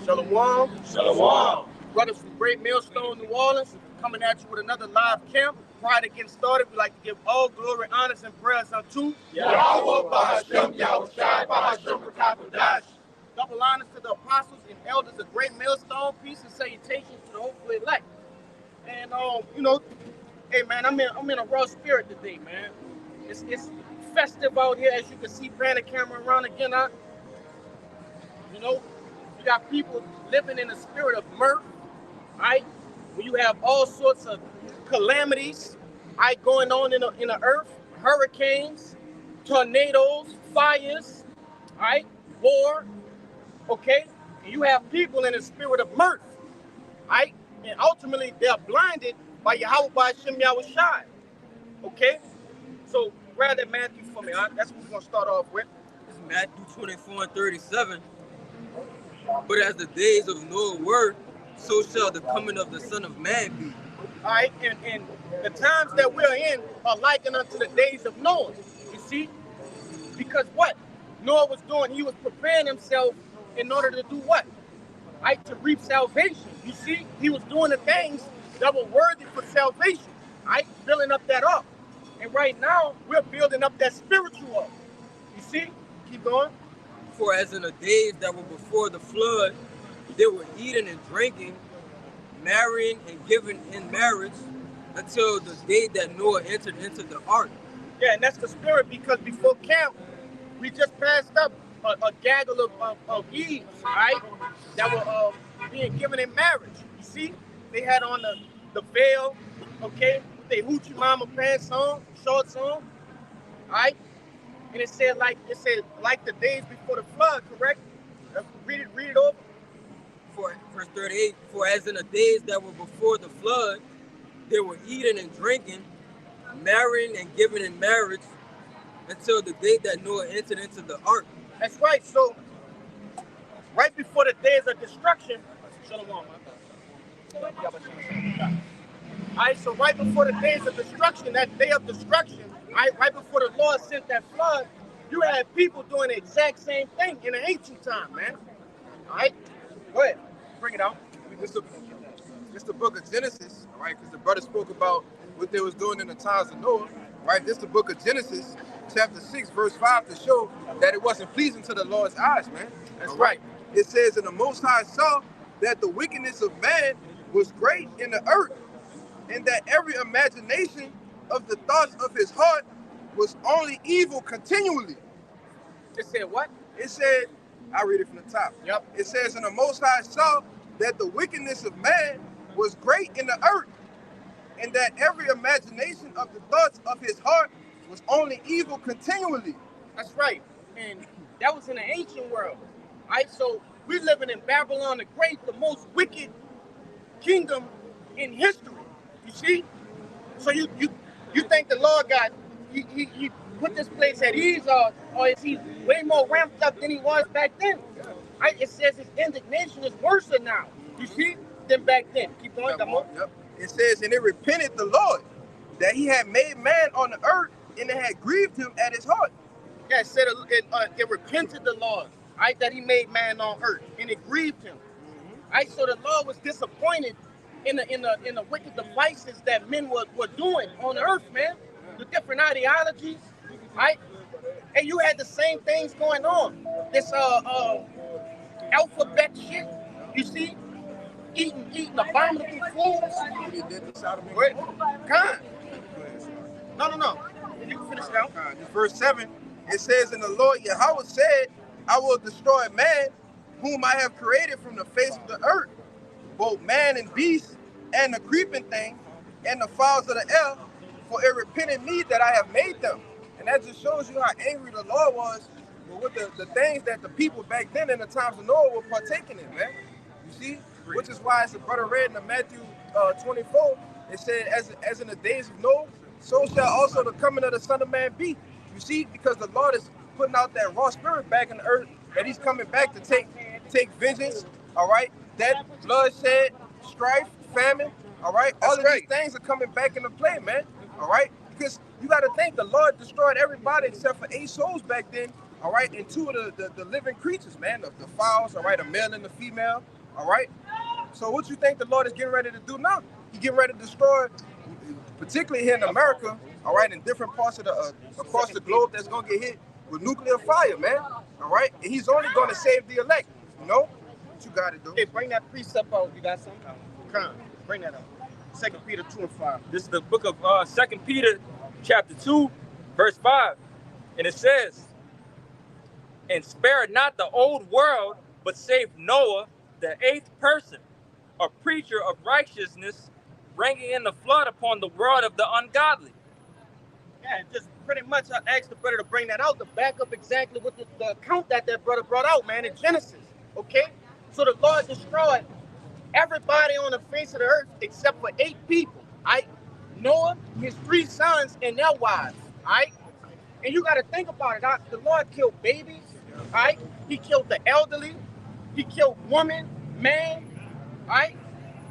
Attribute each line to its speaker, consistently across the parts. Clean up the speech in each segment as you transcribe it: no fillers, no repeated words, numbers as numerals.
Speaker 1: Shalawam.
Speaker 2: Shalawam.
Speaker 1: Brothers from Great Millstone, New Orleans, coming at you with another live camp. Prior to getting started, we'd like to give all glory, honors, and prayers unto
Speaker 2: YAHAWAH, bahasham, YAHAWASHI, bahasham.
Speaker 1: Double honors to the apostles and elders of Great Millstone. Peace and salutations to the hopefully elect. And hey man, I'm in a raw spirit today, man. It's festive out here, as you can see. Pan the camera around again. You got people living in the spirit of mirth, right? When you have all sorts of calamities, right, going on in the earth, hurricanes, tornadoes, fires, right, war, okay? And you have people in the spirit of mirth, right? And ultimately, they're blinded by YAHAWASHI, okay? So, grab that Matthew for me, huh? That's what we're going to start off with.
Speaker 3: This is Matthew 24:37. But as the days of Noah were, so shall the coming of the Son of Man be.
Speaker 1: All right, and the times that we're in are likened unto the days of Noah, you see? Because what Noah was doing, he was preparing himself in order to do what? Right, to reap salvation. You see, he was doing the things that were worthy for salvation, right? Building up that up. And right now, we're building up that spiritual up. You see? Keep going.
Speaker 3: For as in the days that were before the flood, they were eating and drinking, marrying and giving in marriage, until the day that Noah entered into the ark.
Speaker 1: Yeah, and that's the spirit, because before camp, we just passed up a gaggle of Eves, right? That were being given in marriage. You see? They had on the veil, okay? They hoochie mama pants on, shorts on, right? And it said like the days before the flood, correct? Read it over.
Speaker 3: For verse 38, for as in the days that were before the flood, they were eating and drinking, marrying and giving in marriage, until the day that Noah entered into the ark.
Speaker 1: That's right. So right before the days of destruction, Shalawam. All right, so right before the days of destruction, that day of destruction, right before the Lord sent that flood, you had people doing the exact same thing in the ancient time, man. All right, go ahead, bring it out.
Speaker 4: This the book of Genesis, all right? Because the brother spoke about what they was doing in the times of Noah, right? This the book of Genesis, chapter 6, verse 5, to show that it wasn't pleasing to the Lord's eyes, man.
Speaker 1: That's right.
Speaker 4: It says, and the Most High saw that the wickedness of man was great in the earth, and that every imagination of the thoughts of his heart was only evil continually.
Speaker 1: It said what?
Speaker 4: It said, I'll read it from the top.
Speaker 1: Yep.
Speaker 4: It says, and the Most High saw that the wickedness of man was great in the earth, and that every imagination of the thoughts of his heart was only evil continually.
Speaker 1: That's right. And that was in the ancient world. Right? So we're living in Babylon the Great, the most wicked kingdom in history. You see? So you think the Lord he put this place at ease, or is he way more ramped up than he was back then? Right? It says his indignation is worse now, you see, than back then. Keep going,
Speaker 4: Yep. It says, and it repented the Lord that he had made man on the earth, and it had grieved him at his heart.
Speaker 1: Yeah, it said it repented the Lord, right, that he made man on earth, and it grieved him. Right? So the Lord was disappointed in the wicked devices that men were doing on the earth, man. The different ideologies, right? And you had the same things going on. This alphabet shit, you see? Eating abominable foods.
Speaker 4: He did this out of me.
Speaker 1: Wait, God. No. You can finish it out.
Speaker 4: This verse 7, it says, and the Lord Yahweh said, I will destroy man, whom I have created from the face of the earth, both man and beast, and the creeping thing, and the fowls of the air, for it repented me that I have made them. And that just shows you how angry the Lord was with the things that the people back then in the times of Noah were partaking in, man. You see? Which is why, as the brother read in the Matthew 24, it said, as in the days of Noah, so shall also the coming of the Son of Man be. You see? Because the Lord is putting out that raw spirit back in the earth, that he's coming back to take vengeance, all right? That bloodshed, strife, famine, all right? All of these things are coming back into play, man, all right? Because you got to think the Lord destroyed everybody except for 8 souls back then, all right, and two of the living creatures, man, the fowls, all right, a male and a female, all right. So what you think the Lord is getting ready to do now? He getting ready to destroy, particularly here in America, all right, in different parts of the across the globe that's gonna get hit with nuclear fire, man. All right, and he's only gonna save the elect. You know, what you gotta do.
Speaker 1: Hey, bring that precept out. You got something? Come, bring that out. 2 Peter 2:5.
Speaker 3: This is the book of 2 Peter chapter 2, verse 5. And it says, and spare not the old world, but save Noah, the eighth person, a preacher of righteousness, bringing in the flood upon the world of the ungodly.
Speaker 1: Yeah, just pretty much I asked the brother to bring that out to back up exactly what the account that brother brought out, man, in Genesis. Okay? So the Lord destroyed everybody on the face of the earth except for 8 people. Right? Noah, his 3 sons, and their wives. Right? And you got to think about it. The Lord killed babies. Right? He killed the elderly. He killed women, man. Right?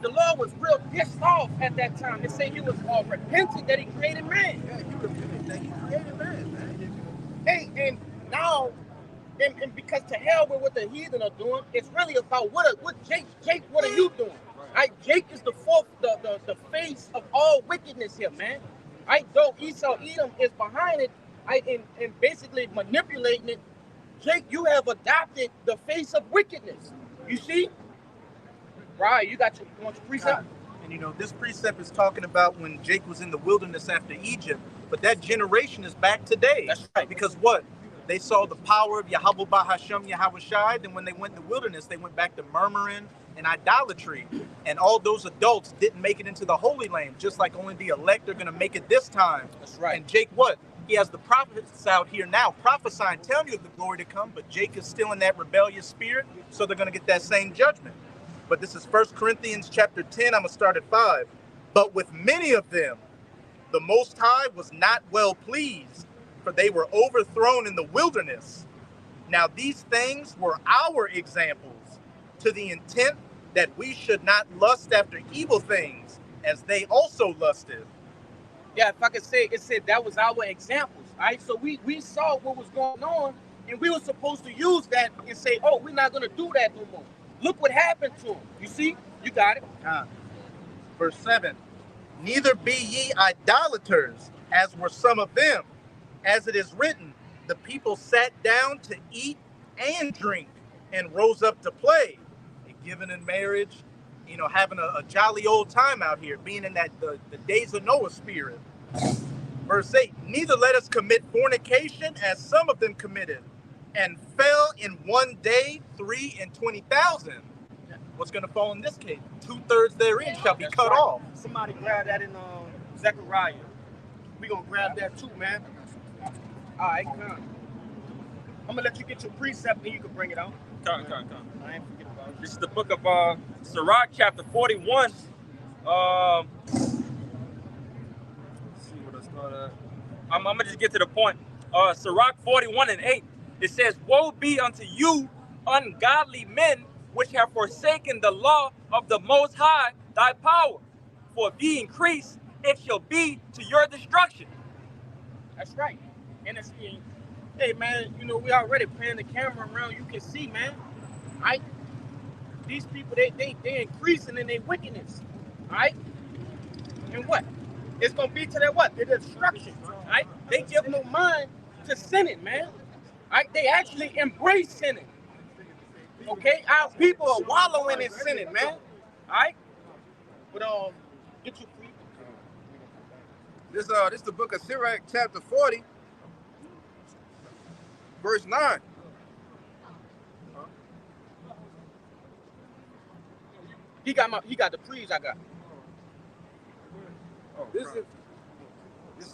Speaker 1: The Lord was real pissed off at that time. They say he was repentant that he created man.
Speaker 4: Yeah, he repented that he created man.
Speaker 1: Hey, and now, and because to hell with what the heathen are doing, it's really about what Jake, what are you doing? Right? Jake is the face of all wickedness here, man. Right? Though Esau Edom is behind it, and basically manipulating it, Jake, you have adopted the face of wickedness. You see? Right, you want your precept?
Speaker 5: And you know, this precept is talking about when Jake was in the wilderness after Egypt, but that generation is back today.
Speaker 1: That's right.
Speaker 5: Because what? They saw the power of YAHAWAH, bahasham, YAHAWASHI. Then when they went in the wilderness, they went back to murmuring and idolatry. And all those adults didn't make it into the Holy Land, just like only the elect are going to make it this time.
Speaker 1: That's right.
Speaker 5: And Jake, what? He has the prophets out here now prophesying, telling you of the glory to come, but Jake is still in that rebellious spirit, so they're going to get that same judgment. But this is 1 Corinthians chapter 10. I'm going to start at 5. But with many of them, the Most High was not well pleased, for they were overthrown in the wilderness. Now these things were our examples, to the intent that we should not lust after evil things, as they also lusted.
Speaker 1: Yeah, if I could say, it said that was our examples. All right, so we saw what was going on, and we were supposed to use that and say, oh, we're not going to do that no more. Look what happened to him. You see? You got it.
Speaker 5: Verse 7. Neither be ye idolaters, as were some of them. As it is written, the people sat down to eat and drink, and rose up to play, and given in marriage, you know, having a jolly old time out here, being in that the days of Noah spirit. Verse 8. Neither let us commit fornication, as some of them committed, and fell in one day 320,000. What's going to fall in this case? 2/3 therein shall be cut off.
Speaker 1: Somebody grab that in Zechariah. We're going to grab that too, man. All right, come. I'm going to let you get your precept and you can bring it out.
Speaker 3: Come.
Speaker 1: I ain't forget about it.
Speaker 3: This is the book of Sirach chapter 41. Let's see what I start at. I'm going to just get to the point. Sirach 41 and 8. It says, woe be unto you, ungodly men, which have forsaken the law of the Most High, thy power. For if ye increase, it shall be to your destruction.
Speaker 1: That's right. And it's, hey, man, you know, we already playing the camera around. You can see, man. Right? These people, they increasing in their wickedness. Right? And what? It's going to be to their what? Their destruction. Right? They give no mind to sinning, man. Right? They actually embrace sinning. Okay? Our people are wallowing in sinning, man. Alright? But get your free.
Speaker 4: This is the book of Sirach, chapter 40, verse 9.
Speaker 1: He got the prees I got.
Speaker 4: This is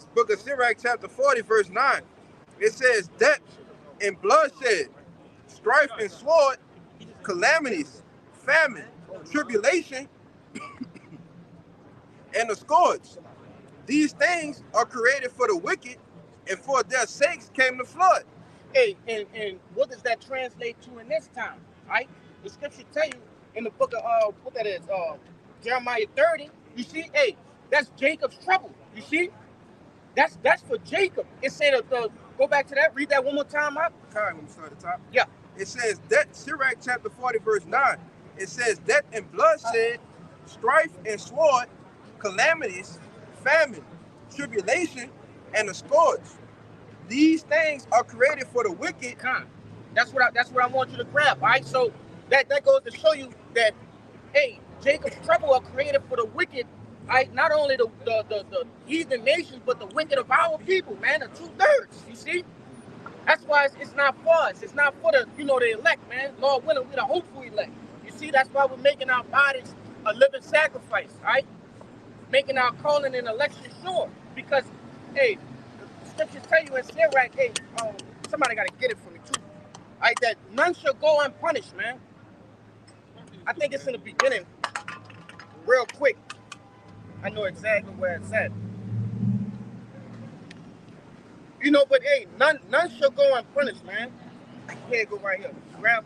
Speaker 4: the book of Sirach, chapter 40, verse 9. It says, death and bloodshed, strife and sword, calamities, famine, tribulation, and the scourge. These things are created for the wicked, and for their sakes came the flood.
Speaker 1: Hey, and what does that translate to in this time? Right? The scripture tell you in the book of what that is, Jeremiah 30. You see, hey, that's Jacob's trouble. You see, that's for Jacob. It said that Go back to that. Read that one more time, up.
Speaker 4: Time when we start at the top.
Speaker 1: Yeah.
Speaker 4: It says that Sirach chapter 40 verse 9. It says death and bloodshed, strife and sword, calamities, famine, tribulation, and the scourge. These things are created for the wicked.
Speaker 1: That's what I want you to grab. All right. So that goes to show you that, hey, Jacob's trouble are created for the wicked. Right? Not only the heathen nations, but the wicked of our people, man. The 2/3. You see. That's why it's not for us. It's not for the the elect, man. Lord willing, we're the hopeful elect. You see, that's why we're making our bodies a living sacrifice, right? Making our calling and election sure. Because, hey, the scriptures tell you in Sirach, hey, somebody got to get it for me too. Right, that none shall go unpunished, man. I think it's in the beginning, real quick. I know exactly where it's at. But hey, none shall go unpunished, man. Here, go right here. Grab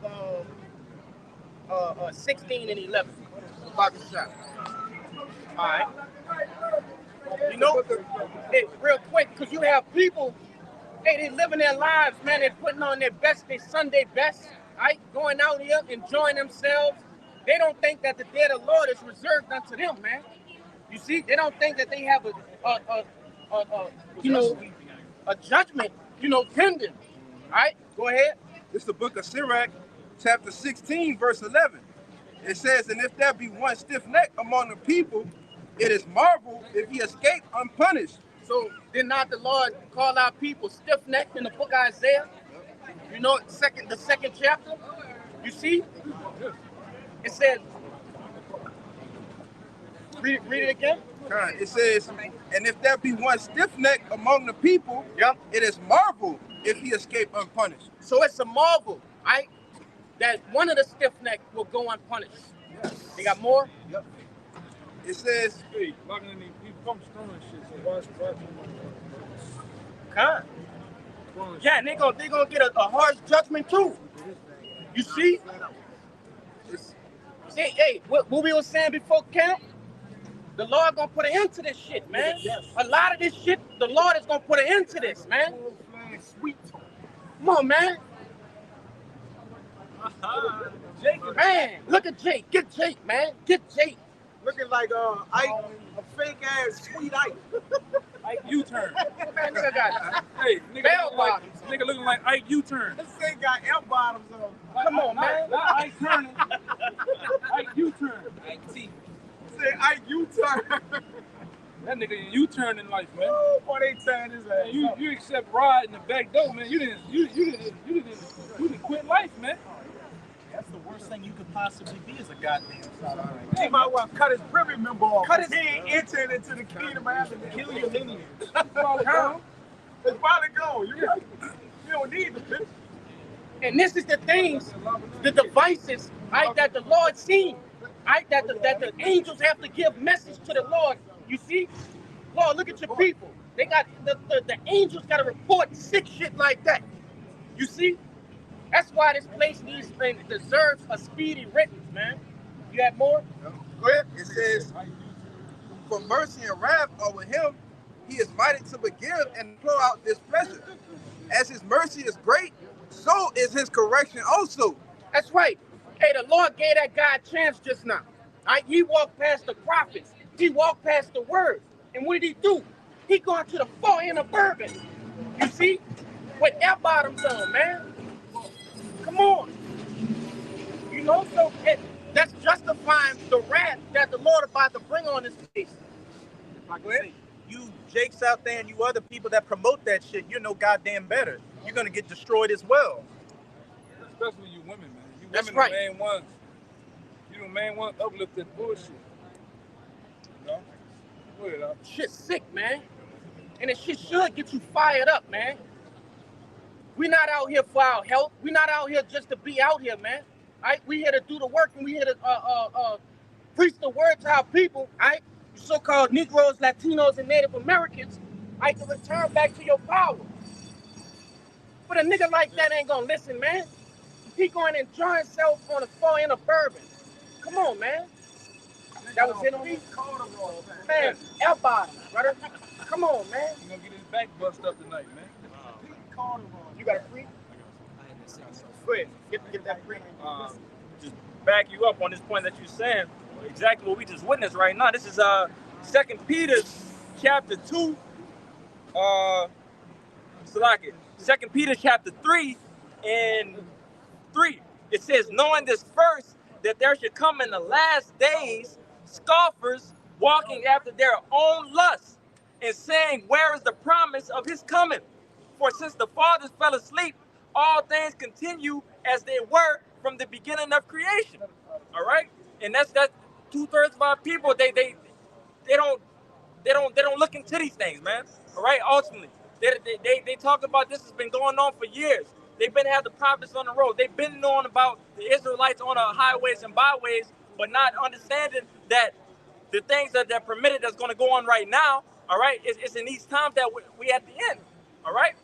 Speaker 1: 16 and 11. About the shot. All right. Hey, real quick, because you have people, hey, they living their lives, man. They're putting on their best, their Sunday best, right? Going out here, enjoying themselves. They don't think that the day of the Lord is reserved unto them, man. You see, they don't think that they have a judgment, pending. All right, go ahead.
Speaker 4: This is the book of Sirach, chapter 16, verse 11. It says, and if there be one stiff neck among the people, it is marvel if he escape unpunished.
Speaker 1: So did not the Lord call our people stiff-necked in the book of Isaiah? The second chapter. You see, it says, read it again.
Speaker 4: It says, and if there be one stiff neck among the people,
Speaker 1: Yep.
Speaker 4: it is marvel if he escape unpunished.
Speaker 1: So it's a marvel, right? That one of the stiff-necked will go unpunished. Yes. They got more?
Speaker 4: Yep. It says,
Speaker 6: hey, locking in these people strong and shit. So watch.
Speaker 1: Yeah, and they're gonna get a harsh judgment too. You see? Hey, what we were saying before camp? The Lord gonna put an end to this shit, man. Yes. A lot of this shit, the Lord is gonna put an end to this, man. Sweet. Come on, man. Jake, man, look at Jake. Get Jake, man. Get Jake.
Speaker 7: Looking like Ike, a fake ass sweet Ike.
Speaker 6: Ike U-turn.
Speaker 1: Man, nigga got
Speaker 6: hey, nigga looking like Ike U-turn.
Speaker 7: This thing got F bottoms on.
Speaker 1: Come on, man.
Speaker 6: Not Ike turning. Ike U-turn.
Speaker 7: Ike T. Say Ike U-turn.
Speaker 6: That nigga U-turn in life, man.
Speaker 7: Oh, boy, they turn his ass.
Speaker 6: You accept ride in the back door, man. You didn't quit life, man.
Speaker 5: That's the worst thing you could possibly be as a goddamn son.
Speaker 7: He might well cut his privy member off.
Speaker 1: Cut his
Speaker 7: hand, entering into the kingdom of heaven.
Speaker 6: Kill your lineage.
Speaker 7: It's probably gone. You don't need the bitch.
Speaker 1: And this is the things, the devices, right, that the Lord seen, right, that the angels have to give message to the Lord. You see, Lord, look at your people. They got the angels got to report sick shit like that. You see, that's why this place deserves a speedy riddance, man. You have more?
Speaker 4: Go ahead. It says, for mercy and wrath are with him, he is mighty to forgive and pour out displeasure. As his mercy is great, so is his correction also.
Speaker 1: That's right. Hey, the Lord gave that guy a chance just now. Right? He walked past the prophets. He walked past the word. And what did he do? He gone to the far end of bourbon. You see? With air bottoms on, man. Come on. So that's justifying the wrath that the Lord about to bring on his face.
Speaker 5: You Jakes out there and you other people that promote that shit, you know goddamn better. You're gonna get destroyed as well.
Speaker 6: Especially you women, man. You
Speaker 1: That's
Speaker 6: women
Speaker 1: right.
Speaker 6: the main ones. You the main one uplift that bullshit. You know? Put it up.
Speaker 1: Shit's sick, man. And it shit should get you fired up, man. We're not out here for our health. We're not out here just to be out here, man. Right? We here to do the work and we here to preach the word to our people, right? You so-called Negroes, Latinos, and Native Americans, right, to return back to your power. But a nigga like that ain't gonna listen, man. He going to enjoy himself on the far end of bourbon. Come on, man. That was in a week. Man, air bottom, brother. Come on, man.
Speaker 6: He's gonna get his back bust up tonight, man.
Speaker 7: corner.
Speaker 1: You got a free? Go ahead. Get that free.
Speaker 8: Just back you up on this point that you're saying, exactly what we just witnessed right now. This is 2 Peter chapter 2, Salaki. 2 Peter chapter 3 and 3. It says, knowing this first, that there should come in the last days scoffers walking after their own lusts and saying, where is the promise of his coming? For since the fathers fell asleep, all things continue as they were from the beginning of creation. All right, and that's 2/3 of our people. They don't look into these things, man. All right, ultimately, they talk about this has been going on for years. They've been having the prophets on the road. They've been knowing about the Israelites on the highways and byways, but not understanding that the things that are permitted that's going to go on right now. All right, it's in these times that we at the end. All right.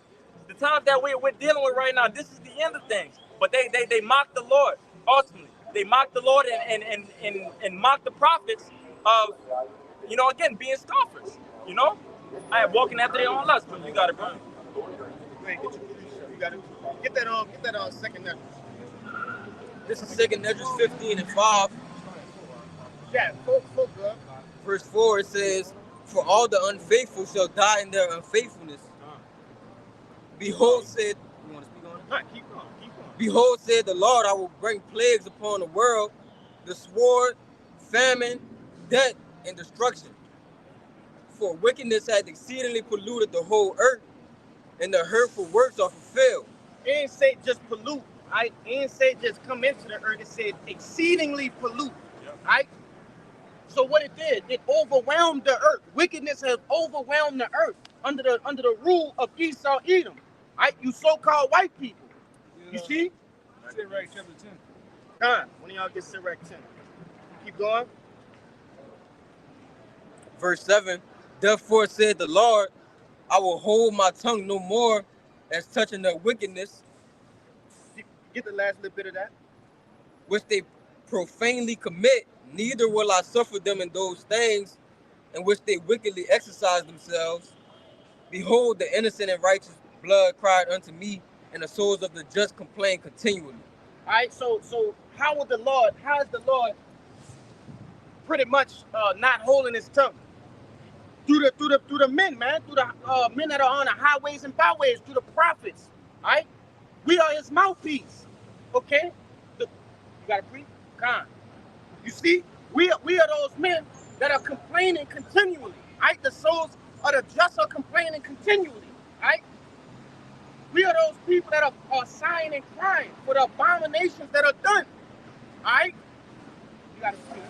Speaker 8: The times that we're dealing with right now, this is the end of things. But they mock the Lord, ultimately. They mock the Lord and mock the prophets of, again, being scoffers, I am walking after their own lust. But you got it, bro.
Speaker 1: Wait, you got it. Get that second Ezra.
Speaker 3: This is 2 Ezra 15 and 5.
Speaker 1: Yeah, full good.
Speaker 3: Verse 4, it says, for all the unfaithful shall die in their unfaithfulness. Behold, said, you want to speak on it?
Speaker 1: Keep going.
Speaker 3: Behold, said the Lord, I will bring plagues upon the world, the sword, famine, death, and destruction. For wickedness hath exceedingly polluted the whole earth, and the hurtful works are fulfilled.
Speaker 1: It ain't say just pollute. It ain't say just come into the earth. It said exceedingly pollute. Right? So what it did, it overwhelmed the earth. Wickedness has overwhelmed the earth under the rule of Esau, Edom. Right? You so-called white people. You see?
Speaker 6: Sirach chapter 10.
Speaker 1: When y'all get Sirach 10. Keep going.
Speaker 3: Verse 7, therefore said the Lord, I will hold my tongue no more as touching their wickedness.
Speaker 1: Get the last little bit of that.
Speaker 3: Which they profanely commit, neither will I suffer them in those things in which they wickedly exercise themselves. Behold, the innocent and righteous blood cried unto me, and the souls of the just complain continually.
Speaker 1: All right, so how is the Lord pretty much not holding his tongue? Through the men, man, through the men that are on the highways and byways, through the prophets. All right, we are his mouthpiece. Okay, you got to breathe. Come on. You see, we are those men that are complaining continually. Right, the souls of the just are complaining continually. Right. We are those people that are sighing and crying for the abominations that are done. All right? You got to see it.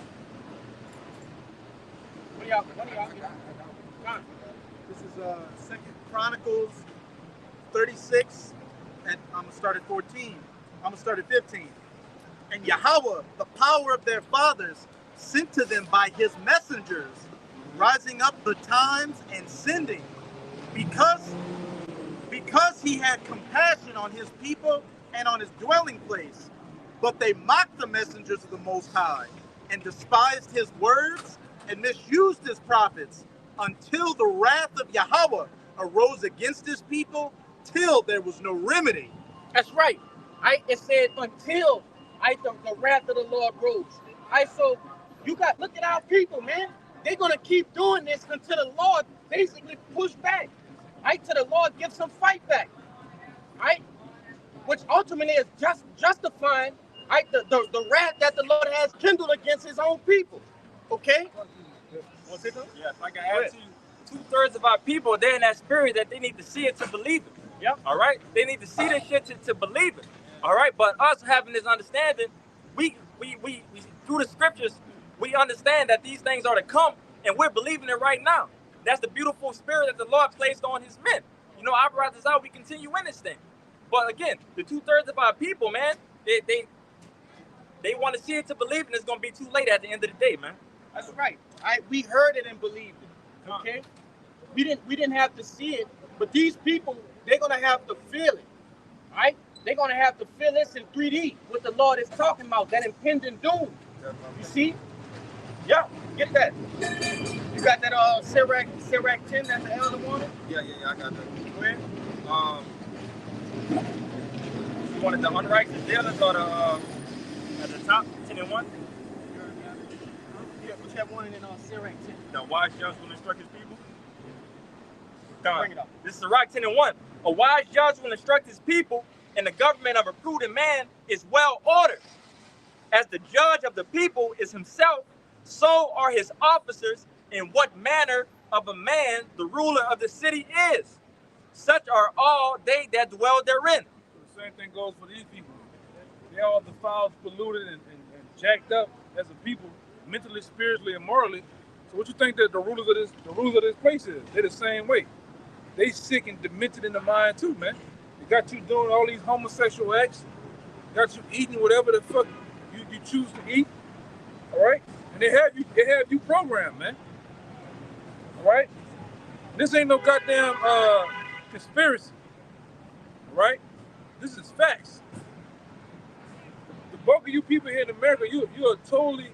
Speaker 1: What do y'all get?
Speaker 5: This is 2 Chronicles 36, and I'm going to start at 14. I'm going to start at 15. And Yahawah, the power of their fathers, sent to them by his messengers, rising up the times and sending, because he had compassion on his people and on his dwelling place. But they mocked the messengers of the Most High and despised his words and misused his prophets until the wrath of Yahawah arose against his people till there was no remedy.
Speaker 1: That's right. It said until the wrath of the Lord rose. So you got, look at our people, man. They're going to keep doing this until the Lord basically push back. Till the Lord gives some fight back. Which ultimately is justifying the wrath that the Lord has kindled against his own people. Okay?
Speaker 8: Yes, I can add to you. 2/3 of our people, they're in that spirit that they need to see it to believe it.
Speaker 1: Yeah.
Speaker 8: All right? They need to see this shit to believe it. All right? But us having this understanding, we through the scriptures, we understand that these things are to come, and we're believing it right now. That's the beautiful spirit that the Lord placed on his men. Our brothers out, we continue in this thing. But again, the 2/3 of our people, man, they want to see it to believe, and it's going to be too late at the end of the day, man.
Speaker 1: That's right. We heard it and believed it. Okay? We didn't have to see it, but these people, they're going to have to feel it. Right? They're going to have to feel this in 3D, what the Lord is talking about, that impending doom. You see? Yeah, get that. You got that Sirach 10 that the elder wanted?
Speaker 4: Yeah, I got that.
Speaker 1: Go ahead.
Speaker 8: You wanted the unrighteous dealers or the at the top, 10 and 1?
Speaker 1: Yeah, which have one in Sirach 10.
Speaker 8: The wise judge will instruct his people.
Speaker 1: Bring it up.
Speaker 8: This is Sirach 10 and 1. A wise judge will instruct his people, and the government of a prudent man is well ordered. As the judge of the people is himself, so are his officers, in what manner of a man the ruler of the city is. Such are all they that dwell therein.
Speaker 6: The same thing goes for these people. They all defiled, polluted, and jacked up as a people, mentally, spiritually, and morally. So what you think that the rulers of this place is? They're the same way. They sick and demented in the mind too, man. They got you doing all these homosexual acts. Got you eating whatever the fuck you choose to eat. All right, and they have you programmed, man. All right, this ain't no goddamn conspiracy. All right, this is facts. The bulk of you people here in America, you are totally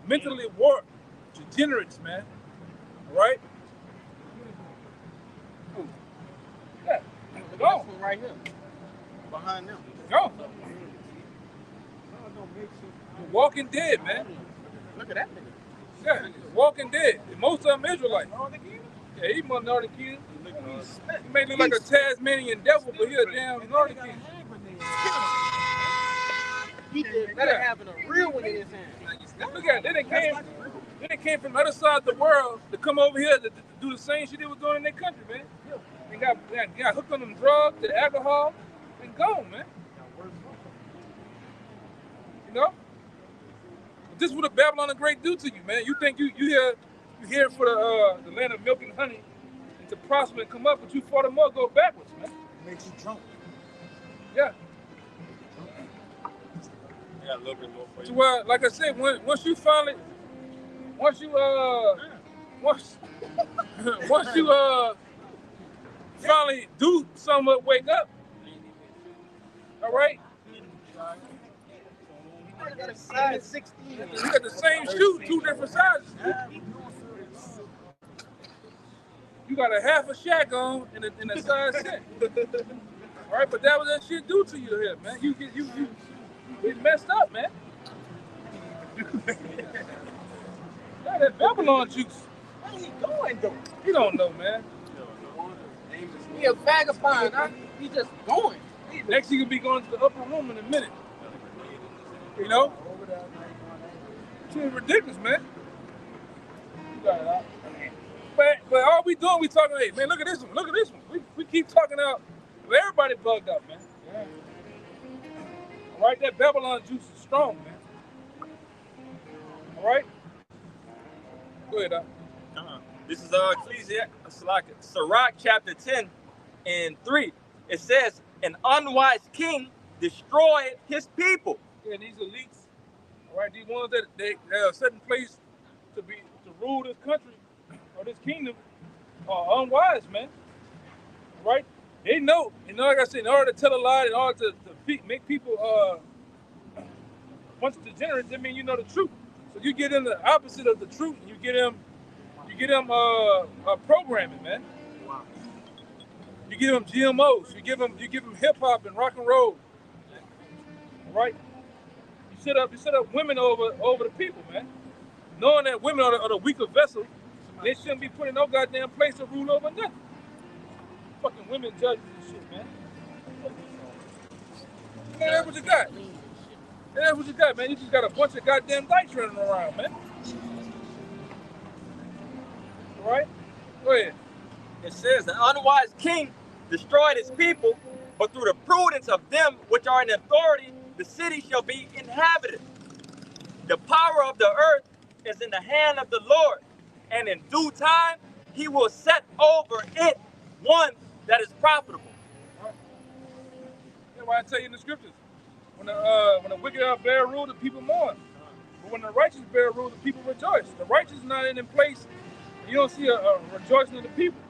Speaker 6: mentally warped, degenerates, man. All right. Yeah, go.
Speaker 1: Right here. Behind them.
Speaker 6: Go. The Walking Dead, man.
Speaker 1: Look at that nigga.
Speaker 6: Yeah, Walking Dead. Most of them Israelites. Yeah, he must Northern Kingdom. He may look like a Tasmanian devil, but he a damn Northern Kingdom.
Speaker 1: He did better having a real one in his hand.
Speaker 6: Look at it. They came from the other side of the world to come over here to do the same shit they was doing in their country, man. They got hooked on them drugs, the alcohol, and gone, man. You know? But this is what a Babylon the Great do to you, man. You think you here for the land of milk and honey and to prosper and come up, but you fought them up, go backwards, man.
Speaker 7: Makes you drunk.
Speaker 6: Yeah.
Speaker 8: Yeah, a little bit more for you.
Speaker 6: So, well, like I said, once you finally do somewhat wake up, all right?
Speaker 1: Size 16.
Speaker 6: You got the same shoe, two different sizes. You got a half a shack on in a size 10. All right, but that was that shit do to you here, man. You get messed up, man. That Babylon juice.
Speaker 1: Where he going, though?
Speaker 6: You don't know, man.
Speaker 1: He a vagabond, huh? He just going.
Speaker 6: Next, you could be going to the upper room in a minute. You know? It's ridiculous, man. You got it out. But all we doing, we talking, hey, man, look at this one. Look at this one. We keep talking out. Well, everybody bugged up, man. Yeah. All right, that Babylon juice is strong, man. All right? Go ahead, Doc.
Speaker 8: This is Sirach chapter 10 and 3. It says, an unwise king destroyed his people.
Speaker 6: Yeah, these elites, all right, these ones that they are set in place to rule this country or this kingdom are unwise, man. All right? They know, like I said, in order to tell a lie, in order to make people once degenerate, that means you know the truth. So you get them the opposite of the truth, and you get them programming, man.
Speaker 1: Wow.
Speaker 6: You give them GMOs, you give them hip hop and rock and roll. All right? You set up women over the people, man. Knowing that women are the weaker vessel, they shouldn't be put in no goddamn place to rule over nothing. Fucking women judges and shit, man. And that's what you got. And that's what you got, man. You just got a bunch of goddamn dykes running around, man. All right? Go ahead.
Speaker 8: It says, the unwise king destroyed his people, but through the prudence of them which are in authority, the city shall be inhabited. The power of the earth is in the hand of the Lord, and in due time he will set over it one that is profitable.
Speaker 6: Right. That's why I tell you in the scriptures, when the wicked are bear rule, the people mourn. But when the righteous bear rule, the people rejoice. The righteous is not in place. You don't see a rejoicing of the people.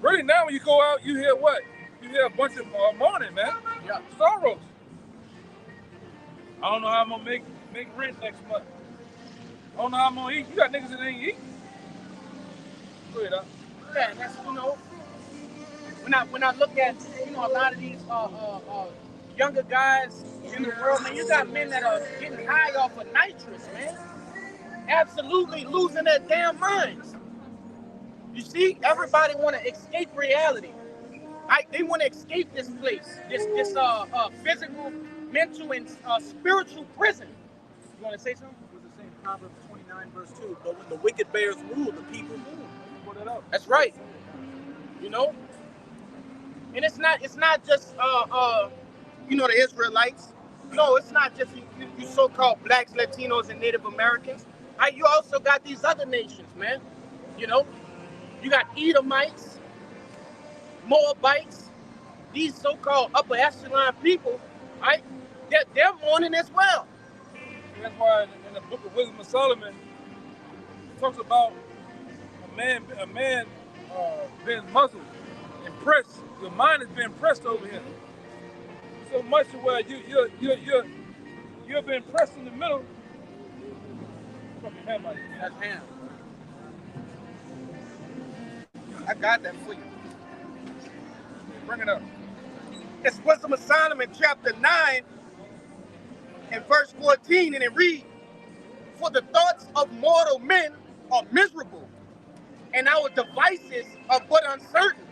Speaker 6: Really, now when you go out, you hear what? You hear a bunch of mourning, man.
Speaker 1: Yeah.
Speaker 6: Sorrows. I don't know how I'm gonna make rent next month. I don't know how I'm gonna eat. You got niggas that ain't eating. Go ahead,
Speaker 1: Yeah, that's, when I look at a lot of these younger guys in the world, man, you got men that are getting high off of nitrous, man. Absolutely losing their damn minds. You see, everybody want to escape reality. They want to escape this place, this physical, mental, and spiritual prison. You want to say something?
Speaker 6: It was the same Proverbs 29 verse 2. But when the wicked bears rule, the people move. Put it up.
Speaker 1: That's right. You know, and it's not just the Israelites. No, it's not just you so-called blacks, Latinos, and Native Americans. You also got these other nations, man. You know, you got Edomites, Moabites, these so-called upper echelon people. They're mourning as well.
Speaker 6: That's why in the book of Wisdom of Solomon, it talks about a man being muzzled, impressed. Your mind is being pressed over him. So much to where you're being pressed in the middle. Fucking hand like
Speaker 1: that's ham. I got that for you.
Speaker 6: Bring it up.
Speaker 1: It's Wisdom of Solomon, chapter 9, and verse 14, and it reads, "For the thoughts of mortal men are miserable, and our devices are but uncertain.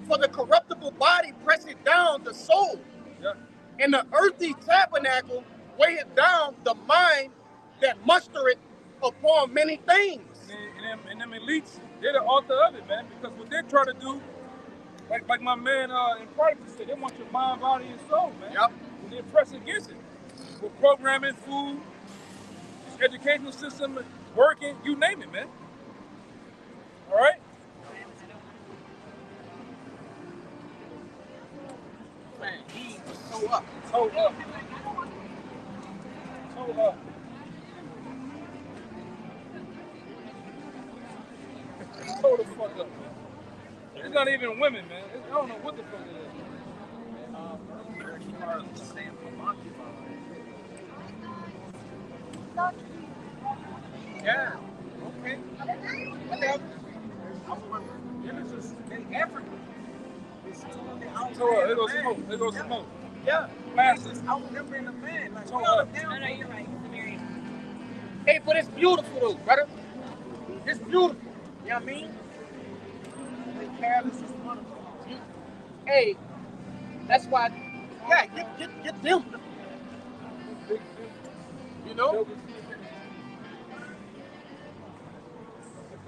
Speaker 1: For the corruptible body presseth down the soul, and the earthly tabernacle weigheth down the mind that mustereth upon many things."
Speaker 6: And them elites, they're the author of it, man, because what they try to do, like my man in private said, they want your mind, body, and soul, man.
Speaker 1: Yep.
Speaker 6: And they're pressing against it. With programming, food, educational system, working, you name it, man. All right?
Speaker 1: Man, he was so up.
Speaker 6: So up. So up. So the fuck up, man. It's not even women, man. I don't know what the fuck it is.
Speaker 1: Yeah. Okay.
Speaker 6: So there goes smoke. There goes smoke.
Speaker 1: Yeah.
Speaker 6: Fastest.
Speaker 1: I remember in the man. Like,
Speaker 6: So up.
Speaker 9: No, you're right.
Speaker 1: Hey, but it's beautiful though, brother. It's beautiful. You know what I mean? Hey, that's why. Yeah, get them. You know?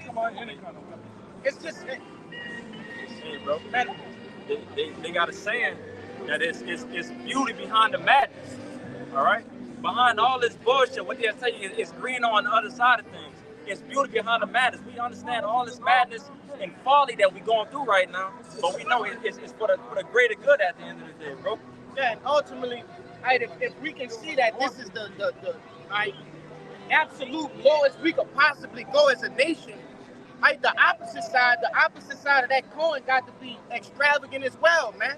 Speaker 6: Come on, any kind of way.
Speaker 1: It's just.
Speaker 8: Hey, bro.
Speaker 1: Man,
Speaker 8: They got a saying that it's beauty behind the madness. All right? Behind all this bullshit, what they'll tell you is green on the other side of things. It's beauty behind the madness. We understand all this madness and folly that we're going through right now, but we know it's for the greater good at the end of the day, bro.
Speaker 1: yeah, and ultimately, if we can see that this is the absolute lowest we could possibly go as a nation, the opposite side of that coin got to be extravagant as well, man.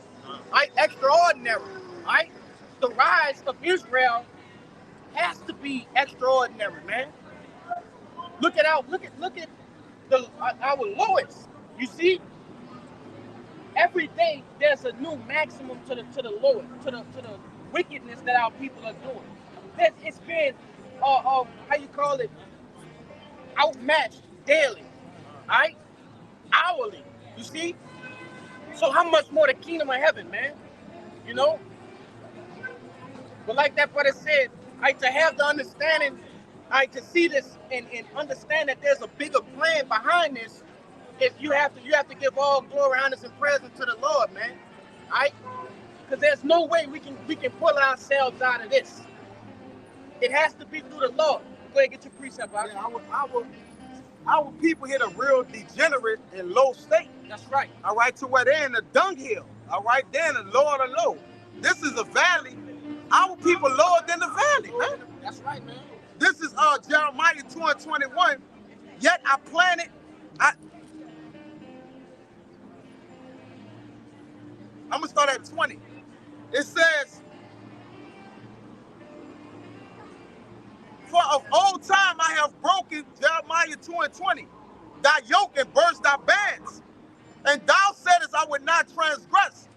Speaker 1: Extraordinary. The rise of Israel has to be extraordinary, man. Look at our lowest. You see, every day there's a new maximum to the lowest, to the wickedness that our people are doing. It's been how you call it, outmatched daily, hourly. You see, so how much more the kingdom of heaven, man? You know. But like that brother said, to have the understanding, to see this and understand that there's a bigger plan behind this, you have to give all glory, honor, and praise to the Lord, man. Because there's no way we can pull ourselves out of this. It has to be through the Lord. Go ahead, get your precept out.
Speaker 4: Yeah, our people hit a real degenerate and low state.
Speaker 1: That's right.
Speaker 4: All right, to where they're in the dunghill. All right, they're in the lower the low. This is a valley. Our people lower than the valley, man.
Speaker 1: That's right, man.
Speaker 4: This is Jeremiah 2:21. Yet I planted. I'm gonna start at 20. It says, "For of old time I have broken," Jeremiah 2:20, "thy yoke and burst thy bands. And thou saidest, I
Speaker 7: thou would not transgress.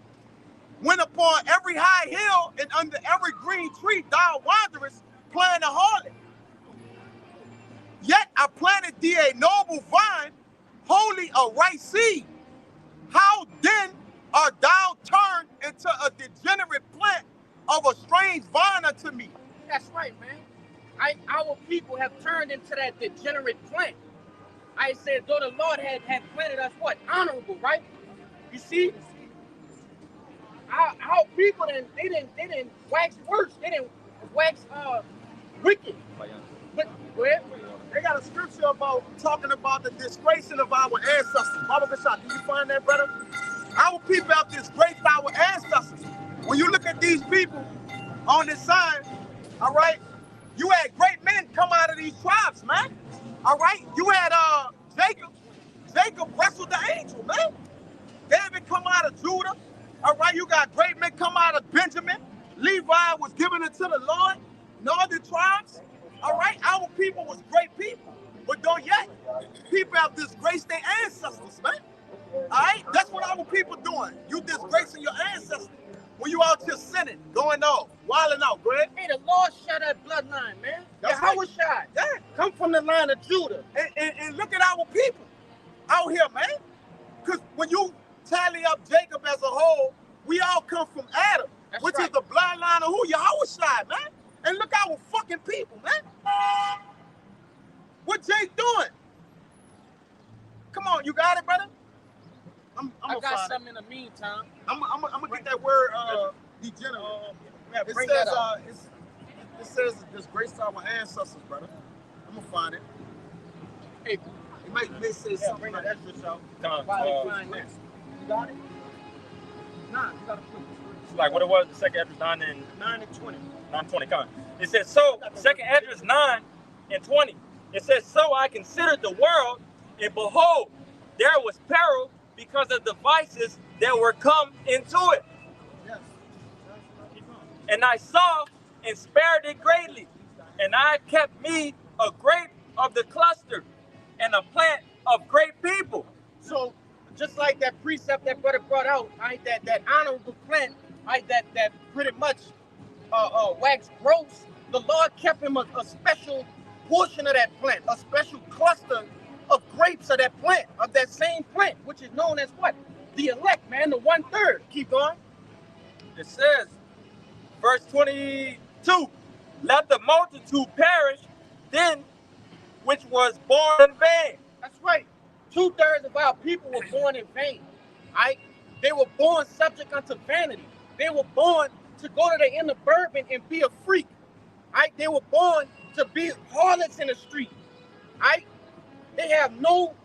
Speaker 7: When upon every high hill and under every green tree thou wanderest, playing a harlot. Yet I planted thee a noble vine, wholly a right seed. How then art thou turned into a degenerate plant of a strange vine unto me?
Speaker 1: That's right, man. Our people have turned into that degenerate plant. I said, though the Lord had planted us what? Honorable, right? You see? Our people they didn't wax worse. They didn't wax wicked. But where?
Speaker 7: They got a scripture about talking about the disgracing of our ancestors. Baba Bashar, can you find that, brother? Our people have disgraced our ancestors. When you look at these people on this sign, all right, you had great men come out of these tribes, man. All right, you had Jacob. Jacob wrestled the angel, man. David come out of Judah. All right, you got great men come out of Benjamin. Levi was given it to the Lord. Northern tribes. All right, our people was great people. But don't yet, people have disgraced their ancestors, man. All right, that's what our people doing. You disgracing your ancestors when you out here sinning, going off, wilding out. Go ahead.
Speaker 1: Hey, the Lord shut that bloodline, man. YAHAWASHI.
Speaker 7: Yeah.
Speaker 1: Come from the line of Judah.
Speaker 7: And look at our people out here, man. Because when you tally up Jacob as a whole, we all come from Adam,
Speaker 1: That's
Speaker 7: which
Speaker 1: right.
Speaker 7: is the bloodline of who? YAHAWASHI, man. And look our fucking people, man. What Jake doing? Come on, you got it, brother?
Speaker 1: I got something in the meantime.
Speaker 7: I'm gonna get that word degenerate. It says disgrace to our ancestors, brother. I'm gonna find it.
Speaker 1: Hey,
Speaker 7: It may say something
Speaker 1: bring
Speaker 7: like
Speaker 1: that
Speaker 7: that.
Speaker 1: extra show.
Speaker 8: Come
Speaker 1: While
Speaker 8: on.
Speaker 1: you find this. You got it? Nah, you gotta put this.
Speaker 8: Like what it was, the second Esdras 9 and
Speaker 1: 9 and 20.
Speaker 8: 9:20. Come on. It says, so, second Esdras 9 and 20. It says, so I considered the world, and behold, there was peril because of the vices that were come into it.
Speaker 7: Yes.
Speaker 8: And I saw and spared it greatly. And I kept me a grape of the cluster and a plant of great people.
Speaker 1: So, just like that precept that brother brought out, right, that honorable plant, right, that pretty much waxed gross, the Lord kept him a special portion of that plant, a special cluster of grapes of that plant, of that same plant, which is known as what? The elect, man, the 1/3. Keep going.
Speaker 8: It says, verse 22, let the multitude perish, then which was born in vain.
Speaker 1: That's right. 2/3 of our people were born in vain. Right? They were born subject unto vanity. They were born to go to the inner bourbon and be a freak. Right? They were born to be harlots in the street. Right? They have no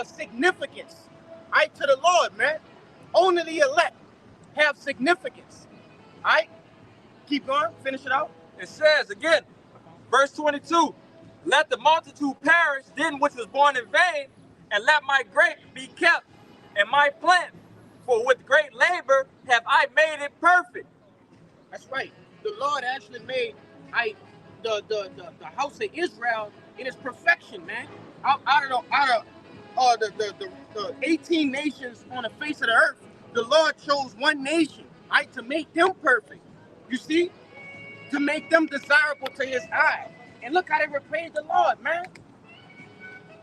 Speaker 1: significance. Right? To the Lord, man. Only the elect have significance. Right? Keep going. Finish it out.
Speaker 8: It says again, verse 22, let the multitude perish, then which was born in vain, and let my grape be kept and my plant, for with great labor have I made it perfect.
Speaker 1: That's right. The Lord actually made the house of Israel in its perfection, man. Out of the 18 nations on the face of the earth, the Lord chose one nation, right, to make them perfect. You see, to make them desirable to His eye. And look how they repaid the Lord, man.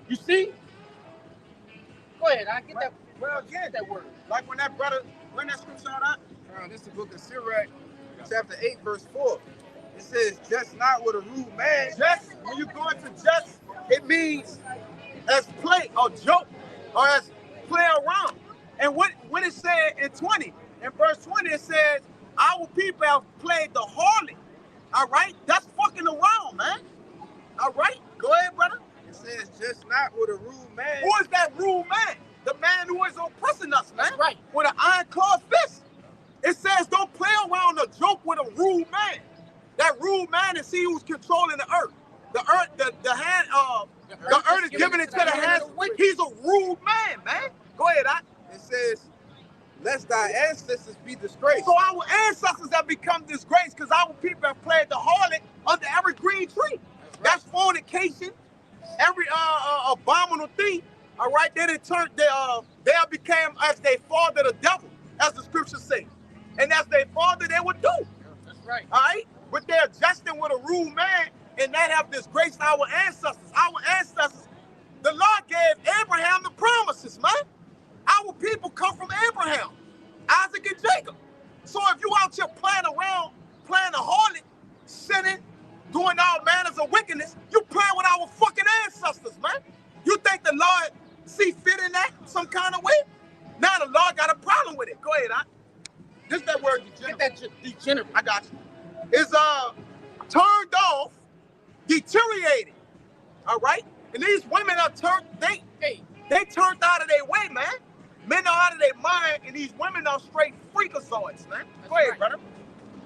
Speaker 1: You see? Go ahead, I get that.
Speaker 7: Well, again,
Speaker 1: That word.
Speaker 7: like when that brother, when that scripture out, this is the book of Sirach, chapter 8, verse 4. It says, just not with a rude man. Just, when you go into just, it means as play or joke or as play around. And what it said in 20, in verse 20, it says, our people have played the harlot. All right? That's fucking around, man. All right? Go ahead, brother. It says, just not with a rude man. Who is that rude man? The man who is oppressing us, man.
Speaker 1: That's right.
Speaker 7: With an iron-clawed fist. It says, don't play around or joke with a rude man. That rude man is he who's controlling the earth. The earth, the earth is given into the hands. He's a rude man. Go ahead, It says, lest thy ancestors be disgraced. So our ancestors have become disgraced because our people have played the harlot under every green tree. That's fornication, every abominable thing. All right, then it turned they became as their father
Speaker 1: right.
Speaker 7: All right? But they're adjusting with a rude man, and that have disgraced our ancestors. Our ancestors, the Lord gave Abraham the promises, man. Our people come from Abraham, Isaac, and Jacob. So if you out here playing around, playing a harlot, sinning, doing all manners of wickedness, you playing with our fucking ancestors, man. You think the Lord see fit in that some kind of way? Now the Lord got a problem with it. Go ahead, This that word degenerate. Get that degenerate. I got you. It's turned off, deteriorated. All right? And these women are turned, they turned out of their way, man. Men are out of their mind, and these women are straight freakazoids, man. Go ahead, brother.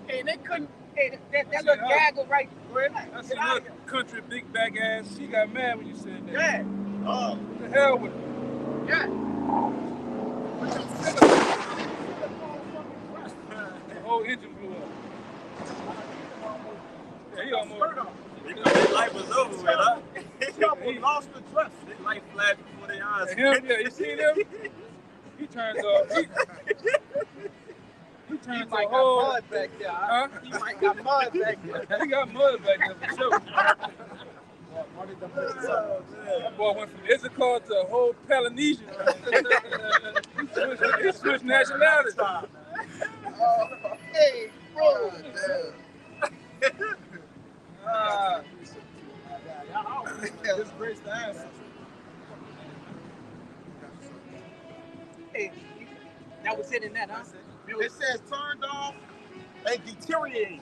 Speaker 1: Hey, they couldn't. Hey, that little gaggle right. Go ahead.
Speaker 6: That's another country big bag ass. She got mad when you said that.
Speaker 7: Yeah.
Speaker 6: What the hell with her?
Speaker 1: Yeah.
Speaker 6: The whole engine blew up. Yeah, he almost.
Speaker 2: You know, their life was over with, huh?
Speaker 7: He lost the trust.
Speaker 2: Their life flashed before their eyes.
Speaker 6: Him, yeah, you seen him? He turns off. He turns the whole.
Speaker 1: Mud back there.
Speaker 6: Huh?
Speaker 1: He might got mud back there.
Speaker 6: He got mud back there for sure. That boy went from Issachar to a whole Polynesian. He switched nationalities.
Speaker 1: Hey, bro.
Speaker 7: Disgrace the ancestors.
Speaker 1: Hey, that was it in that, huh?
Speaker 7: It says turned off and deteriorated.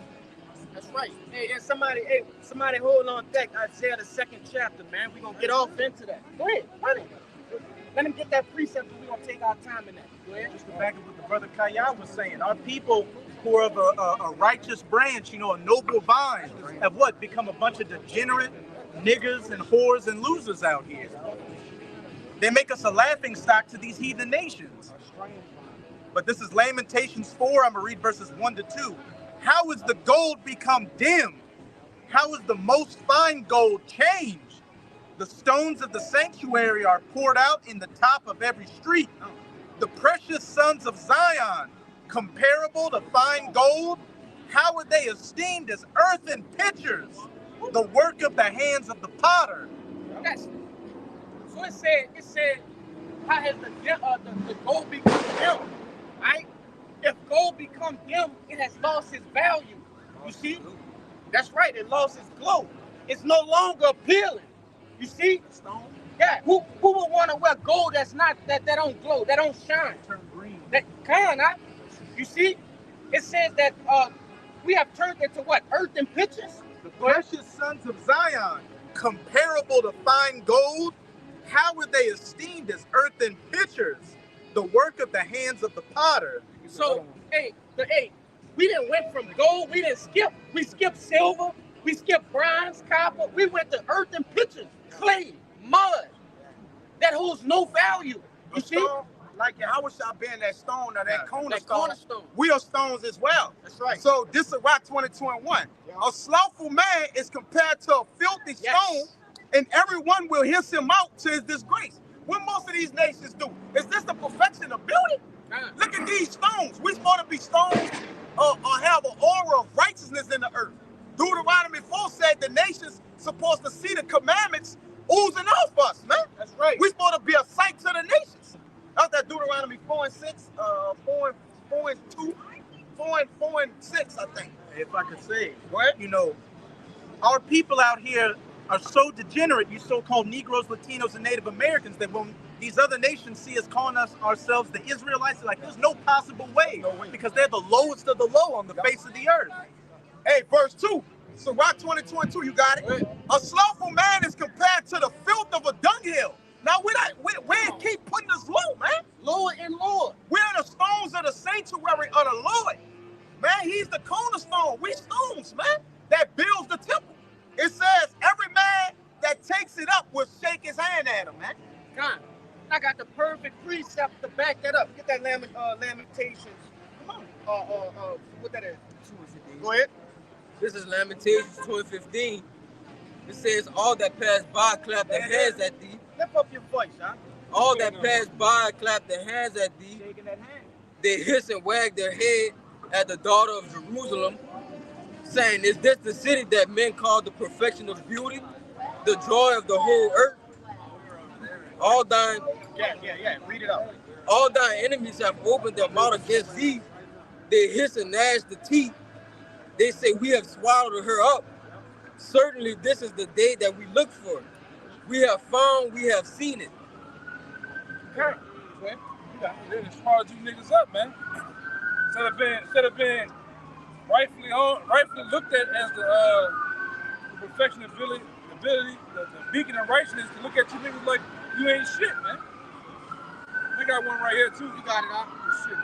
Speaker 1: That's right. Hey, and somebody hold on deck. Isaiah the 2nd chapter, man. We're gonna get off into that. Go ahead, run it. Let him get that precept, and we're gonna take our time in that. Go ahead.
Speaker 5: Just to back up what the brother Kaya was saying, our people who are of a righteous branch, you know, a noble vine, have what? Become a bunch of degenerate niggas and whores and losers out here. They make us a laughing stock to these heathen nations. But this is Lamentations 4. I'm going to read verses 1 to 2. How is the gold become dim? How is the most fine gold changed? The stones of the sanctuary are poured out in the top of every street. The precious sons of Zion, comparable to fine gold, how are they esteemed as earthen pitchers, the work of the hands of the potter?
Speaker 1: Yes. So it said, how has the gold become dim? Right? If gold becomes dim, it has lost its value. You see? That's right. It lost its glow. It's no longer appealing. You see? Stone. Yeah. Who would want to wear gold that's not that don't glow, that don't shine?
Speaker 5: Turn green.
Speaker 1: That kind of. You see? It says that we have turned into what? Earthen pitchers?
Speaker 5: The precious sons of Zion, comparable to fine gold, how are they esteemed as earthen pitchers, the work of the hands of the potter?
Speaker 1: So, we didn't went from gold, we didn't skip. We skipped silver, we skipped bronze, copper. We went to earthen pitchers, clay, mud, that holds no value. You see?
Speaker 7: Like YAHAWASHI being that stone or that cornerstone.
Speaker 1: Cornerstone.
Speaker 7: We are stones as well.
Speaker 1: That's right.
Speaker 7: So this is Rock 22:1.
Speaker 1: Yeah.
Speaker 7: A slothful man is compared to a filthy stone, and everyone will hiss him out to his disgrace. What most of these nations do? Is this the perfection of beauty? Look at these stones. We're supposed to be stones or have an aura of righteousness in the earth. Deuteronomy 4 said the nations supposed to see the commandments oozing off us, man.
Speaker 1: That's right.
Speaker 7: We're supposed to be a sight to the nations. That's that Deuteronomy 4 and 6, 4 and 2, 4 and 6, I think.
Speaker 5: If I could say, you know, our people out here are so degenerate, you so-called Negroes, Latinos, and Native Americans, that when these other nations see us calling ourselves the Israelites, they're like, there's no possible way, because they're the lowest of the low on the face of the earth.
Speaker 7: Hey, verse 2. So Rock 22:2, you got it? A slothful man is compared to the filth of a dunghill. Now, we keep putting us low, man.
Speaker 1: Lower and lower.
Speaker 7: We're the stones of the sanctuary of the Lord. Man, he's the cornerstone. We stones, man, that builds the temple. It says every man that takes it up will shake his hand at him, man.
Speaker 1: God, I got the perfect precept to back that up. Get that Lamentations. Come on. What that is? Go ahead.
Speaker 3: This is Lamentations 2:15. It says, all that pass by clap their hands at thee.
Speaker 1: Lift up your voice, huh?
Speaker 3: All that pass by clap their hands at thee.
Speaker 1: Shaking that hand.
Speaker 3: They hiss and wag their head at the daughter of Jerusalem. saying, is this the city that men call the perfection of beauty, the joy of the whole earth? All thine,
Speaker 1: Yeah. Read it out.
Speaker 3: all thine enemies have opened their mouth against thee. They hiss and gnash the teeth. They say, we have swallowed her up. Certainly this is the day that we look for. We have found, we have seen it.
Speaker 6: Okay. You got to charge you niggas up, man. Instead of being rightfully looked at as the perfection ability, the beacon of righteousness, to look at you niggas like you ain't shit, man. We got one right here too.
Speaker 1: You got it out.
Speaker 6: Shit,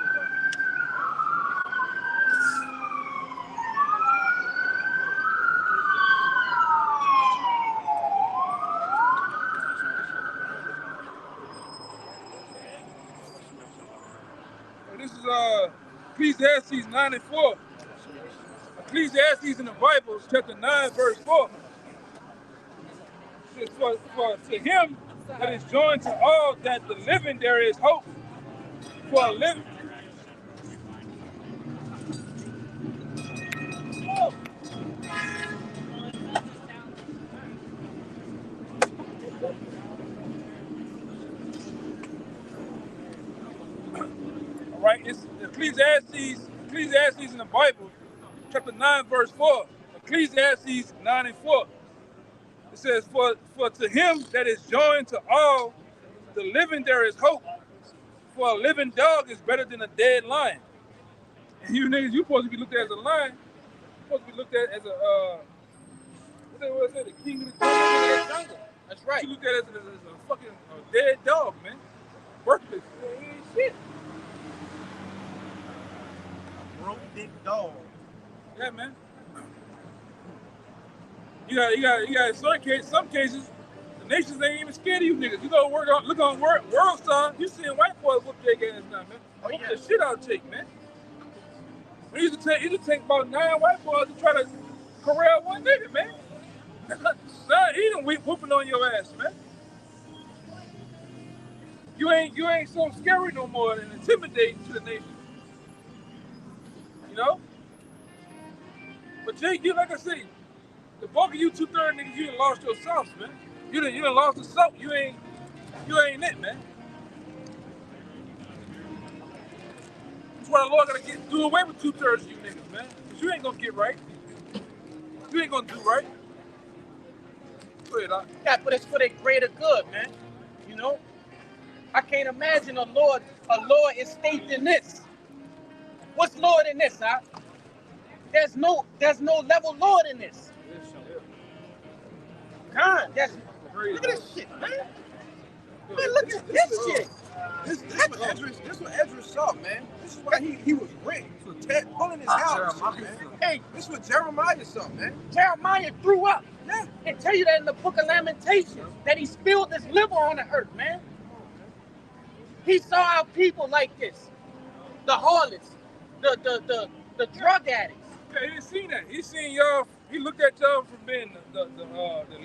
Speaker 6: this is Ecclesiastes 9 and 4. Ecclesiastes in the Bible, chapter 9, verse 4. It says, for to him that is joined to all that the living there is hope. For a living. All right, it's Ecclesiastes in the Bible, chapter 9, verse 4. Ecclesiastes 9 and 4. It says, for to him that is joined to all the living there is hope. For a living dog is better than a dead lion. And you niggas, you supposed to be looked at as a lion. You're supposed to be looked at as a, what they say, the king of the jungle.
Speaker 1: That's right.
Speaker 6: You look at it as a fucking dead dog, man. Worthless. He ain't shit.
Speaker 7: Broke dick dog.
Speaker 6: Yeah, man. You got some cases, the nations ain't even scared of you niggas. You go look on World Star, you seeing white boys whoop their ass now, man. Whoop the shit out take, man. We used to take about 9 white boys to try to corral one nigga, man. Son, he done whooping on your ass, man. You ain't so scary no more and intimidating to the nation. You know? But Jake, you like I say, the bulk of you 2/3 niggas, you done lost your sauce, man. You done lost the soap. You ain't it, man. That's why the Lord gotta do away with 2/3 of you niggas, man. Cause you ain't gonna get right. You ain't gonna do right. Go ahead, Doc.
Speaker 1: Yeah, but it's for their greater good, man. You know? I can't imagine a Lord is stating this. What's Lord in this, huh? There's no level Lord in this. God, look at this shit, man. Man, look at this shit.
Speaker 4: This what Ezra saw, man. This is why he was rich. So Ted pulling his house, man.
Speaker 1: Hey,
Speaker 4: this is what Jeremiah saw, man.
Speaker 1: Jeremiah threw up.
Speaker 4: Yeah.
Speaker 1: It tell you that in the book of Lamentations, that he spilled his liver on the earth, man. He saw our people like this. The harlots, the drug addicts.
Speaker 6: Yeah, he seen that. He seen y'all. He looked at y'all from being the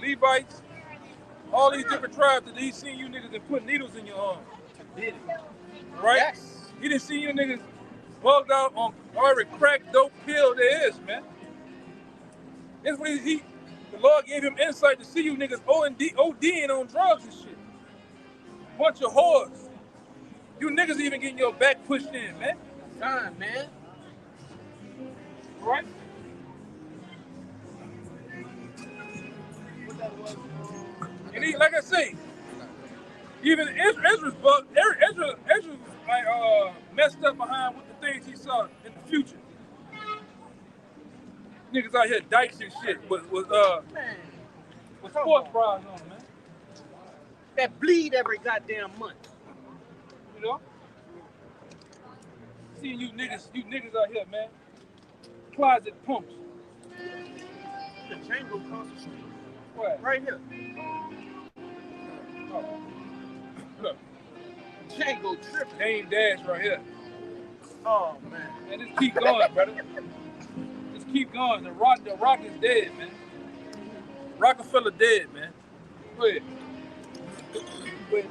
Speaker 6: Levites, all these different tribes. That he seen you niggas and put needles in your arm. Right?
Speaker 1: Yes.
Speaker 6: He didn't see you niggas bugged out on every crack, dope pill there is, man. That's what the Lord gave him insight to see you niggas ODing on drugs and shit. Bunch of whores. You niggas even getting your back pushed in, man.
Speaker 1: God, man.
Speaker 6: Right? And he, like I say, even Ezra's bug, Ezra like messed up behind with the things he saw in the future. Niggas out here dykes and shit with sports bras on, man.
Speaker 1: That bleed every goddamn month.
Speaker 6: You know? Seeing you niggas out here, man. Closet pumps.
Speaker 1: The Django across the street.
Speaker 6: What?
Speaker 1: Right here.
Speaker 6: Oh. Look.
Speaker 1: Django tripping.
Speaker 6: Name Dash right here.
Speaker 1: Oh, man.
Speaker 6: Man, just keep going, brother. Just keep going. The rock is dead, man. Rockefeller dead, man. Go ahead. Go ahead.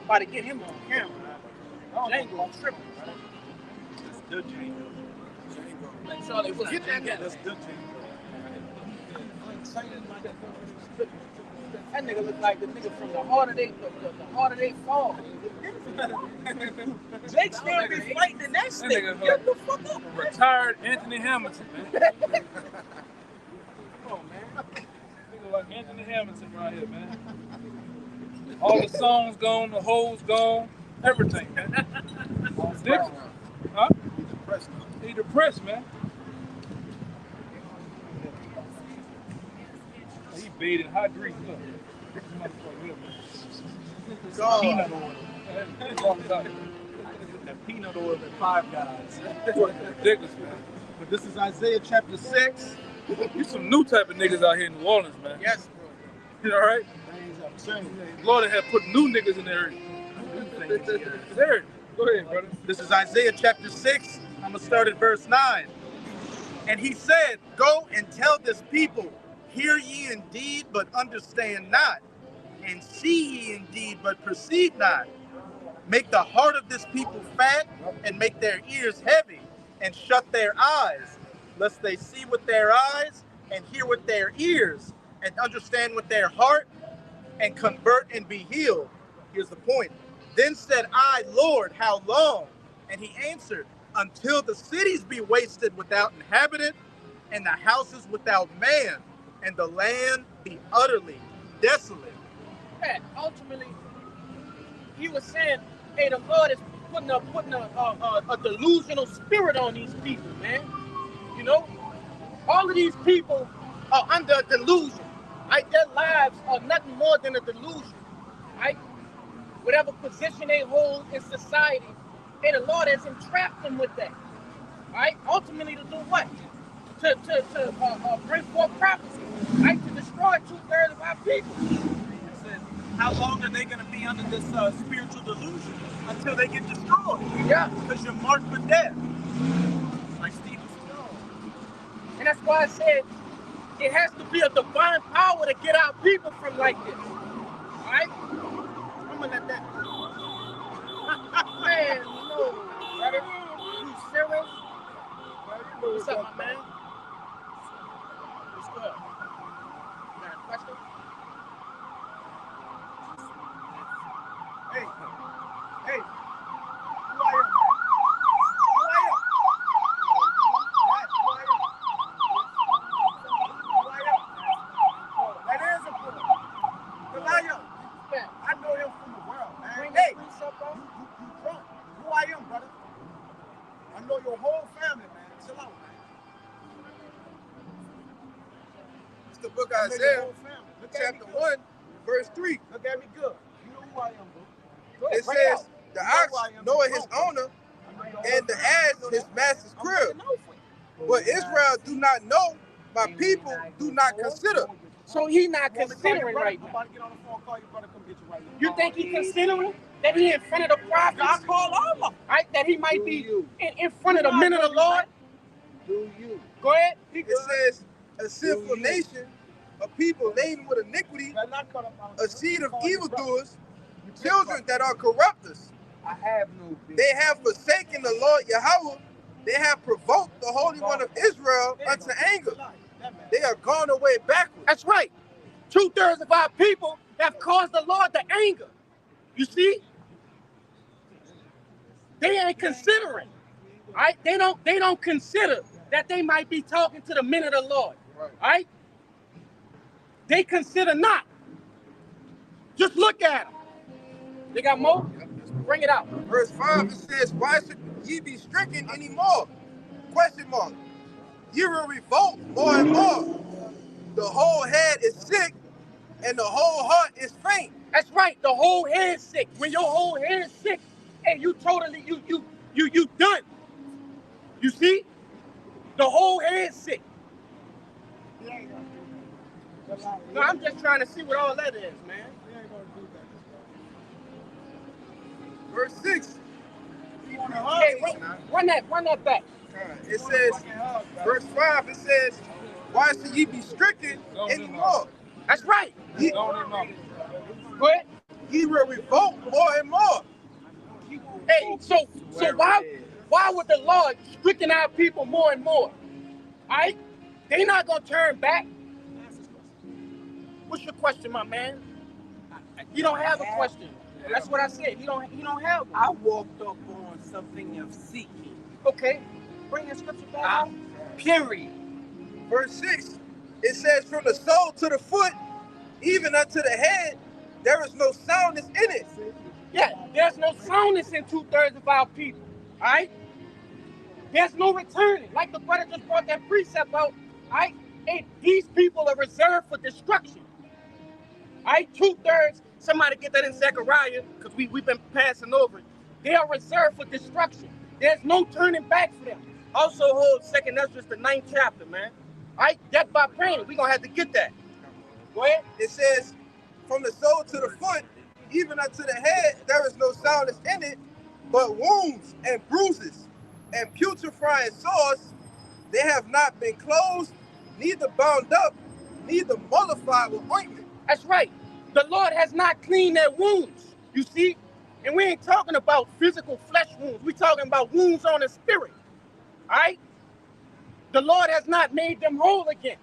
Speaker 1: About to get him on camera. Django tripping.
Speaker 7: The Django.
Speaker 1: Charlie, get that nigga.
Speaker 2: That's good.
Speaker 1: That nigga look like the nigga from the Heart of They Fall. Jake still be fighting in that stick. Get the fuck up.
Speaker 6: Retired Anthony Hamilton, man.
Speaker 1: Come on, man.
Speaker 6: Nigga like Anthony Hamilton right here, man. All the songs gone, the hoes gone, everything, man. Sticks? Huh? He depressed, man. He bathed in hot grease. Look. This motherfucker here, man.
Speaker 2: Peanut oil. That peanut oil and Five Guys.
Speaker 6: Ridiculous, man.
Speaker 7: But this is Isaiah chapter 6.
Speaker 6: You some new type of niggas out here in New Orleans, man.
Speaker 1: Yes, bro.
Speaker 6: You all right?
Speaker 7: Things have changed.
Speaker 6: Lord had put new niggas in there. There. Go ahead, brother.
Speaker 5: This is Isaiah chapter 6. I'm going to start at verse 9. And he said, go and tell this people, hear ye indeed, but understand not, and see ye indeed, but perceive not. Make the heart of this people fat, and make their ears heavy, and shut their eyes, lest they see with their eyes, and hear with their ears, and understand with their heart, and convert and be healed. Here's the point. Then said I, Lord, how long? And he answered, until the cities be wasted without inhabitant, and the houses without man, and the land be utterly desolate.
Speaker 1: Yeah, ultimately, he was saying, hey, the Lord is putting a delusional spirit on these people, man. You know, all of these people are under a delusion. Right? Their lives are nothing more than a delusion. Right? Whatever position they hold in society, and the Lord has entrapped them with that. Right? Ultimately, to do what? To bring forth prophecy, right? To destroy 2/3 of our people.
Speaker 7: It says, how long are they going to be under this spiritual delusion? Until they get destroyed.
Speaker 1: Yeah.
Speaker 7: Because you're marked for death. Like Stephen Stone.
Speaker 1: And that's why I said it has to be a divine power to get our people from like this. All right? I'm going to let that go. Man, no. Brother, you serious? What's up, my man? What's good? You got a question?
Speaker 7: Hey. Hey. Who are you, man? Who are you? Who are you? Who are you? Oh, that is a boy. Halalyam.
Speaker 1: Yeah.
Speaker 7: I know him from the world, man.
Speaker 1: Bring
Speaker 7: Hey,
Speaker 1: the police up, bro.
Speaker 7: you drunk. Who I am, brother. I know your whole family, man. Chill out, man.
Speaker 4: It's the book
Speaker 7: I
Speaker 4: of
Speaker 7: know your
Speaker 4: Isaiah,
Speaker 7: whole family. Look at
Speaker 4: chapter
Speaker 7: me
Speaker 4: 1, verse 3.
Speaker 7: Look at me good. You know who I am, bro. Go ahead,
Speaker 4: It
Speaker 7: bring
Speaker 4: says,
Speaker 7: out.
Speaker 4: the
Speaker 7: You know
Speaker 4: ox
Speaker 7: who I am.
Speaker 4: knoweth his
Speaker 7: Come on,
Speaker 4: owner,
Speaker 7: I know your whole
Speaker 4: and the
Speaker 7: family.
Speaker 4: ass
Speaker 7: You know
Speaker 4: his
Speaker 7: that?
Speaker 4: master's
Speaker 7: I'm
Speaker 4: crib.
Speaker 7: looking out for you.
Speaker 4: But Israel do not know, my people do not consider.
Speaker 1: So he not
Speaker 7: You want me to call your
Speaker 1: considering
Speaker 7: brother?
Speaker 1: right
Speaker 7: I'm
Speaker 1: now.
Speaker 7: about to get on the phone, call your brother, come get you right now.
Speaker 1: You think he considering that he in front of the prophets?
Speaker 7: I call all of them.
Speaker 1: Right? That he might be in front of the men of the Lord?
Speaker 4: Do you?
Speaker 1: Go ahead.
Speaker 4: It says, a sinful nation, a people laden with iniquity, a seed of evildoers, children that are corrupters.
Speaker 7: I have no business.
Speaker 4: They have forsaken the Lord Yahawah. They have provoked the Holy One of Israel unto anger. They are gone away backwards.
Speaker 1: That's right. 2/3 of our people have caused the Lord to anger. You see? They ain't considering. Right? They don't consider that they might be talking to the men of the Lord. Right? They consider not. Just look at them. They got more? Bring it out.
Speaker 4: Verse 5, it says, why should ye be stricken anymore? Question mark. Ye will revolt more and more. The whole head is sick, and the whole heart is faint.
Speaker 1: That's right. The whole head's sick. When your whole head's sick, hey, you totally, you done. You see? The whole head's sick. No, I'm just trying to see what all that is, man.
Speaker 4: Verse 6,
Speaker 1: Hey, run that back.
Speaker 4: it says, verse 5, it says, why should ye be stricken anymore?
Speaker 1: That's right.
Speaker 4: Ye,
Speaker 1: Go ahead.
Speaker 4: ye will revolt more and more.
Speaker 1: Hey, so why would the Lord stricken our people more and more? All right? They not gonna turn back. What's your question, my man? You don't have a question. That's what I said. You don't have one.
Speaker 9: I walked up on something of seeking.
Speaker 1: Okay. Bring the scripture back out.
Speaker 9: Period.
Speaker 4: Verse 6, it says, from the sole to the foot, even unto the head, there is no soundness in it.
Speaker 1: Yeah, there's no soundness in 2/3 of our people. All right? There's no returning. Like the brother just brought that precept out. All right? Hey, these people are reserved for destruction. All right? 2/3. Somebody get that in Zechariah, because we've been passing over it. They are reserved for destruction. There's no turning back for them. Also hold 2nd Ezra, the 9th chapter, man. All right? Death by pain. We're going to have to get that. Go ahead.
Speaker 4: It says, from the sole to the foot, even unto the head, there is no soundness in it, but wounds and bruises and putrefying sores. They have not been closed, neither bound up, neither mollified with ointment.
Speaker 1: That's right. The Lord has not cleaned their wounds, you see? And we ain't talking about physical flesh wounds. We're talking about wounds on the spirit, all right? The Lord has not made them whole again.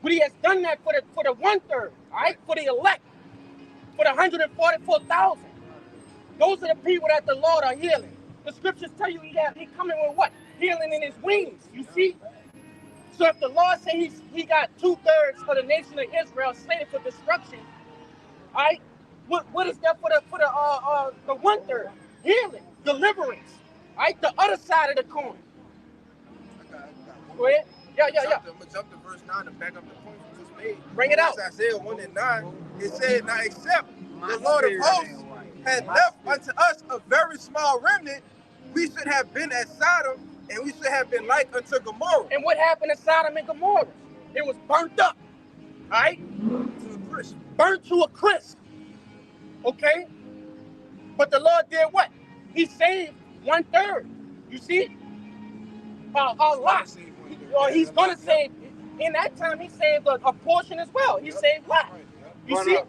Speaker 1: But he has done that for the 1/3, all right? For the elect, for the 144,000. Those are the people that the Lord are healing. The scriptures tell you he coming with what? Healing in his wings, you see? So if the Lord say he got 2/3 for the nation of Israel slated for destruction, all right? What is that for the 1/3? Healing, deliverance, all right? The other side of the coin. Go ahead. Yeah.
Speaker 4: I'm gonna jump to verse 9 and back up the point you just made.
Speaker 1: Bring it out.
Speaker 4: Isaiah 1 and 9. It said, now except the Lord of hosts had left unto us a very small remnant, we should have been as Sodom, and we should have been like unto Gomorrah.
Speaker 1: And what happened to Sodom and Gomorrah? It was burnt up, all right?
Speaker 4: To a crisp.
Speaker 1: Burnt to a crisp, okay? But the Lord did what? He saved 1/3. You see? A lot. Or he's going to save. In that time, he saved a portion as well. He saved Lot. You see?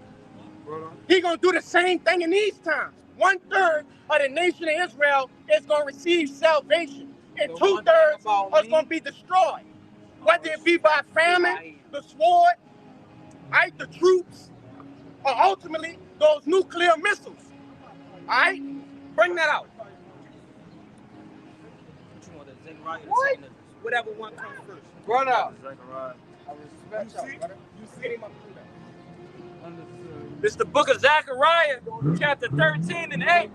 Speaker 1: He's going to do the same thing in these times. 1/3 of the nation of Israel is going to receive salvation. And 2/3 are going to be destroyed. Whether it be by famine, the sword, right, the troops, or ultimately those nuclear missiles. All right? Bring that out. What?
Speaker 9: Whatever one comes first.
Speaker 2: Run out.
Speaker 1: You see him up through that.
Speaker 8: This is the book of Zechariah, chapter 13 and 8.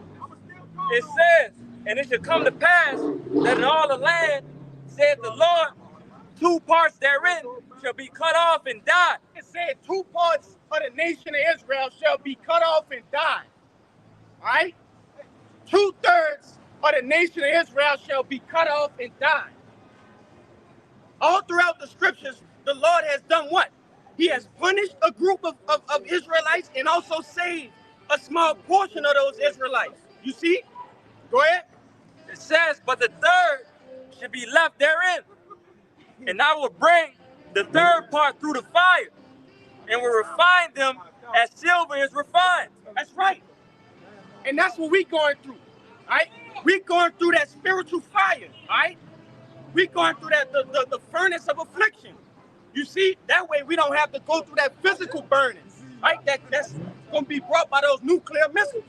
Speaker 8: It says, and it shall come to pass that in all the land, said the Lord, 2 parts therein shall be cut off and die.
Speaker 1: It said 2 parts of the nation of Israel shall be cut off and die. All right? 2/3 of the nation of Israel shall be cut off and die. All throughout the scriptures, the Lord has done what? He has punished a group of Israelites and also saved a small portion of those Israelites. You see? Go ahead.
Speaker 8: It says, but the third should be left therein. And I will bring the 3rd part through the fire and will refine them as silver is refined.
Speaker 1: That's right. And that's what we're going through. All right? We're going through that spiritual fire. All right? We're going through that the furnace of affliction. You see? That way we don't have to go through that physical burning. Right? That's going to be brought by those nuclear missiles.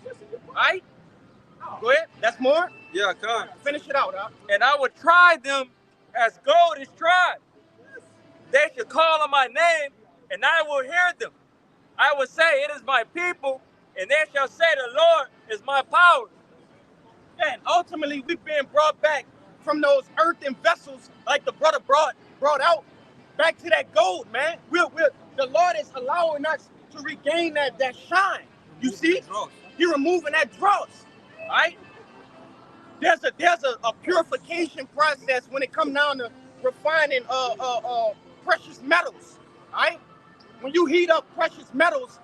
Speaker 1: All right? Go ahead. That's more?
Speaker 8: Yeah, come.
Speaker 1: Finish it out, huh?
Speaker 8: And I will try them as gold is tried. They shall call on my name, and I will hear them. I will say, it is my people, and they shall say, the Lord is my power.
Speaker 1: And ultimately, we've been brought back from those earthen vessels, like the brother brought out, back to that gold, man. The Lord is allowing us to regain that shine. You see? You're removing that dross, right? There's a purification process when it comes down to refining precious metals, right? When you heat up precious metals,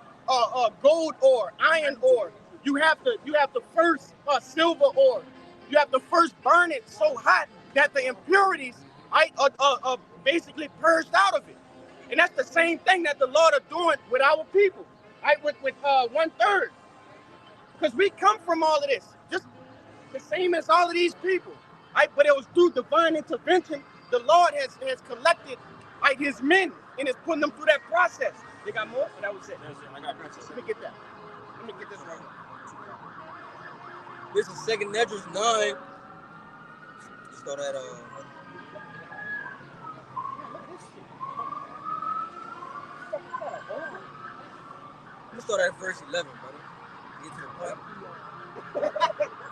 Speaker 1: gold ore, iron ore, you have to first silver ore. You have to first burn it so hot that the impurities are basically purged out of it. And that's the same thing that the Lord are doing with our people, right? With 1/3. Because we come from all of this, just the same as all of these people, right? But it was through divine intervention. the Lord has collected like his men and is putting them through that process. They got more? Or that was it?
Speaker 3: That's it. I got princess.
Speaker 1: Let me get that. Let me get this right.
Speaker 3: This is 2 Esdras 9. Start at Let me start at verse 11, brother. Get to the point.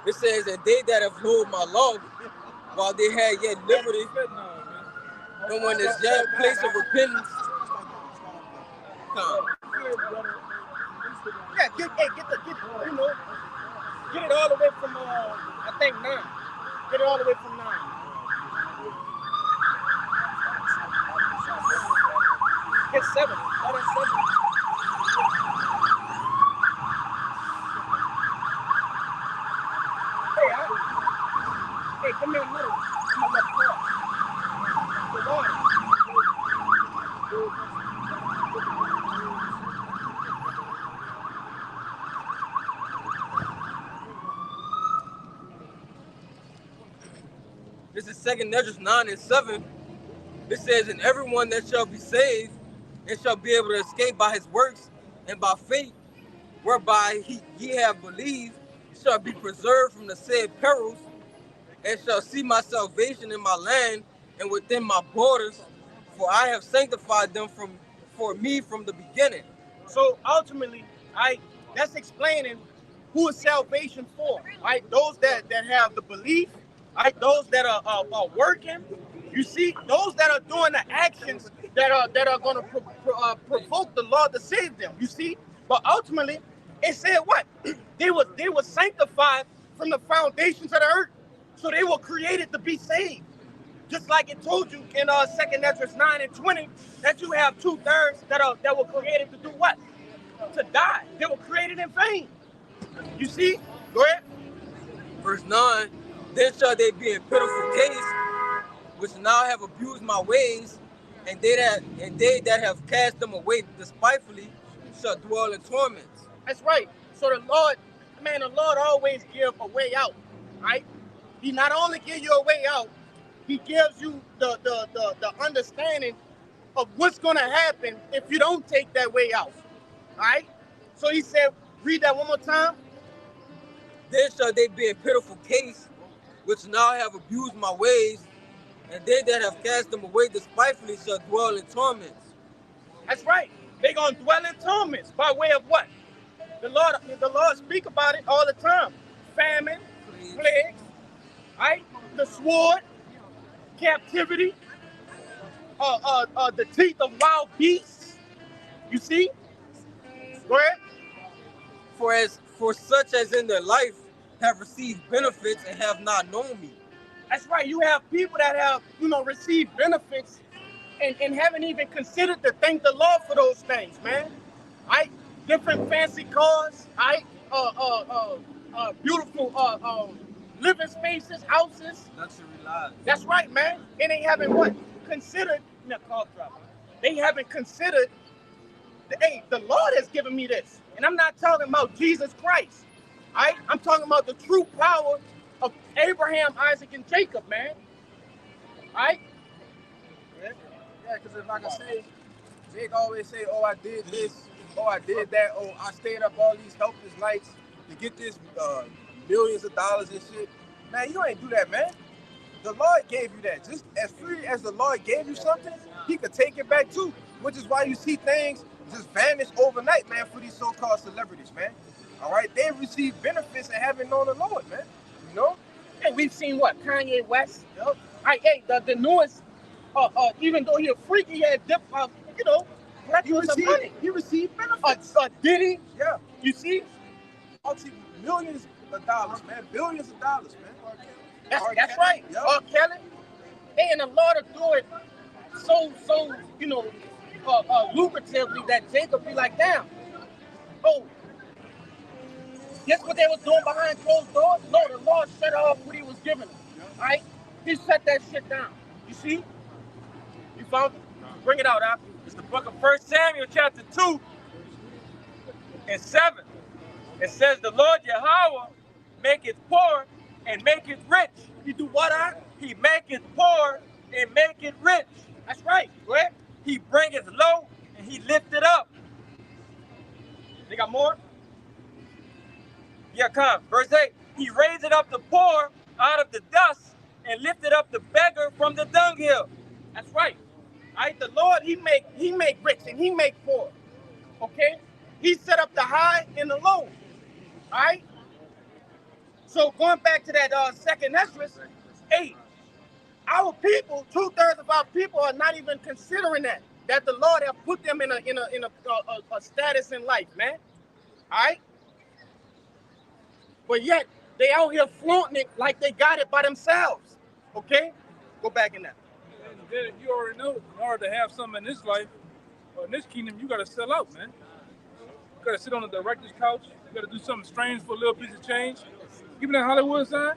Speaker 3: It says, and they that have held my law, while they had yet liberty, and when there's yet a place of repentance, come.
Speaker 1: Yeah, get it all the way from I think 9. Get it all the way from 9. Get 7. Start at 7. Hey, come here, little. I'm gonna let go. The water.
Speaker 3: This is 2 Esdras 9 and 7. It says, and everyone that shall be saved and shall be able to escape by his works and by faith, whereby ye have believed, shall be preserved from the said perils, and shall see my salvation in my land and within my borders, for I have sanctified them for me from the beginning.
Speaker 1: So ultimately, that's explaining who is salvation for. Right? Those that have the belief, right? Those that are working. You see, those that are doing the actions that are going to provoke the Lord to save them. You see, but ultimately, it said what? They were sanctified from the foundations of the earth, so they were created to be saved. Just like it told you in 2 Esdras 9 and 20 that you have 2/3 that were created to do what? To die. They were created in vain. You see? Go ahead.
Speaker 3: Verse 9, then shall they be in pitiful case, which now have abused my ways, and they that have cast them away despitefully shall dwell in torments.
Speaker 1: That's right. So the Lord always gives a way out, right? He not only gives you a way out, he gives you the understanding of what's going to happen if you don't take that way out, right? So he said, read that one more time.
Speaker 3: Then shall they be in pitiful case, which now have abused my ways, and they that have cast them away despitefully shall dwell in torments.
Speaker 1: That's right. They're going to dwell in torments by way of what? The Lord speak about it all the time. Famine, plagues, right? The sword, captivity, the teeth of wild beasts. You see? Go ahead.
Speaker 3: For such as in their life have received benefits and have not known me.
Speaker 1: That's right. You have people that have, received benefits and haven't even considered to thank the Lord for those things, man. Right? Different fancy cars, right? Beautiful living spaces, houses.
Speaker 3: Luxury lives.
Speaker 1: That's right, man. And they haven't what? Considered, they haven't considered, the Lord has given me this. And I'm not talking about Jesus Christ, right? I'm talking about the true power of Abraham, Isaac, and Jacob, man. Right?
Speaker 4: Yeah, because if I can say, Jake always say, oh, I did this, oh, I did that, oh, I stayed up all these helpless nights to get this millions of dollars and shit. Man, you ain't do that, man. The Lord gave you that. Just as free as the Lord gave you something, he could take it back too, which is why you see things just vanish overnight, man, for these so-called celebrities, man. All right? They receive benefits and haven't known the Lord, man. You know?
Speaker 1: And we've seen what? Kanye West. Yep. All right, hey, the newest, even though he a freak, he had, money.
Speaker 4: He received benefits.
Speaker 1: Diddy.
Speaker 4: Yeah.
Speaker 1: You see?
Speaker 4: Millions of dollars, man. Billions of dollars, man.
Speaker 1: That's right.
Speaker 4: Yep.
Speaker 1: Kelly. Hey, and the Lord will do it so lucratively that Jacob be like, damn. Oh, guess what they was doing behind closed doors? No, the Lord shut off what he was giving them. Right? He shut that shit down. You see? You found it? Bring it out, Al.
Speaker 8: It's the book of 1 Samuel chapter 2 and 7. It says, the Lord Yahawah maketh poor and maketh rich.
Speaker 1: He do what, Al?
Speaker 8: He maketh poor and make it rich.
Speaker 1: That's right. Go ahead.
Speaker 8: He bringeth low and he lifteth up.
Speaker 1: They got more?
Speaker 8: Yeah, come. Verse 8. He raised up the poor out of the dust and lifted up the beggar from the dunghill.
Speaker 1: That's right. All right, the Lord, he make rich and he make poor. Okay? He set up the high and the low. All right? So going back to that second Esdras 8, our people, 2/3 of our people are not even considering that the Lord have put them in a status in life, man. All right? But yet, they out here flaunting it like they got it by themselves. Okay? Go back in that.
Speaker 6: And then you already know, in order to have something in this life, or in this kingdom, you got to sell out, man. You got to sit on the director's couch. You got to do something strange for a little piece of change. Give me that Hollywood sign.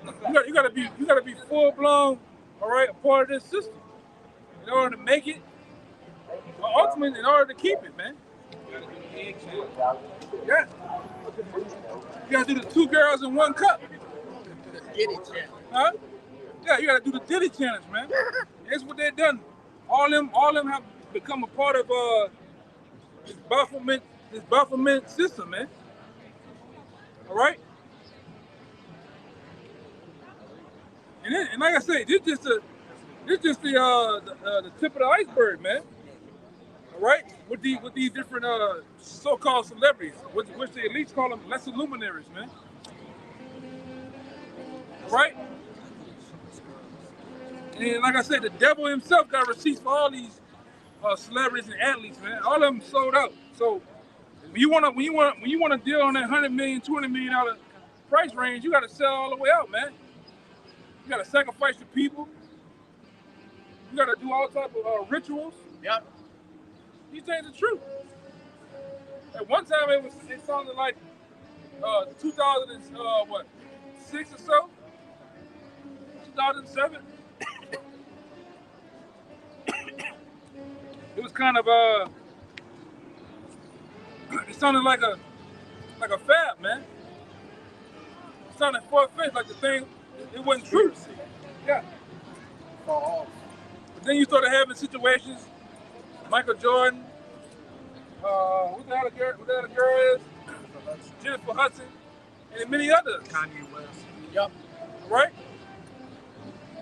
Speaker 6: You got to be full blown, all right, a part of this system in order to make it. Ultimately, in order to keep it, man. Yeah. You got to do the 2 girls in 1 cup. Huh? Yeah, you got to do the Diddy challenge, man. That's what they've done. All them have become a part of this Baphomet system, man. All right. And like I say, this just the tip of the iceberg, man. All right, with these different so-called celebrities, which the elites call them lesser luminaries, man. All right. And like I said, the devil himself got receipts for all these celebrities and athletes, man. All of them sold out. So when you wanna deal on that $100 million, $200 million price range, you got to sell all the way out, man. You got to sacrifice the people. You got to do all type of rituals.
Speaker 1: Yep.
Speaker 6: These things are true. At one time, it sounded like 2006 or so, 2007. It was kind of it sounded like a fab, man. It sounded far-fetched, like the thing. It wasn't true. Yeah. But then you started having situations. Michael Jordan, what the hell the girl is? Jennifer Hudson, and many others.
Speaker 2: Kanye West.
Speaker 1: Yep.
Speaker 6: Right?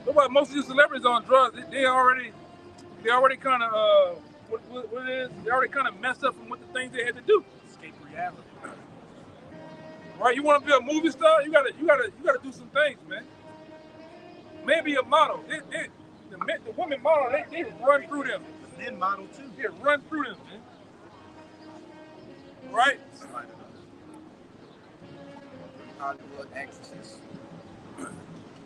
Speaker 6: Look about most of these celebrities on drugs. They already kind of what it is? They already kind of messed up from what the things they had to do.
Speaker 2: Escape reality.
Speaker 6: Right? You want to be a movie star? You gotta do some things, man. Maybe a model. The women model. They run through them.
Speaker 2: Men model too.
Speaker 6: Yeah, run through them, man. Right?
Speaker 2: Hollywood actresses.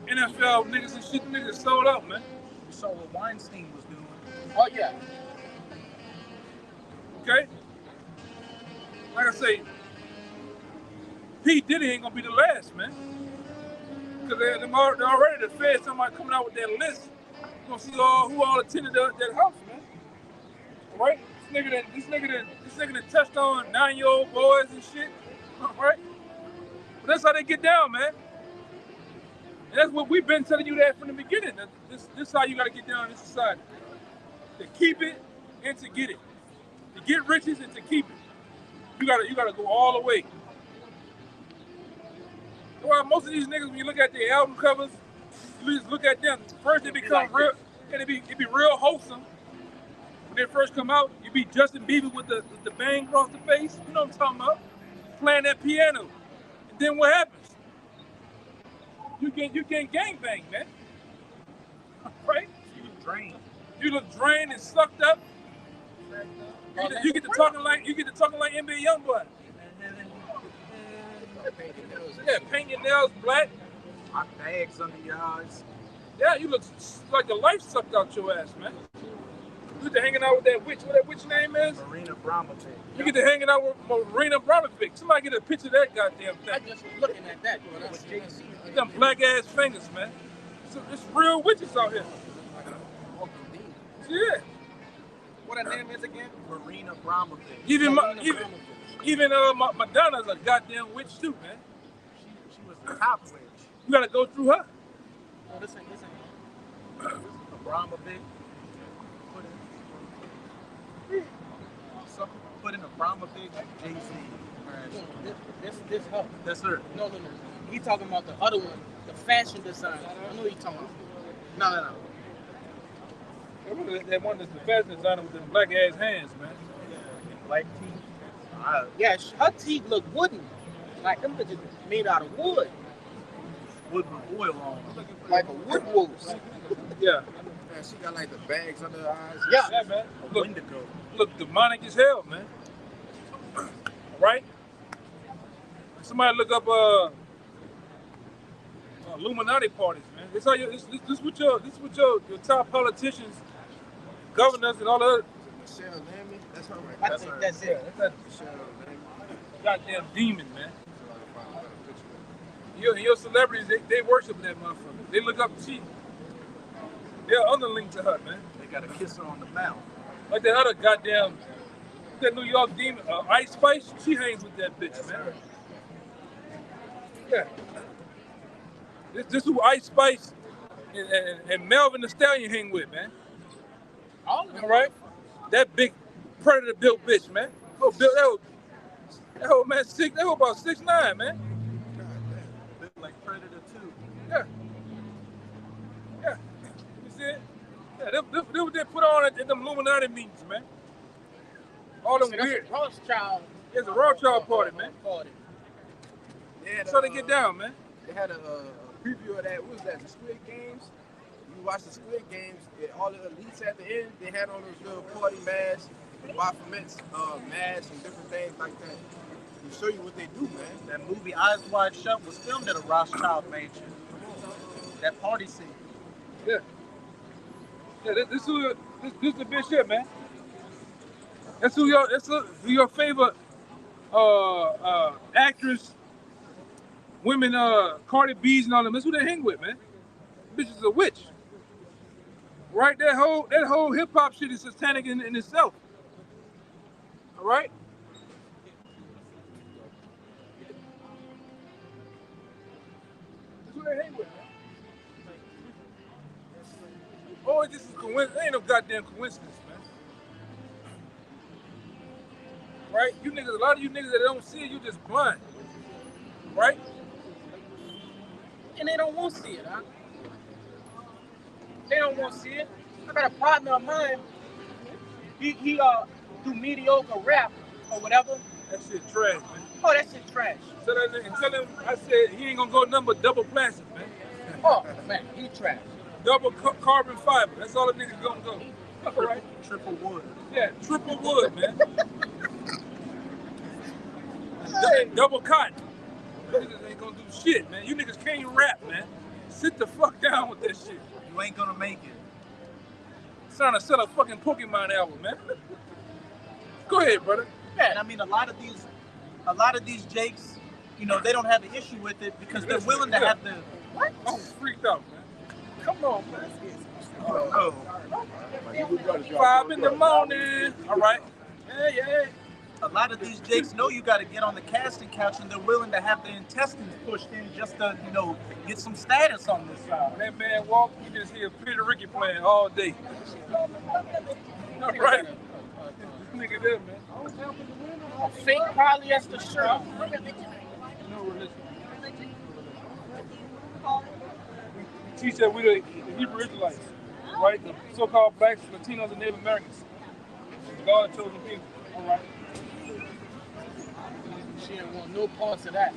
Speaker 6: NFL niggas and shit, niggas sold out, man.
Speaker 2: You saw what Weinstein was doing.
Speaker 1: Oh, yeah.
Speaker 6: Okay? Like I say, P. Diddy ain't gonna be the last, man. Because they're already the feds, somebody coming out with that list. You're gonna see who all attended that house, man. Right? This nigga that touched on 9-year-old boys and shit. Right? But that's how they get down, man. And that's what we've been telling you that from the beginning. This is how you gotta get down in this society. To keep it and to get it. To get riches and to keep it. You gotta go all the way. Well, most of these niggas, when you look at their album covers, you just look at them. First, they become real, and it be real wholesome. When they first come out, you be Justin Bieber with the bang across the face. You know what I'm talking about? Playing that piano. And then what happens? You get gangbang, man. Right?
Speaker 2: You look drained.
Speaker 6: You look drained and sucked up. You get to talking like NBA YoungBoy. Yeah, paint your nails black.
Speaker 2: Hot bags under your eyes.
Speaker 6: Yeah, you look like the life sucked out your ass, man. You get to hanging out with that witch. What that witch name is?
Speaker 2: Marina Abramovic.
Speaker 6: You get to hanging out with Marina Abramovic. Somebody get a picture of that goddamn thing.
Speaker 1: I just was looking at that.
Speaker 6: Them black ass fingers, man. It's real witches out here. Yeah.
Speaker 1: What her name is again?
Speaker 2: Marina Abramovic.
Speaker 6: Even Madonna's a goddamn witch too, man.
Speaker 2: She was the top witch.
Speaker 6: You gotta go through her.
Speaker 1: Oh, this ain't.
Speaker 5: Abramovich. Some people put in Abramovich and Jay-Z.
Speaker 1: This her.
Speaker 5: That's her.
Speaker 1: No. He talking about the other one, the fashion designer. I know he talking about. No.
Speaker 6: That one that's the fashion designer with them black ass hands, man.
Speaker 5: Black teeth.
Speaker 1: Yeah, her teeth look wooden. Like them bitches made out of wood.
Speaker 5: Wood with oil on.
Speaker 1: Like a wood wolves.
Speaker 6: Yeah.
Speaker 4: Man, she got like the bags under her eyes.
Speaker 1: Yeah,
Speaker 6: man.
Speaker 5: Wendigo.
Speaker 6: Look demonic as hell, man. Right? Somebody look up Illuminati parties, man. This what your top politicians, governors, and all the other.
Speaker 4: Michelle Lammy, that's her right.
Speaker 1: I think that's it.
Speaker 6: That's
Speaker 4: Michelle Lammy.
Speaker 6: goddamn demon, man. Your celebrities, they worship that motherfucker. They look up to she. They're underling to her, man.
Speaker 5: They got to kiss her on the mouth.
Speaker 6: Like that other goddamn, that New York demon, Ice Spice, she hangs with that bitch, man. Yeah. This who Ice Spice and Melvin the Stallion hang with, man.
Speaker 1: All of them.
Speaker 6: All right? That big predator built bitch, man. Oh, that whole man sick. That whole about 6'9", man.
Speaker 5: Look like Predator 2.
Speaker 6: Yeah. Yeah. You see it? Yeah, they what they put on at them Illuminati meetings, man. All them weird.
Speaker 1: Rothschild.
Speaker 6: It's a Rothschild party, man.
Speaker 4: They had
Speaker 6: That's how they get down, man.
Speaker 4: They had a preview of that. What was that? The Squid Games. You watch the Squid Games. All the elites at the end, they had on those little party masks, Baphomet's masks, and different things like that. To show you what they do, man.
Speaker 5: That movie Eyes Wide Shut was filmed at a Rothschild mansion. That party scene.
Speaker 6: Yeah. Yeah, this the bitch shit, man. That's who your favorite actress, women, Cardi B's and all them. That's who they hang with, man. Bitch is a witch. Right? That whole hip hop shit is satanic in itself. All right? That's who they hang with, man. Oh, this is coincidence. Ain't no goddamn coincidence, man. Right? You niggas, a lot of you niggas that don't see it, you just blind. Right?
Speaker 1: And they don't want to see it, huh? They don't want to see it. I got a partner of mine. He do mediocre rap or whatever.
Speaker 6: That shit trash, man.
Speaker 1: Oh, that shit trash.
Speaker 6: Tell him I said he ain't gonna go nothing but double plastic, man.
Speaker 1: Oh, man, he trash.
Speaker 6: Double carbon fiber. That's all the niggas gonna go. All right?
Speaker 5: Triple wood.
Speaker 6: Yeah, triple wood, man. Double cotton. Niggas ain't gonna do shit, man. You niggas can't rap, man. Sit the fuck down with that shit.
Speaker 5: You ain't gonna make it.
Speaker 6: It's trying to sell a fucking Pokemon album, man. Go ahead, brother.
Speaker 5: Yeah, and I mean a lot of these Jakes, you know, they don't have an issue with it because they're willing to have the
Speaker 6: what? I'm freaked out, man. Come on, man.
Speaker 5: Oh,
Speaker 6: 5 in the morning. All right. Yeah.
Speaker 5: A lot of these Jakes know you got to get on the casting couch, and they're willing to have their intestines pushed in just to, you know, get some status on this side.
Speaker 6: When that man walk, you just hear Peter Ricky playing all day. All right. This nigga there, man.
Speaker 1: Fake polyester shirt.
Speaker 6: No religion. We teach that we the Hebrew Israelites, right? The so-called blacks, Latinos, and Native Americans. God chosen people. All right.
Speaker 1: She didn't want no parts of that.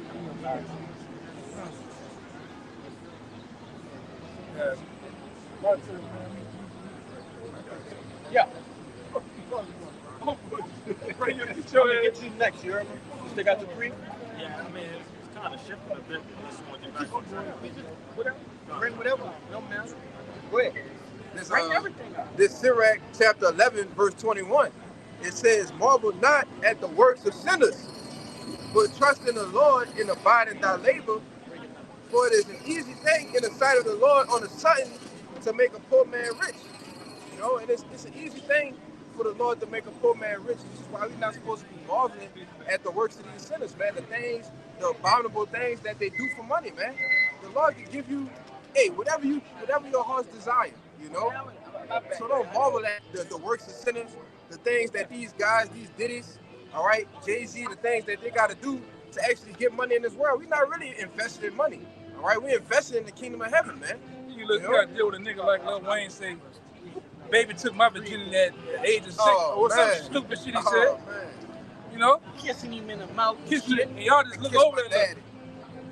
Speaker 1: Yeah.
Speaker 6: Get
Speaker 1: you next, you heard me? You still got the 3?
Speaker 9: Yeah, I mean, it's kind of shifting a bit.
Speaker 1: Whatever. Bring whatever. No matter. Go ahead. Bring everything up.
Speaker 4: This Sirach chapter 11, verse 21. It says, marvel not at the works of sinners, but trust in the Lord and abide in thy labor. For it is an easy thing in the sight of the Lord on a sudden to make a poor man rich. You know, and it's an easy thing for the Lord to make a poor man rich. This is why we're not supposed to be marveling at the works of these sinners, man. The things, the abominable things that they do for money, man. The Lord can give you, hey, whatever your heart's desire. You know? So don't marvel at the works of sinners, the things that these guys, these ditties, all right, Jay-Z, the things that they got to do to actually get money in this world. We're not really investing in money, all right? We're investing in the kingdom of heaven, man.
Speaker 6: You gotta deal with a nigga like Lil Wayne say, baby took my virginity at the age of 6 or some stupid shit he said.
Speaker 4: Man.
Speaker 6: You know?
Speaker 1: Kissing him in the mouth.
Speaker 6: Kissing it, and y'all just look over there.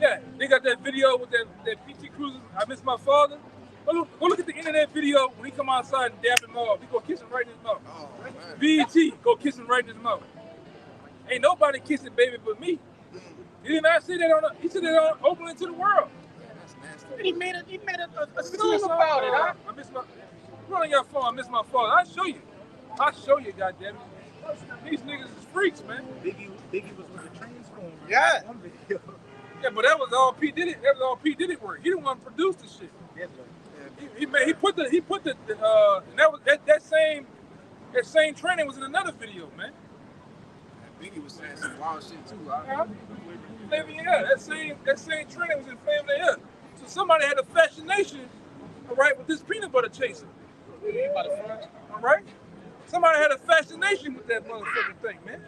Speaker 6: Yeah, they got that video with that PT Cruiser, I miss my father. Go look at the end of that video when he come outside and dap him off. He go kiss him right in his mouth.
Speaker 4: Oh,
Speaker 6: BET, go kiss him right in his mouth. Ain't nobody kissing baby but me. He did not say that he said that openly to the world.
Speaker 1: And he made a song about it, huh?
Speaker 6: I miss my, put on your phone, I miss my father. I'll show you, goddammit. These niggas is freaks, man.
Speaker 5: Biggie was with the Transformers.
Speaker 4: Yeah.
Speaker 6: Yeah, but that was all P Diddy. That was all P Diddy work. He didn't want to produce the shit. He put the and that same training was in another video, man.
Speaker 4: Biggie was saying some wild shit too.
Speaker 6: Yeah, that same training was in Family Air. So somebody had a fascination, all right, with this peanut butter chaser. All right? Somebody had a fascination with that motherfucking thing, man.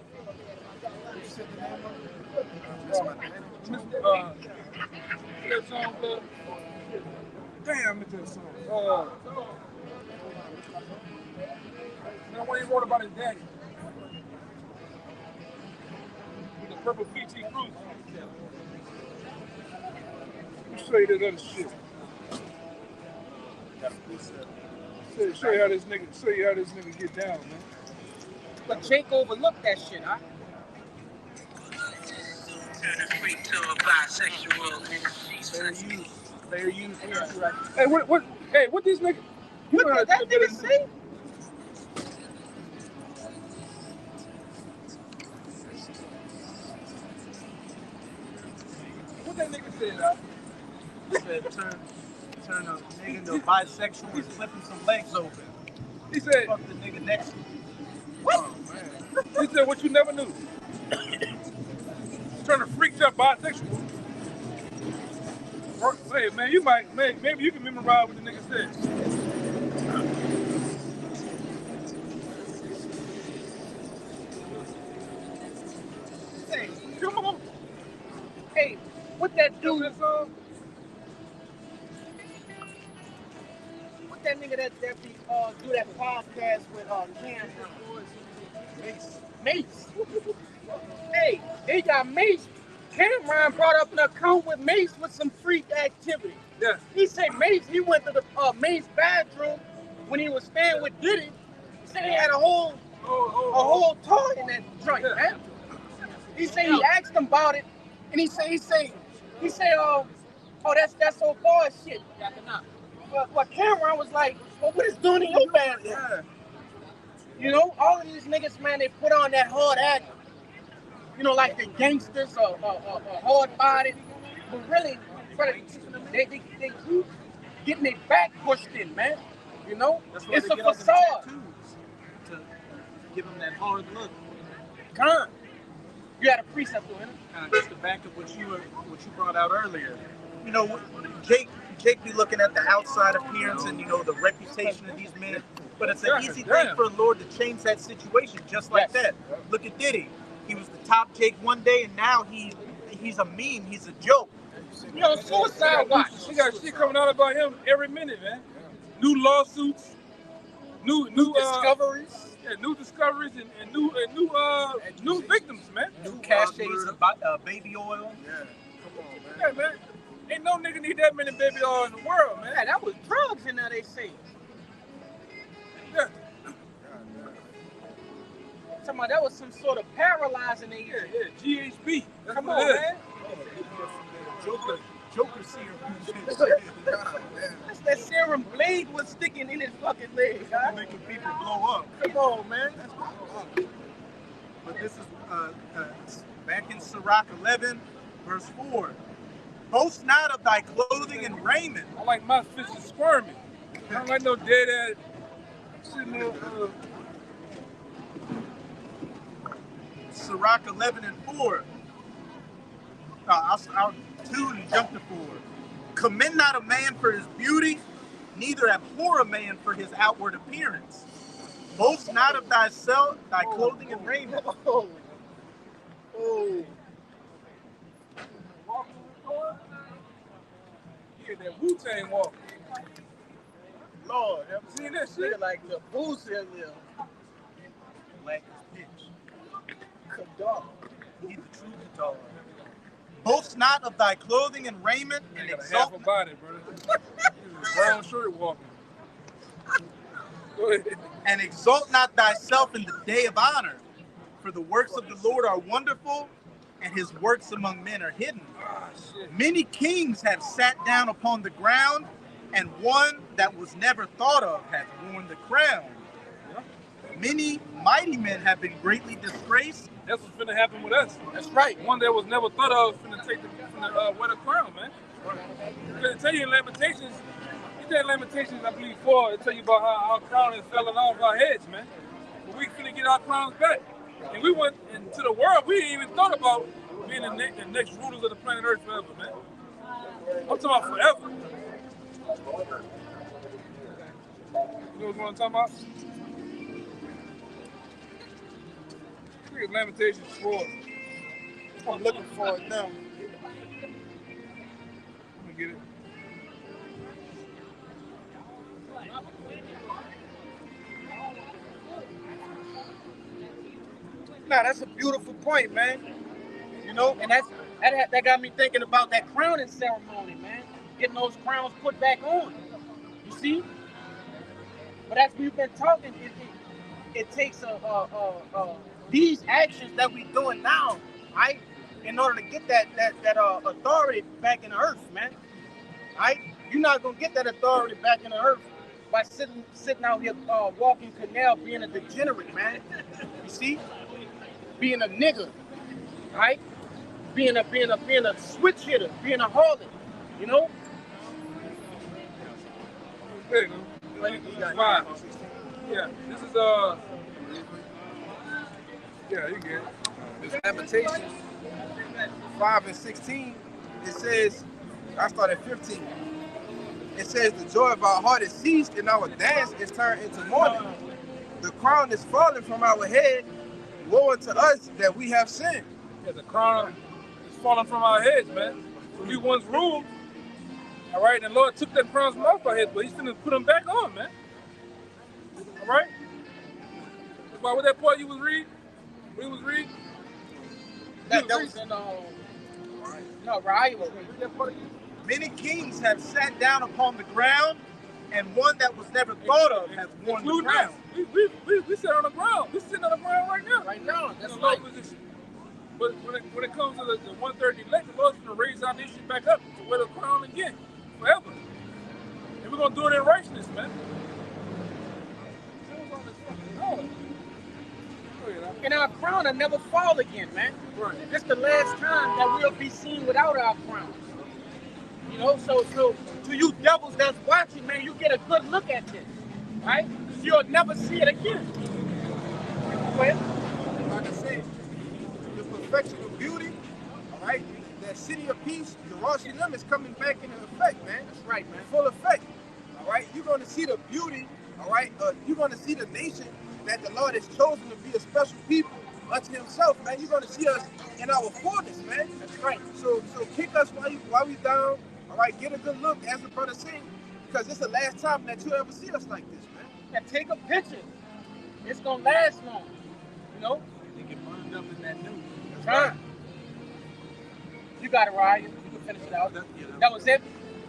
Speaker 6: That song, damn, I missed that song. That one he wrote about his daddy. With the purple PT Cruiser. Let me show you that other shit. Show you how this nigga get down, man.
Speaker 1: But Jake overlooked that shit, huh?
Speaker 5: Player use.
Speaker 6: Hey, what this nigga?
Speaker 1: What did that nigga say?
Speaker 6: What that nigga said, huh?
Speaker 5: He said turn a nigga into a bisexual and flipping some legs open.
Speaker 6: He said,
Speaker 5: fuck the nigga next to you.
Speaker 6: What? He said what you never knew. Turn a freak to a bisexual. Hey man, maybe you can memorize what the nigga said.
Speaker 1: Hey, come on. Hey, what that dude is what that nigga that be do that podcast with Cam? Mace. Hey, they got Mace. Cameron brought up an account with Mace with some freak activity.
Speaker 6: Yeah.
Speaker 1: He said Mace, he went to the Mace bathroom when he was staying with Diddy. He said he had a whole toy in that joint, man. He said he asked him about it, and he said, oh, that's so far shit. But Cameron was like, well, what is doing in your bathroom?
Speaker 6: Yeah.
Speaker 1: You know, all of these niggas, man, they put on that hard act. You know, like the gangsters or hard-bodied. But really, they getting their back pushed in, man. You know? It's a facade.
Speaker 5: To give them that hard look.
Speaker 1: Con. You had a precept to him.
Speaker 5: Just to back up what you brought out earlier. You know, Jake be looking at the outside appearance and, you know, the reputation of these men. But it's an easy thing for the Lord to change that situation just like that. Look at Diddy. He was the top Jake one day, and now he's a meme. He's a joke.
Speaker 1: You know, suicide watch.
Speaker 6: She got shit coming out about him every minute, man. New lawsuits, new
Speaker 1: discoveries.
Speaker 6: Yeah, new discoveries and new victims, man.
Speaker 5: New caches of baby oil.
Speaker 4: Yeah, come on, man.
Speaker 6: Yeah, man. Ain't no nigga need that many baby oil in the world, man.
Speaker 1: Yeah, that was drugs in there, they say.
Speaker 6: Yeah.
Speaker 1: Talking about that was some sort of paralyzing agent.
Speaker 6: Yeah, GHB.
Speaker 1: Come on, man.
Speaker 5: Joker serum.
Speaker 1: That's that serum blade was sticking in his fucking leg, huh?
Speaker 5: Making people blow up.
Speaker 1: Come on, man.
Speaker 5: But this is back in Sirach 11, verse 4. Boast not of thy clothing and raiment.
Speaker 6: I like my fish is squirming. I don't like no dead ass sitting there.
Speaker 5: Sirach 11 and 4. I'll 2 and jump to 4. Commend not a man for his beauty, neither abhor a man for his outward appearance. Boast not of thyself, thy clothing and raiment.
Speaker 7: Oh. Oh.
Speaker 6: Yeah, that Wu-Tang walk.
Speaker 7: Lord, have
Speaker 6: Seen that
Speaker 7: nigga
Speaker 6: shit?
Speaker 7: like the boost in there.
Speaker 5: Black as pitch.
Speaker 7: Kadar.
Speaker 5: He's the true guitar. Boast not of thy clothing and raiment, and
Speaker 6: Got a half
Speaker 5: exalt
Speaker 6: a body, brother. He's a brown shirt walking. Go ahead.
Speaker 5: and exalt not thyself in the day of honor, for the works of the Lord are wonderful, and his works among men are hidden.
Speaker 6: Ah, shit.
Speaker 5: Many kings have sat down upon the ground, and one that was never thought of hath worn the crown. Many mighty men have been greatly disgraced.
Speaker 6: That's what's finna happen with us.
Speaker 7: That's right.
Speaker 6: One that was never thought of finna take wear the crown, man. Because it tell you in Lamentations, I believe 4, it tell you about how our crown is falling off our heads, man. But we finna get our crowns back. And we went into the world, we didn't even thought about being the next rulers of the planet Earth forever, man. I'm talking about forever. You know what I'm talking about? Look at Lamentations 4.
Speaker 7: I'm looking for it now.
Speaker 6: Let me get it.
Speaker 7: Nah, that's a beautiful point, man. You know, and that got me thinking about that crowning ceremony, man. Getting those crowns put back on. You see? But as we've been talking, it takes these actions that we're doing now, right? In order to get that authority back in the earth, man. Right? You're not gonna get that authority back in the earth by sitting out here walking canal, being a degenerate, man. You see? Being a nigger, right? Being a switch hitter, being a harlot, you know?
Speaker 6: There you go. 5. Yeah, this is yeah, you get it.
Speaker 7: This Lamentations 5 and 16, it says, I start at 15. It says, the joy of our heart is ceased and our dance is turned into mourning. The crown is fallen from our head. Woe unto us that we have sinned.
Speaker 6: Yeah, the crown is falling from our heads, man. We once ruled, all right, and the Lord took that crown from off our heads, but he's gonna put them back on, man. All right? That's why with that part you was reading, we was reading.
Speaker 7: That was in no, right.
Speaker 5: Many kings have sat down upon the ground, and one that was never thought of has worn the crown.
Speaker 6: We sit on the ground. We sitting on the ground right now.
Speaker 7: Right now, that's
Speaker 6: in a
Speaker 7: right.
Speaker 6: low position. But when it comes to the 130 elect, the Lord's going to raise our nation back up to wear the crown again, forever. And we're going to do it in righteousness, man.
Speaker 7: And our crown will never fall again, man.
Speaker 6: Right.
Speaker 7: This is the last time that we'll be seen without our crowns. You know, so to you devils that's watching, man, you get a good look at this, right? You'll never see it again. Well,
Speaker 4: like I said, the perfection of beauty, all right? That city of peace, Jerusalem is coming back into effect, man.
Speaker 7: that's right, man.
Speaker 4: Full effect, all right? You're going to see the beauty, all right? You're going to see the nation that the Lord has chosen to be a special people unto himself, man. You're going to see us in our fullness, man.
Speaker 7: That's right.
Speaker 4: So kick us while we down, all right? Get a good look, as the brother said, because it's the last time that you'll ever see us like this, man.
Speaker 7: And take a picture. It's gonna last long. You know?
Speaker 2: They get burned up in that news.
Speaker 7: That's right. You got it, Ryan. You can finish it out. That was it?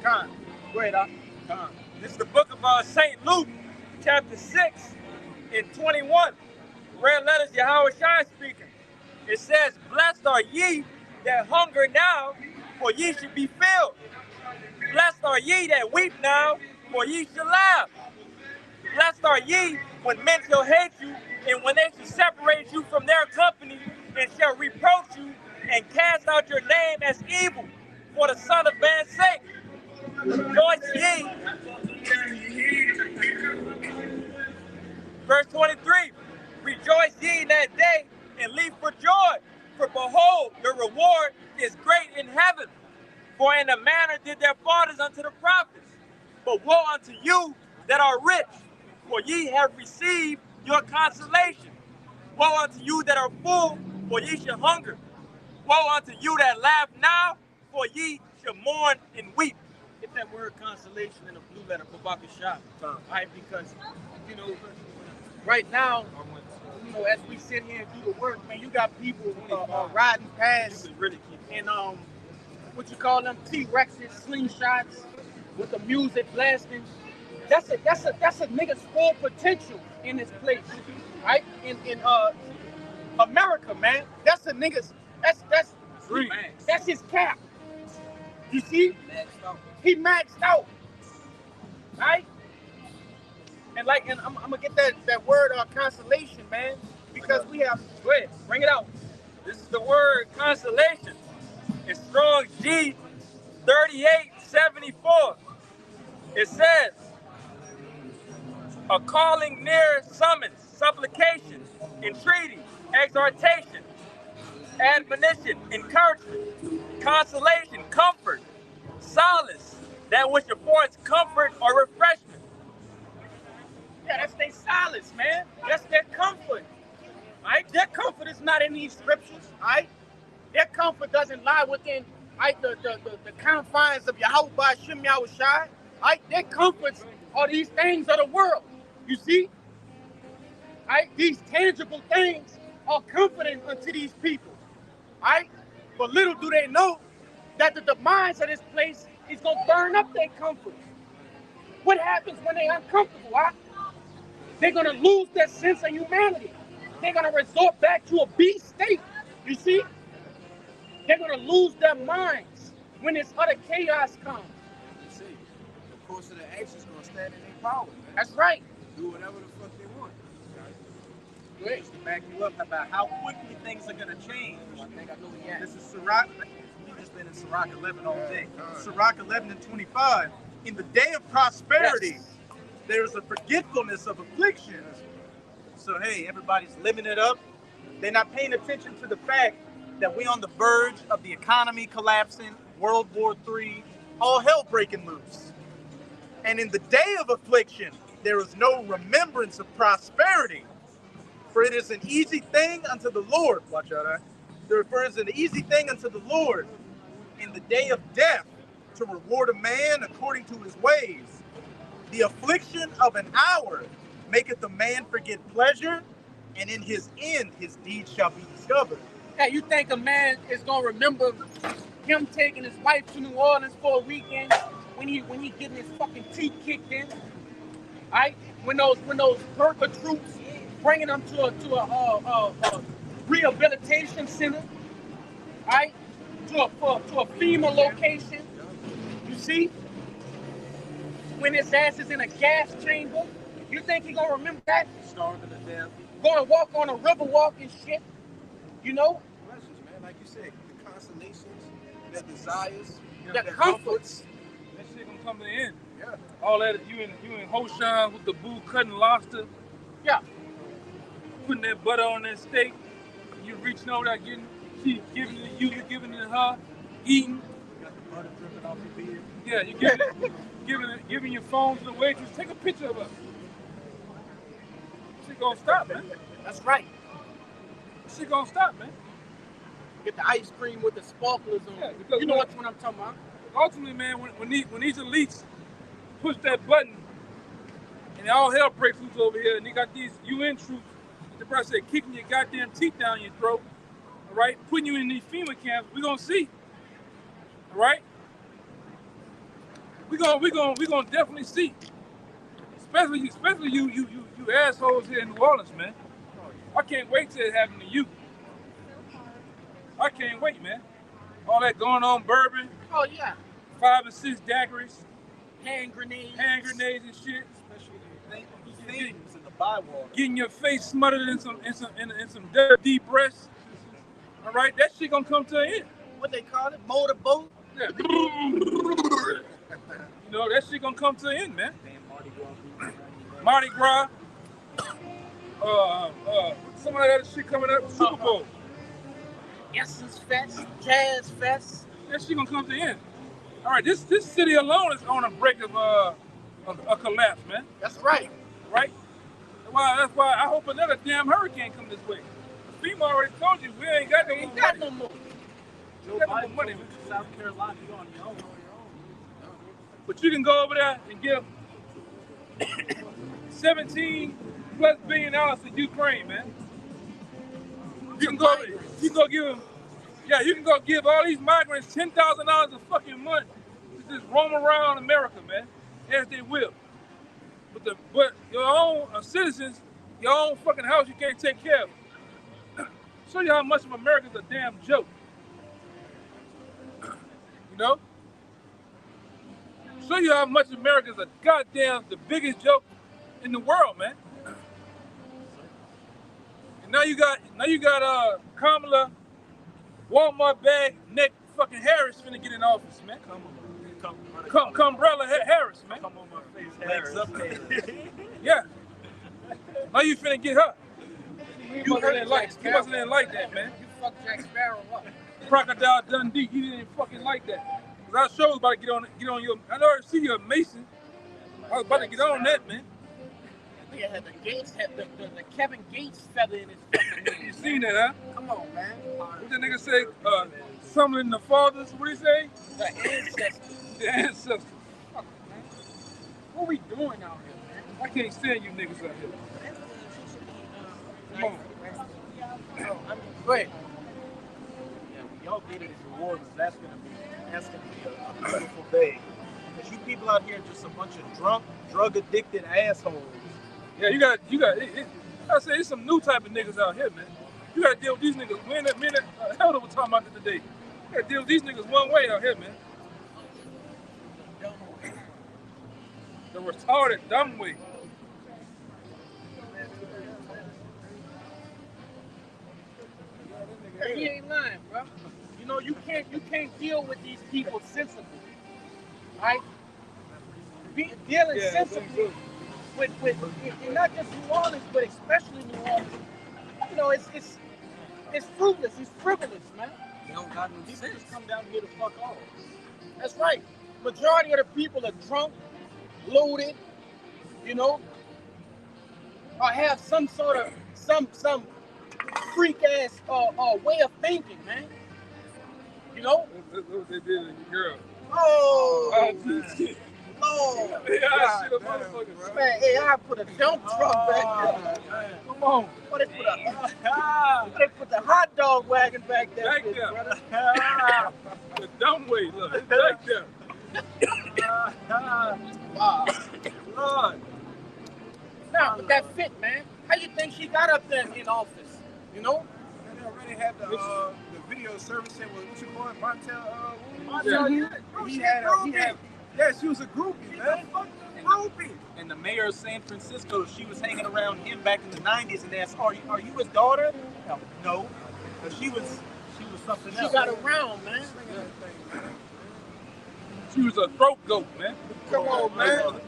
Speaker 8: Con.
Speaker 7: Go ahead, Doc.
Speaker 8: Con. This is the book of St. Luke, chapter 6 and 21. Red letters, YAHAWASHI speaking. It says, blessed are ye that hunger now, for ye should be filled. Blessed are ye that weep now, for ye shall laugh. Blessed are ye when men shall hate you, and when they shall separate you from their company, and shall reproach you, and cast out your name as evil, for the Son of Man's sake. Rejoice ye. Verse 23, rejoice ye in that day, and leap for joy, for behold, your reward is great in heaven. For in a manner did their fathers unto the prophets. But woe unto you that are rich, for ye have received your consolation. Woe unto you that are full, for ye shall hunger. Woe unto you that laugh now, for ye shall mourn and weep.
Speaker 1: Get that word consolation in a blue letter for bahasham, right? Because, you know, right now, you know, as we sit here and do the work, man, you got people riding past and what you call them, T-Rexes, slingshots with the music blasting. That's a nigga's full potential in this place, right? In America, man. That's a nigga's that's his cap. You see? He maxed out. Right? And I'm gonna get that word consolation, man, because we have.
Speaker 8: Go ahead, bring it out. This is the word consolation. It's Strong's G 3874. It says, a calling near summons, supplication, entreaty, exhortation, admonition, encouragement, consolation, comfort, solace, that which affords comfort or refreshment.
Speaker 1: Yeah, that's their solace, man. That's their comfort. Right? Their comfort is not in these scriptures. Right? Their comfort doesn't lie within the confines of YAHAWASHI. Right? Their comforts are these things of the world. You see? Right? These tangible things are comforting unto these people. Right? But little do they know that the demise of this place is going to burn up their comfort. What happens when they're uncomfortable? Right? They're going to lose their sense of humanity. They're going to resort back to a beast state. You see? They're going to lose their minds when this other chaos comes.
Speaker 4: You see, the course of the action's going to stand in their power, man.
Speaker 1: That's right.
Speaker 4: Do whatever the fuck they want.
Speaker 5: Right? Just to back you up about how quickly things are going to change.
Speaker 1: I think I know the answer.
Speaker 5: This is Sirach. We've just been in Sirach 11 all day. Sirach 11 and 25. In the day of prosperity, there's a forgetfulness of affliction. So, hey, everybody's living it up. They're not paying attention to the fact that we're on the verge of the economy collapsing, World War III, all hell breaking loose. And in the day of affliction, there is no remembrance of prosperity. For it is an easy thing unto the Lord. Watch out, For it is an easy thing unto the Lord in the day of death to reward a man according to his ways. The affliction of an hour maketh a man forget pleasure, and in his end his deeds shall be discovered.
Speaker 1: Hey, you think a man is gonna remember him taking his wife to New Orleans for a weekend when he getting his fucking teeth kicked in? Right? When those Burka troops bringing them to a rehabilitation center, right? To a FEMA location. You see? When his ass is in a gas chamber, you think he gonna remember that?
Speaker 4: Starving to death.
Speaker 1: Go and walk on a river walk and shit. You know?
Speaker 4: Questions, man. Like you said, the consolations, the desires,
Speaker 1: the comforts.
Speaker 6: That shit gonna come to the end.
Speaker 4: Yeah.
Speaker 6: All that you in Hoshan with the boo cutting lobster.
Speaker 1: Yeah.
Speaker 6: Putting that butter on that steak. You reaching over there, she giving it to you, you giving it to her, eating.
Speaker 4: You got the butter dripping off your beard.
Speaker 6: Yeah, you giving your phone to the waitress. Take a picture of her. She gonna stop, man.
Speaker 1: That's right.
Speaker 6: She gonna stop, man.
Speaker 1: Get the ice cream with the sparklers on.
Speaker 6: Yeah, because
Speaker 1: you know what I'm talking about.
Speaker 6: Ultimately, man, when these elites push that button and all hell breaks loose over here, and they got these UN troops, the brother said, kicking your goddamn teeth down your throat, all right, putting you in these FEMA camps, we gonna see, all right? We gonna definitely see, especially you assholes here in New Orleans, man. I can't wait till it happens to you. I can't wait, man. All that going on, bourbon.
Speaker 1: Oh yeah.
Speaker 6: 5 and 6 daiquiris.
Speaker 1: Hand grenades
Speaker 6: and shit.
Speaker 5: Especially the things in the bywater.
Speaker 6: Getting your face smothered in some dirty breasts. All right, that shit gonna come to an end.
Speaker 1: What they call it? Motorboat.
Speaker 6: Yeah. You know, that shit gonna come to an end, man. Mardi Gras. Some of that other shit coming up, Super Bowl.
Speaker 1: Essence Fest, Jazz Fest.
Speaker 6: That shit gonna come to an end. All right, this city alone is on a break of a collapse, man.
Speaker 1: That's right.
Speaker 6: Right? That's why I hope another damn hurricane come this way. FEMA already told you we ain't got no more money.
Speaker 9: Joe Biden money. South Carolina, you on your own.
Speaker 6: But you can go over there and give 17 plus billion dollars to Ukraine, man. You can go give them, you can go give all these migrants $10,000 a fucking month to just roam around America, man, as they will. But your own citizens, your own fucking house, you can't take care of. Show you how much of America's a damn joke. You know? Show you how much America's a the biggest joke in the world, man. And now you got Kamala, Walmart bag neck fucking Harris finna get in office, man. Cumbrella Harris, man.
Speaker 9: Come on my face, Harris.
Speaker 6: Yeah. Now you finna get her. You wasn't like that, man.
Speaker 1: You fucked Jack Sparrow up.
Speaker 6: Crocodile Dundee, he didn't fucking like that. Cause I sure was about to get on your. I know I see you're a Mason. I was about to get on that, man.
Speaker 1: Yeah, the Kevin Gates feather in his fucking name.
Speaker 6: You seen that, huh?
Speaker 1: Come on, man.
Speaker 6: What that nigga say? Summoning the fathers. What he say?
Speaker 1: The ancestors.
Speaker 6: The ancestors. Fuck, man. What we doing out here, man? I can't stand you niggas out here. Come on.
Speaker 1: Go ahead.
Speaker 9: Yeah, y'all get it as rewards. That's gonna be a beautiful day. Because you people out here are just a bunch of drunk, drug-addicted assholes.
Speaker 6: Yeah, you got. I say it's some new type of niggas out here, man. You gotta deal with these niggas. Hell, was talking about it today. You gotta deal with these niggas one way out here, man. The retarded, dumb way.
Speaker 1: He ain't lying, bro. You know, you can't deal with these people sensibly, right? Dealing sensibly with not just New Orleans, but especially New Orleans. You know, it's fruitless. It's frivolous, man.
Speaker 3: They don't got no
Speaker 9: These
Speaker 3: sense.
Speaker 9: niggas come down here to fuck off.
Speaker 1: That's right. Majority of the people are drunk, loaded, you know, or have some sort of some freak ass way of thinking, man. You know?
Speaker 6: That's what they did to your girl.
Speaker 1: Oh,
Speaker 6: Oh, yeah, shit, a motherfucker, bro.
Speaker 1: man, hey, I put a dump truck back there.
Speaker 6: Come on.
Speaker 1: What they put the hot dog wagon back there,
Speaker 6: Back
Speaker 1: bitch,
Speaker 6: there.
Speaker 1: brother.
Speaker 6: The dumb way, look. It's back there.
Speaker 1: Wow.
Speaker 6: Lord.
Speaker 1: Now, but that fit, man. How you think she got up there in office? You know?
Speaker 2: And they already had the video servicing with what you call it, Montel. Yeah, she was a groupie, man.
Speaker 9: Groupie. And the mayor of San Francisco, she was hanging around him back in the 90s and asked, are you his daughter? No. But she was something else.
Speaker 1: She got around, man.
Speaker 6: She was a throat goat, man.
Speaker 1: Come on, man.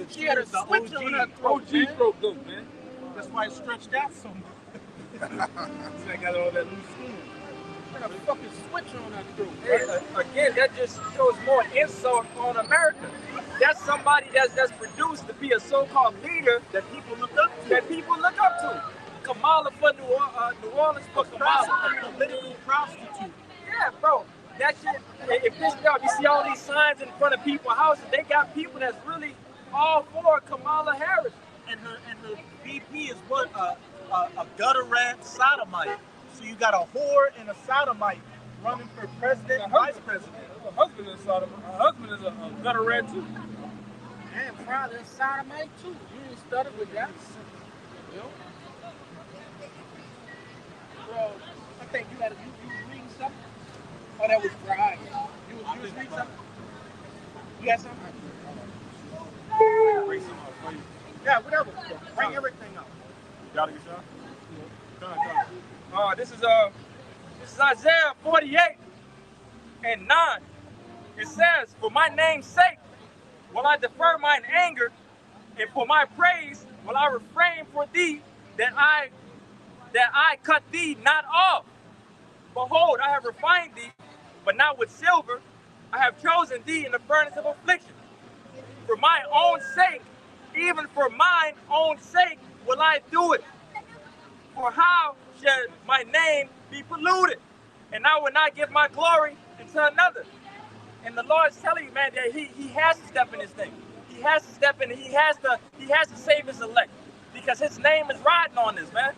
Speaker 1: She had a switch on her throat,
Speaker 6: OG
Speaker 1: man.
Speaker 6: throat goat, man.
Speaker 9: That's why it stretched out so much.
Speaker 6: I got all that loose skin.
Speaker 1: Got a fucking switch on her throat.
Speaker 8: Again, that just shows more insult on America. That's somebody that's produced to be a so-called leader
Speaker 9: That people look up to.
Speaker 8: Kamala for New Orleans for Kamala.
Speaker 9: A political prostitute.
Speaker 8: Yeah, bro. That shit, it pissed me off. You see all these signs in front of people's houses. They got people that's really all for Kamala Harris.
Speaker 9: And her VP is what? A gutter rat sodomite. So you got a whore and a sodomite running for president and vice president.
Speaker 6: Her husband is a gutter rat too.
Speaker 1: And probably a sodomite too. You ain't stutter with that. You know? Bro, I think you was reading something. Oh, that was Brian. You was reading something? You got something?
Speaker 9: Bring some up, please.
Speaker 1: Yeah, whatever. Bring everything up.
Speaker 9: Gotta get shot?
Speaker 8: This is Isaiah 48 and 9. It says, "For my name's sake will I defer mine anger, and for my praise will I refrain for thee, that I cut thee not off. Behold, I have refined thee, but not with silver. I have chosen thee in the furnace of affliction. For my own sake, even for mine own sake, will I do it. For how shall my name be polluted? And I will not give my glory into another. And the Lord's telling you, man, that he has to step in this thing. He has to step in. He has to save his elect, because his name is riding on this, man.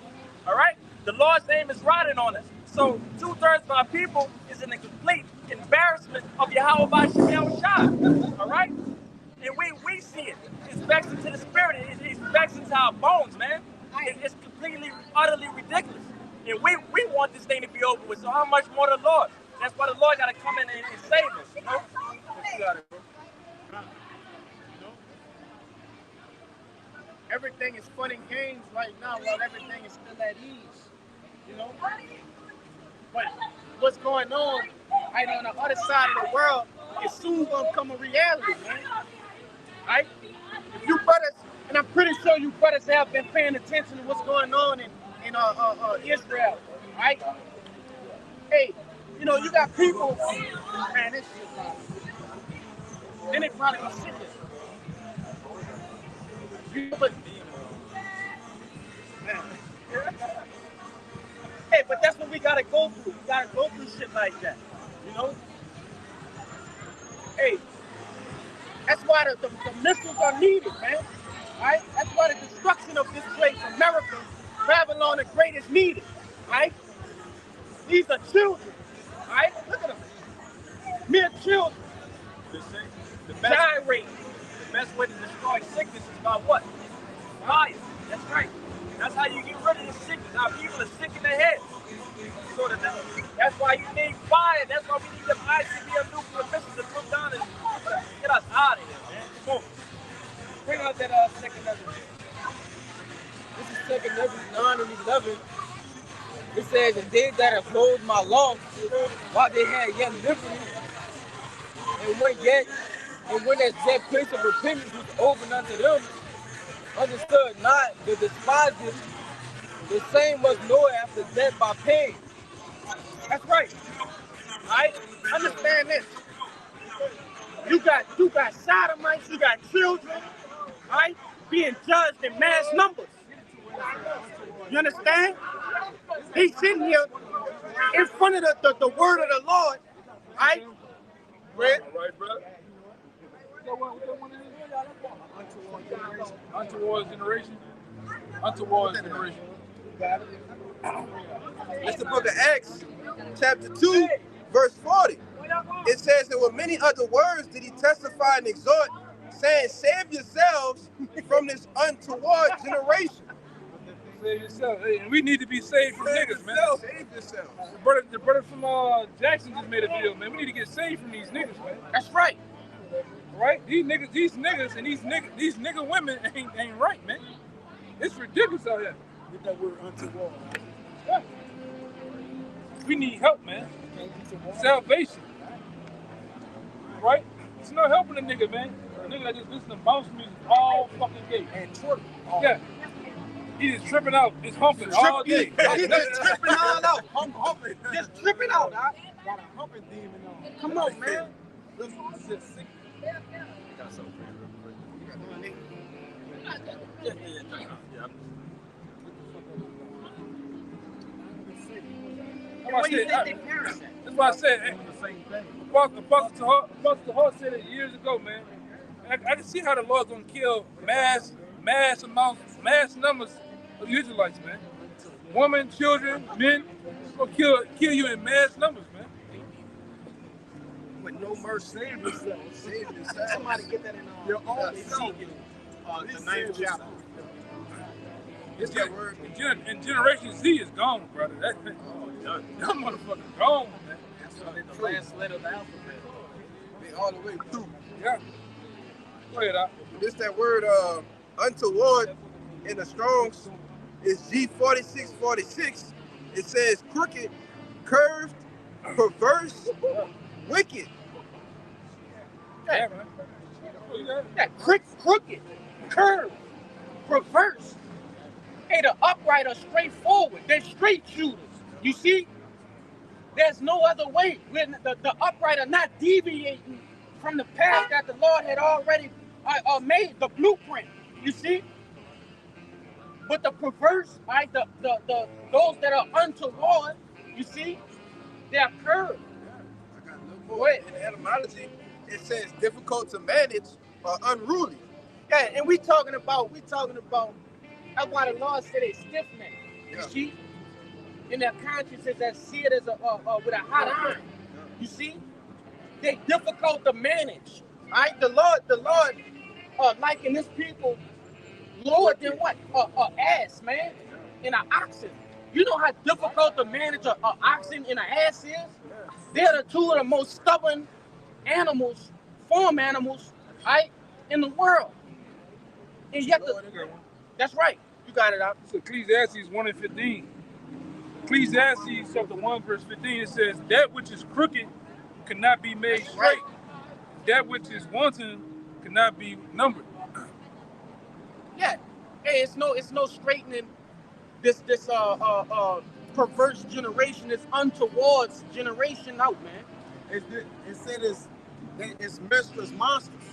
Speaker 8: All right? The Lord's name is riding on us. So 2/3 of our people is in a complete embarrassment of YAHAWASHI. All right? And we see it. It's vexing to the spirit. It's vexing to our bones, man. It's completely, utterly ridiculous. And we want this thing to be over with. So how much more the Lord? That's why the Lord got to come in and save us, you know? What you got it, bro?
Speaker 1: You know? Everything is fun and games right now, while everything is still at ease. You know? But what's going on right on the other side of the world is soon gonna come a reality, man. Right? If you brothers, and I'm pretty sure you brothers have been paying attention to what's going on in Israel, right? Hey, you know, you got people, man, this shit, then they probably gonna sit there. Hey, but that's what we gotta go through. We gotta go through shit like that, you know? Hey, that's why the missiles are needed, man. Right? That's why the destruction of this place, America, Babylon the Great, is needed. Right? These are children. Right? Look at them. Mere children.
Speaker 8: The best way to destroy sickness is by what? Fire. That's right. That's how you get rid of the sickness. Our people are sick in the head. So that's why you need fire. That's why we need them ICBM nuclear missiles to come down and get us out of here, man. Come on.
Speaker 1: Bring out that second level. This is second level 9 and 11. It says, and they that have closed my law while they had yet liberty, and when that jet place of repentance was opened unto them, understood not the despisers, the same must know after death by pain. That's right. Right? Understand this. You got sodomites, you got children, right? Being judged in mass numbers. You understand? He's sitting here in front of the word of the Lord, right? Right,
Speaker 6: bro. Untoward generation.
Speaker 4: It's the book of Acts, chapter 2, verse 40. It says, and with many other words did he testify and exhort, saying, save yourselves from this untoward generation.
Speaker 6: Save yourself. Hey, and we need to be saved from niggas, man.
Speaker 4: Save yourself.
Speaker 6: The brother from Jackson just made a video, man. We need to get saved from these niggas, man.
Speaker 1: That's right.
Speaker 6: Right? These niggas and these nigga women ain't right, man. It's ridiculous out here.
Speaker 2: Get that word untoward.
Speaker 6: Yeah. We need help, man. Salvation. Right? It's not helping a nigga, man. A nigga that just listen to bounce music all fucking day.
Speaker 2: And twerk.
Speaker 6: Yeah. He just tripping out. Just humping all day.
Speaker 1: He just tripping all out. Humping. Just tripping out.
Speaker 2: Got a humping demon on.
Speaker 1: Come on, man.
Speaker 2: This is just sick.
Speaker 6: That's why I said, Apostle Hart said it years ago, man. I can see how the Lord's gonna kill mass numbers of Israelites, man. Women, children, men, gonna kill you in mass numbers, man.
Speaker 1: With no mercy. Save yourself. Somebody get that in
Speaker 2: Your own
Speaker 1: Ezekiel, the 9th chapter.
Speaker 6: It's that word. And Generation Z is gone, brother. That motherfucker gone, man.
Speaker 1: The last letter of the alphabet.
Speaker 4: They all the way through.
Speaker 6: Yeah. Go ahead, Doc.
Speaker 4: This that word untoward in the Strong's is G4646. It says crooked, curved, perverse, wicked.
Speaker 6: Yeah, man.
Speaker 1: Yeah, crooked, curved, perverse. Hey, the upright are straightforward. They're straight shooters. You see? There's no other way. The upright are not deviating from the path that the Lord had already made the blueprint. You see, but the perverse, right? The those that are untoward, you see, they are curved.
Speaker 4: I got a little more. In etymology, it says difficult to manage or unruly.
Speaker 1: Yeah, and we talking about. That's why the Lord said they stiff necked. You
Speaker 4: Yeah.
Speaker 1: see, in their consciences that see it as a with a hot iron. You see, they difficult to manage. Right? The Lord, liken this people lower than what? Ass, man, and an oxen. You know how difficult to manage a oxen and an ass is? They're the two of the most stubborn animals, farm animals, right, in the world. And yet, that's right. You got it out.
Speaker 6: It's Ecclesiastes 1:15. Ecclesiastes chapter 1 verse 15. It says, "That which is crooked cannot be made straight.
Speaker 1: Right.
Speaker 6: That which is wanton cannot be numbered."
Speaker 1: Yeah. Hey, it's no straightening this perverse generation, this untoward generation out, man.
Speaker 7: It said it's mistress monsters,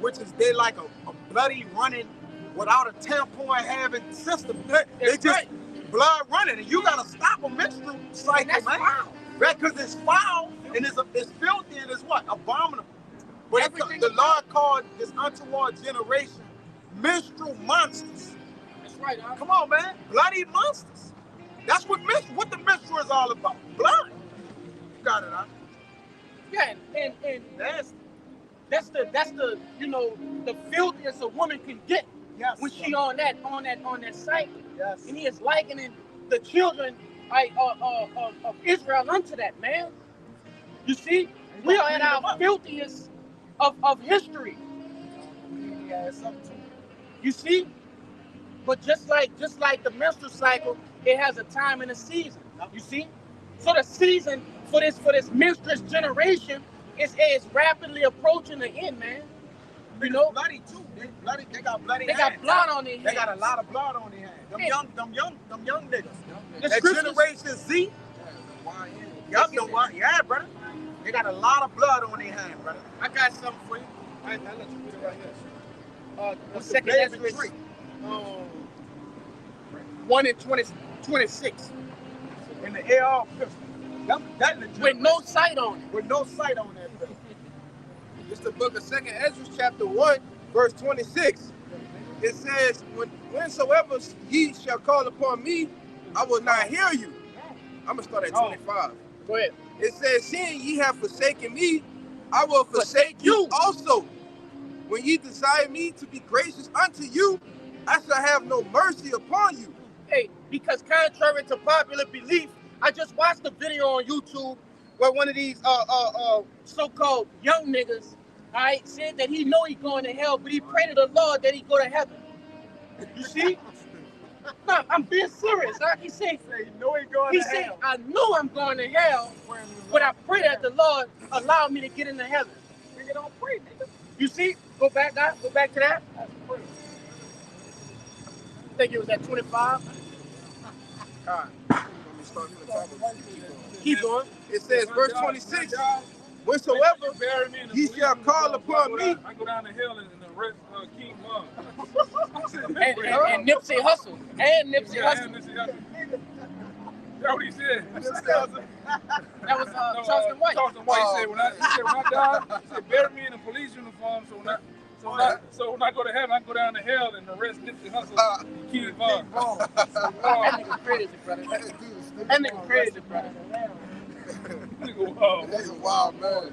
Speaker 7: which is they like a bloody running without a tampon having system. They just blood running, and you gotta stop a menstrual cycle,
Speaker 1: that's
Speaker 7: man.
Speaker 1: foul.
Speaker 7: Right? Because it's foul and it's filthy and it's what? Abominable. But
Speaker 1: Everything
Speaker 7: the
Speaker 1: is
Speaker 7: Lord called this untoward generation menstrual monsters.
Speaker 1: That's right, huh?
Speaker 7: Come on, man. Bloody monsters. That's what the menstrual is all about. Blood. You got it, huh?
Speaker 1: Yeah, and that's the the filthiest a woman can get when she on that cycle.
Speaker 7: Yes.
Speaker 1: And he is likening the children of Israel unto that, man. You see, we are at our filthiest of history.
Speaker 7: Yeah, it's something too.
Speaker 1: You see, but just like the menstrual cycle, it has a time and a season. You see, so the season for this menstruous generation is rapidly approaching the end, man. You know,
Speaker 7: bloody too. They got bloody.
Speaker 1: They got blood on their hands.
Speaker 7: They got a lot of blood on their hands. Them young niggas.
Speaker 1: The
Speaker 7: That
Speaker 1: scriptures-
Speaker 7: Generation Z. Y'all know what? Yeah, brother. They got a lot of blood on their hands, brother.
Speaker 1: I got something for you. I'll let you read it right here. The second
Speaker 7: baby
Speaker 1: Ezra,
Speaker 7: tree?
Speaker 1: 1 and 26.
Speaker 7: In the AR pistol. That
Speaker 1: With no sight on it.
Speaker 7: With no sight on that pistol.
Speaker 4: It's the book of 2nd Ezra, chapter 1, verse 26. It says, whensoever ye shall call upon me, I will not hear you. I'm going to start at 25.
Speaker 1: Go ahead.
Speaker 4: It says, seeing ye have forsaken me, I will forsake you also. When ye desire me to be gracious unto you, I shall have no mercy upon you.
Speaker 1: Hey, because contrary to popular belief, I just watched a video on YouTube where one of these so-called young niggas, said that he know he going to hell, but he prayed to the Lord that he go to heaven. You see? No, I'm being serious. He said, I know I'm going to hell, but I pray that the Lord allow me to get into heaven. Nigga, don't pray, nigga. You see? Go back, guys. Go back to that. I think it was at 25.
Speaker 4: All right. Let me start from the top of it.
Speaker 1: Keep going.
Speaker 4: It says, verse 26, whensoever ye shall call upon me.
Speaker 6: I go down to hell and arrest King Von.
Speaker 1: and Nipsey Hussle. And Nipsey Hussle.
Speaker 6: That's what he said.
Speaker 1: That was Charleston White.
Speaker 6: Charleston White said when I die, he said bury me in a police uniform. So when I go to heaven, I go down to hell and arrest Nipsey Hussle and King Von.
Speaker 1: That nigga crazy, brother. That nigga crazy, brother.
Speaker 4: That's a wild man.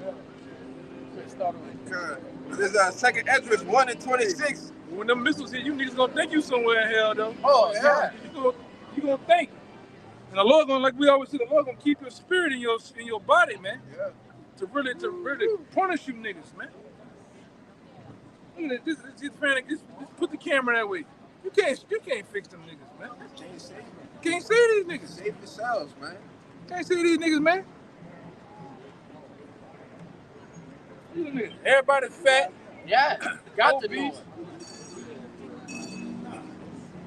Speaker 4: This is 2nd Ezra 1 and 26.
Speaker 6: When them missiles hit, you niggas gonna think you somewhere in hell though.
Speaker 1: Oh yeah.
Speaker 6: You gonna think. And the Lord gonna, like we always say, the Lord gonna keep your spirit in your body, man.
Speaker 4: Yeah.
Speaker 6: To really punish you niggas, man. Look at this. Just put the camera that way. You can't fix them niggas, man. You can't save these niggas.
Speaker 4: Save yourselves, man.
Speaker 6: Can't save these niggas, man. Everybody fat.
Speaker 1: Yeah. Got to be.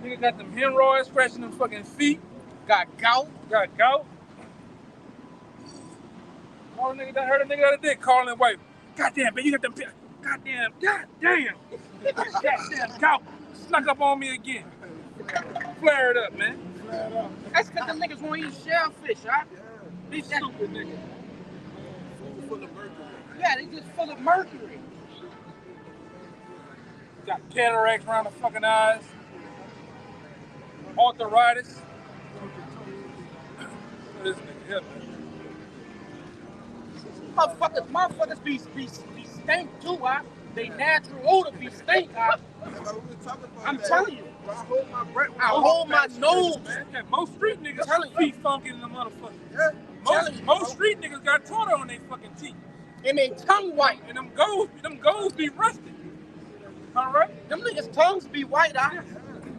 Speaker 6: Nigga got them hemorrhoids scratching them fucking feet.
Speaker 1: Got gout.
Speaker 6: All the nigga that heard a nigga the other day calling his wife. Goddamn, man, you got them. goddamn. Goddamn cow snuck up on me again. Flare it up, man.
Speaker 1: That's because the niggas won't eat shellfish, right?
Speaker 6: These stupid niggas.
Speaker 7: Full of mercury.
Speaker 1: Yeah, they just full of mercury.
Speaker 6: Got cataracts around the fucking eyes. Arthritis. This nigga here, man.
Speaker 1: Motherfuckers be stink too, huh? They natural odor be stink, huh? I'm telling you.
Speaker 7: I hold my breath.
Speaker 1: I hold my nose.
Speaker 6: Yeah, most street niggas
Speaker 1: Telling you.
Speaker 6: feet funky in the motherfucker.
Speaker 7: Yeah.
Speaker 6: Most street niggas got tartar on their fucking teeth.
Speaker 1: And they tongue white.
Speaker 6: And them goals be rusted. All right?
Speaker 1: Them niggas' tongues be white, huh?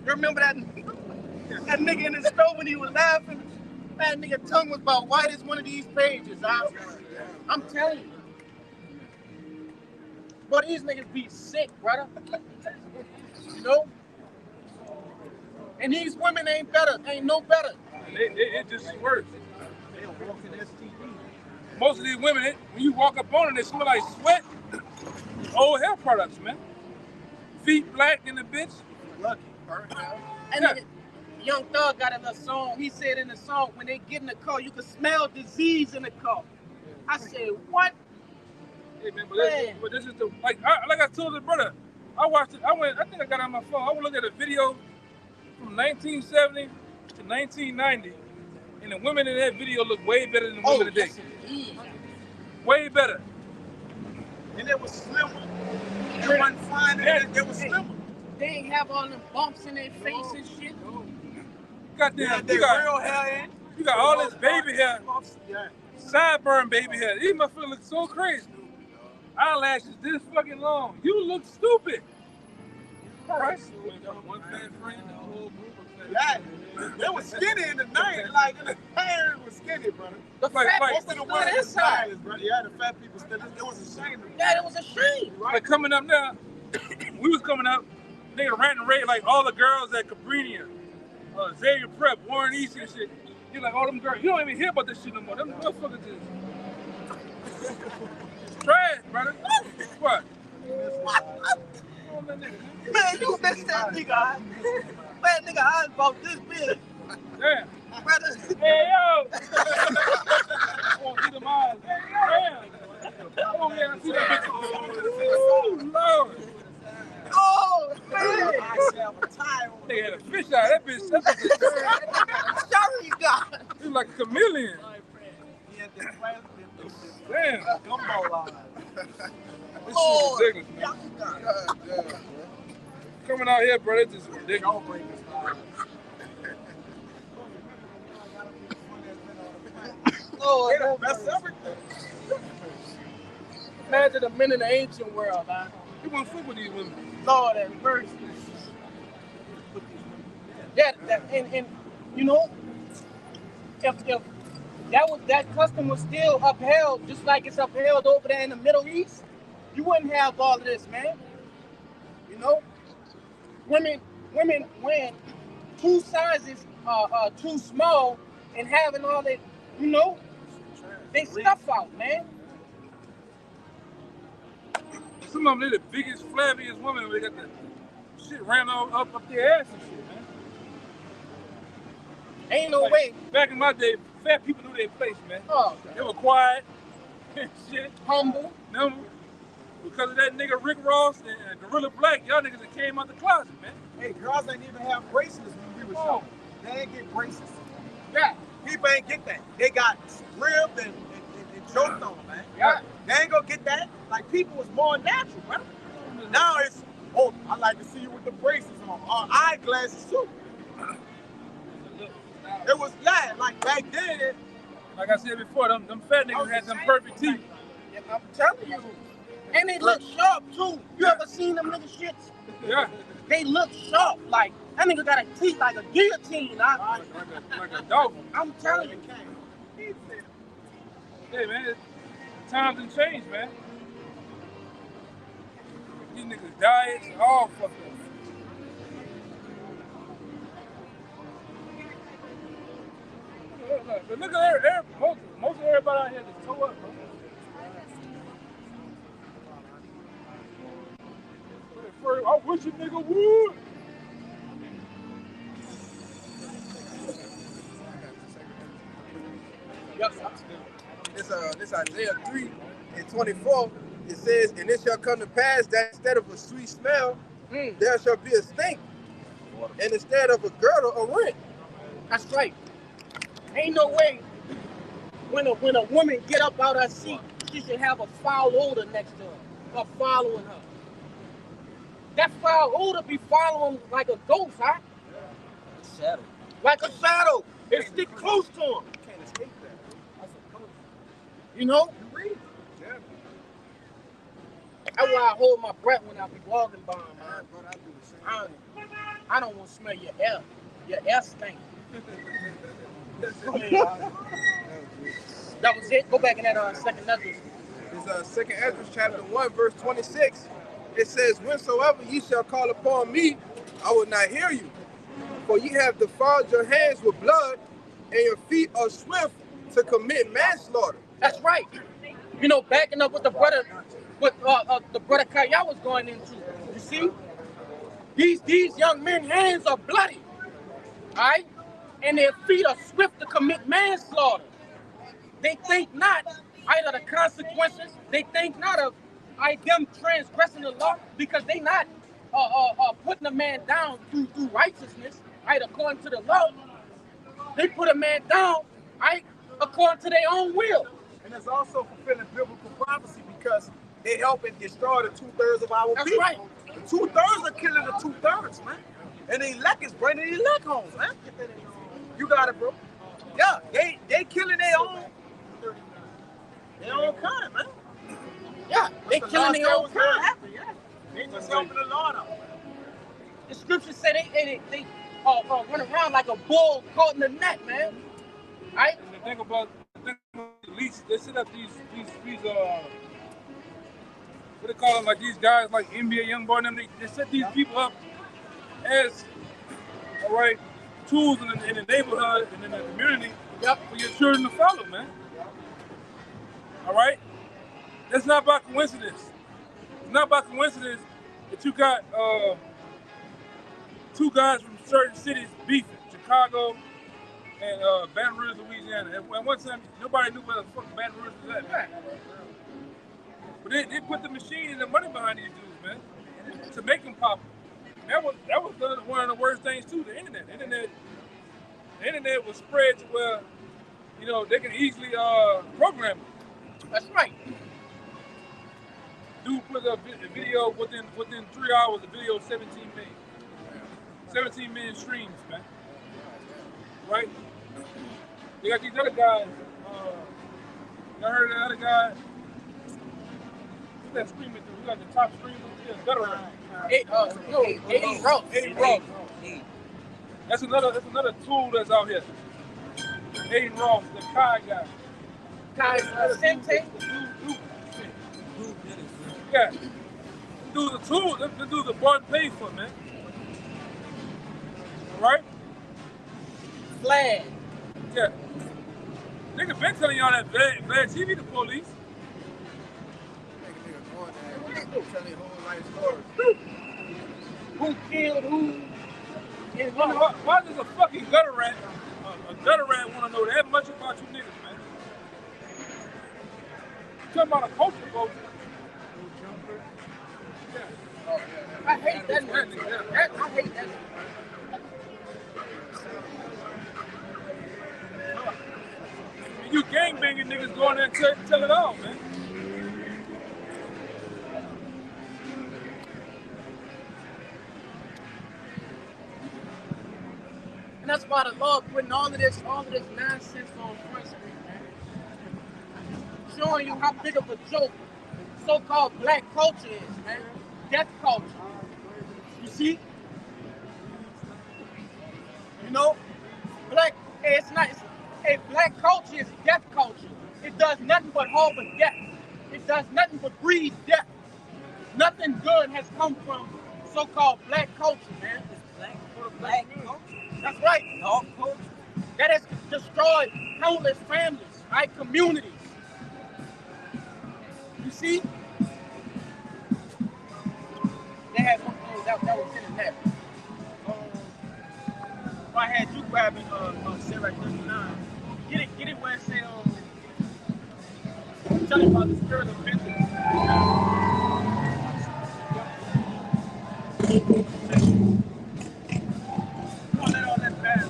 Speaker 1: You remember that nigga in the store when he was laughing? That nigga tongue was about white as one of these pages, huh? I'm telling you. But these niggas be sick, brother. You know? And these women ain't no better.
Speaker 6: It just worse. Most of these women, when you walk up on them, they smell like sweat. Old hair products, man. Feet black in the bitch.
Speaker 7: Lucky.
Speaker 1: And nigga, Young Thug got in a song. He said in the song, when they get in the car, you can smell disease in the car. I said, what?
Speaker 6: Hey, man, but this is the like I told the brother. I watched it. I think I got it on my phone. I looked at a video from 1970 to 1990, and the women in that video look way better than the women today. Way better.
Speaker 7: And it was slimmer. It wasn't fine. It was slimmer.
Speaker 1: They ain't have all them bumps in their face and shit.
Speaker 6: Goddamn,
Speaker 7: You got real hair in.
Speaker 6: you got all this baby hair,
Speaker 7: Yeah.
Speaker 6: sideburn baby hair. These motherfuckers look so crazy. Eyelashes this fucking long. You look stupid. Right? One bad friend, the whole group of
Speaker 7: Yeah. They was skinny in the night. Like, the hair was skinny, brother.
Speaker 1: The fat
Speaker 7: Most of the women was
Speaker 1: inside.
Speaker 7: nice, brother. Yeah, the fat people still. It was a shame.
Speaker 1: Yeah, it was a shame.
Speaker 6: Like coming up now, we was coming up, nigga ran and raid like all the girls at Cabrinia, Xavier Prep, Warren East and shit. You're like, all them girls, you don't even hear about this shit no more. Them motherfuckers is trash, brother. What?
Speaker 1: Man, you missed that nigga. Man, nigga, I was about this big.
Speaker 6: Damn.
Speaker 1: Brother.
Speaker 6: Hey, yo! I want to see them eyes. Damn. Come on here and see that bitch. Ooh, Lord.
Speaker 1: Oh, man.
Speaker 6: They had a fish eye. That bitch.
Speaker 1: Sorry, God.
Speaker 6: He was like a chameleon. Damn.
Speaker 7: Gumball eyes.
Speaker 6: This shit is ridiculous, man. Coming out here, bro, it's just ridiculous.
Speaker 1: Lord,
Speaker 7: That's everything.
Speaker 1: imagine the men in the ancient world, man.
Speaker 6: He won't fuck with these women.
Speaker 1: Lord have mercy. And you know, if that custom was still upheld, just like it's upheld over there in the Middle East, you wouldn't have all of this, man. You know, women wearing two sizes too small and having all that, you know, they stuff out, man.
Speaker 6: Some of them, they're the biggest, flabbiest women. They got the shit ran up their ass and shit, man.
Speaker 1: Ain't no
Speaker 6: Like,
Speaker 1: way.
Speaker 6: Back in my day, fat people knew their place, man.
Speaker 1: Oh,
Speaker 6: They were quiet and shit.
Speaker 1: humble.
Speaker 6: Remember? Because of that nigga Rick Ross and Gorilla Black, y'all niggas that came out the closet, man.
Speaker 7: Hey, girls ain't even have braces when we were young. They ain't get braces.
Speaker 1: Yeah.
Speaker 7: People ain't get that. They got ribbed and choked on, man.
Speaker 1: Yeah.
Speaker 7: They ain't gonna get that. Like, people was more natural, man. Now it's, oh, I like to see you with the braces on. Or eyeglasses, too. It was, yeah, like back then.
Speaker 6: Like I said before, them fat niggas had them perfect teeth.
Speaker 1: Yeah, I'm telling you. And they look sharp, too. You ever seen them nigga shits?
Speaker 6: Yeah.
Speaker 1: They look sharp. Like, that nigga got a teeth like a guillotine.
Speaker 6: Like a dog.
Speaker 1: I'm telling you.
Speaker 6: Hey, man, times have changed, man. These niggas' diets all fucked up. But look at most of everybody out here just toe up, bro. first. I wish a nigga would.
Speaker 4: This Isaiah 3 and 24, it says, and it shall come to pass that instead of a sweet smell, there shall be a stink, and instead of a girdle, a rent.
Speaker 1: That's right. Ain't no way when a woman get up out her seat, she should have a foul odor next to her or following her. That foul odor be following like a ghost, huh?
Speaker 3: A shadow.
Speaker 1: Like a shadow. It stick close to him.
Speaker 7: Can't escape that.
Speaker 1: You know? That's why I hold my breath when I be walking by, man. I don't want to smell your air. Your air stink. That was it. Go back in that second Ezra.
Speaker 4: It's second Ezra chapter 1, verse 26. It says, whensoever ye shall call upon me, I will not hear you. For ye have defiled your hands with blood, and your feet are swift to commit manslaughter.
Speaker 1: That's right. You know, backing up with the brother Kaya was going into. You see? These young men's hands are bloody. Alright? And their feet are swift to commit manslaughter. They think not either the consequences, they think not of them transgressing the law, because they not putting a man down through righteousness, right, according to the law. They put a man down, right, according to their own will.
Speaker 7: And it's also fulfilling biblical prophecy because they helping destroy the 2/3 of our
Speaker 1: That's
Speaker 7: people.
Speaker 1: right.
Speaker 7: The 2/3 are killing the 2/3, man. And the elect is bringing the elect home, man. You got it, bro. Yeah, they killing their own kind, man.
Speaker 1: Yeah, they killing their own kind.
Speaker 7: Yeah. They just helping the Lord out.
Speaker 1: The scriptures say they run around like a bull caught in the net, man. Right?
Speaker 6: And the thing about at least they set up these what they call them, like these guys like NBA Youngboy and them, they set these people up as tools in the neighborhood and in the community for your children to follow, man. All right? That's not by coincidence. It's not by coincidence that you got two guys from certain cities beefing, Chicago and Baton Rouge, Louisiana. And one time, nobody knew where the fuck Baton Rouge was at, man. But they put the machine and the money behind these dudes, man, to make them popular. That was one of the worst things too. The internet was spread to where, you know, they can easily program it.
Speaker 1: That's right.
Speaker 6: Dude put up a video within 3 hours. The video 17 million streams, man. Right? They got these other guys. Y'all heard of that other guy? What's that streamer? We got the top streamer. Yeah, Gutter Rat. Eddie Ross. That's another tool that's out here. Eddie Ross, the Kai guy.
Speaker 1: Kai Sente.
Speaker 6: Yeah. Do the tool. Them dudes are bought and paid for, man. All right?
Speaker 1: Flag.
Speaker 6: Yeah. Nigga been telling y'all that Vlad TV the police.
Speaker 1: Who killed who?
Speaker 6: Why does a fucking gutter rat want to know that much about you niggas, man? You talking about a culture vote?
Speaker 1: Yeah. I hate that nigga. I hate that nigga.
Speaker 6: You gangbanging niggas go in there and tell it all, man.
Speaker 1: And that's why the Lord putting all of this nonsense on Front Street, man. Showing you how big of a joke so-called black culture is, man. Death culture. You see? You know? Black culture is death culture. It does nothing but harbor death. It does nothing but breed death. Nothing good has come from so-called black culture, man.
Speaker 3: Black culture.
Speaker 1: That's right.
Speaker 3: Dog culture.
Speaker 1: That has destroyed countless families, right? Communities. You see? They have that was in that. If I had you grabbing Sarah 39, get it where it say tell you about the spirit of vengeance. Come on, let all that pass.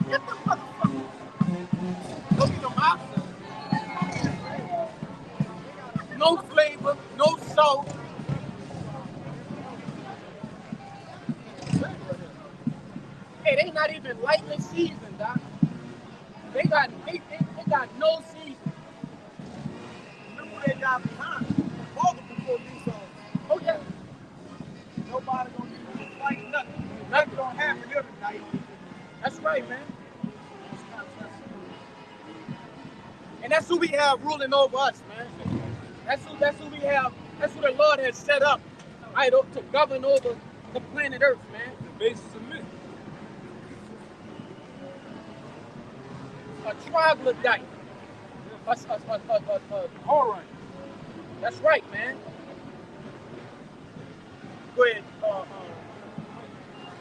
Speaker 1: Get the motherfucker. Look at them options. No flavor, no salt. Hey, they not even lightly seasoned, Doc. They got no season.
Speaker 7: Remember they got behind. Multiple police officers.
Speaker 1: Oh yeah.
Speaker 7: Nobody gonna use to fight nothing. Nothing gonna happen here tonight.
Speaker 1: That's right, man. And that's who we have ruling over us, man. That's who we have. That's who the Lord has set up, right, to govern over the planet Earth, man.
Speaker 6: The basis of men.
Speaker 1: A troglodyte.
Speaker 6: All right.
Speaker 1: That's right, man. Go ahead.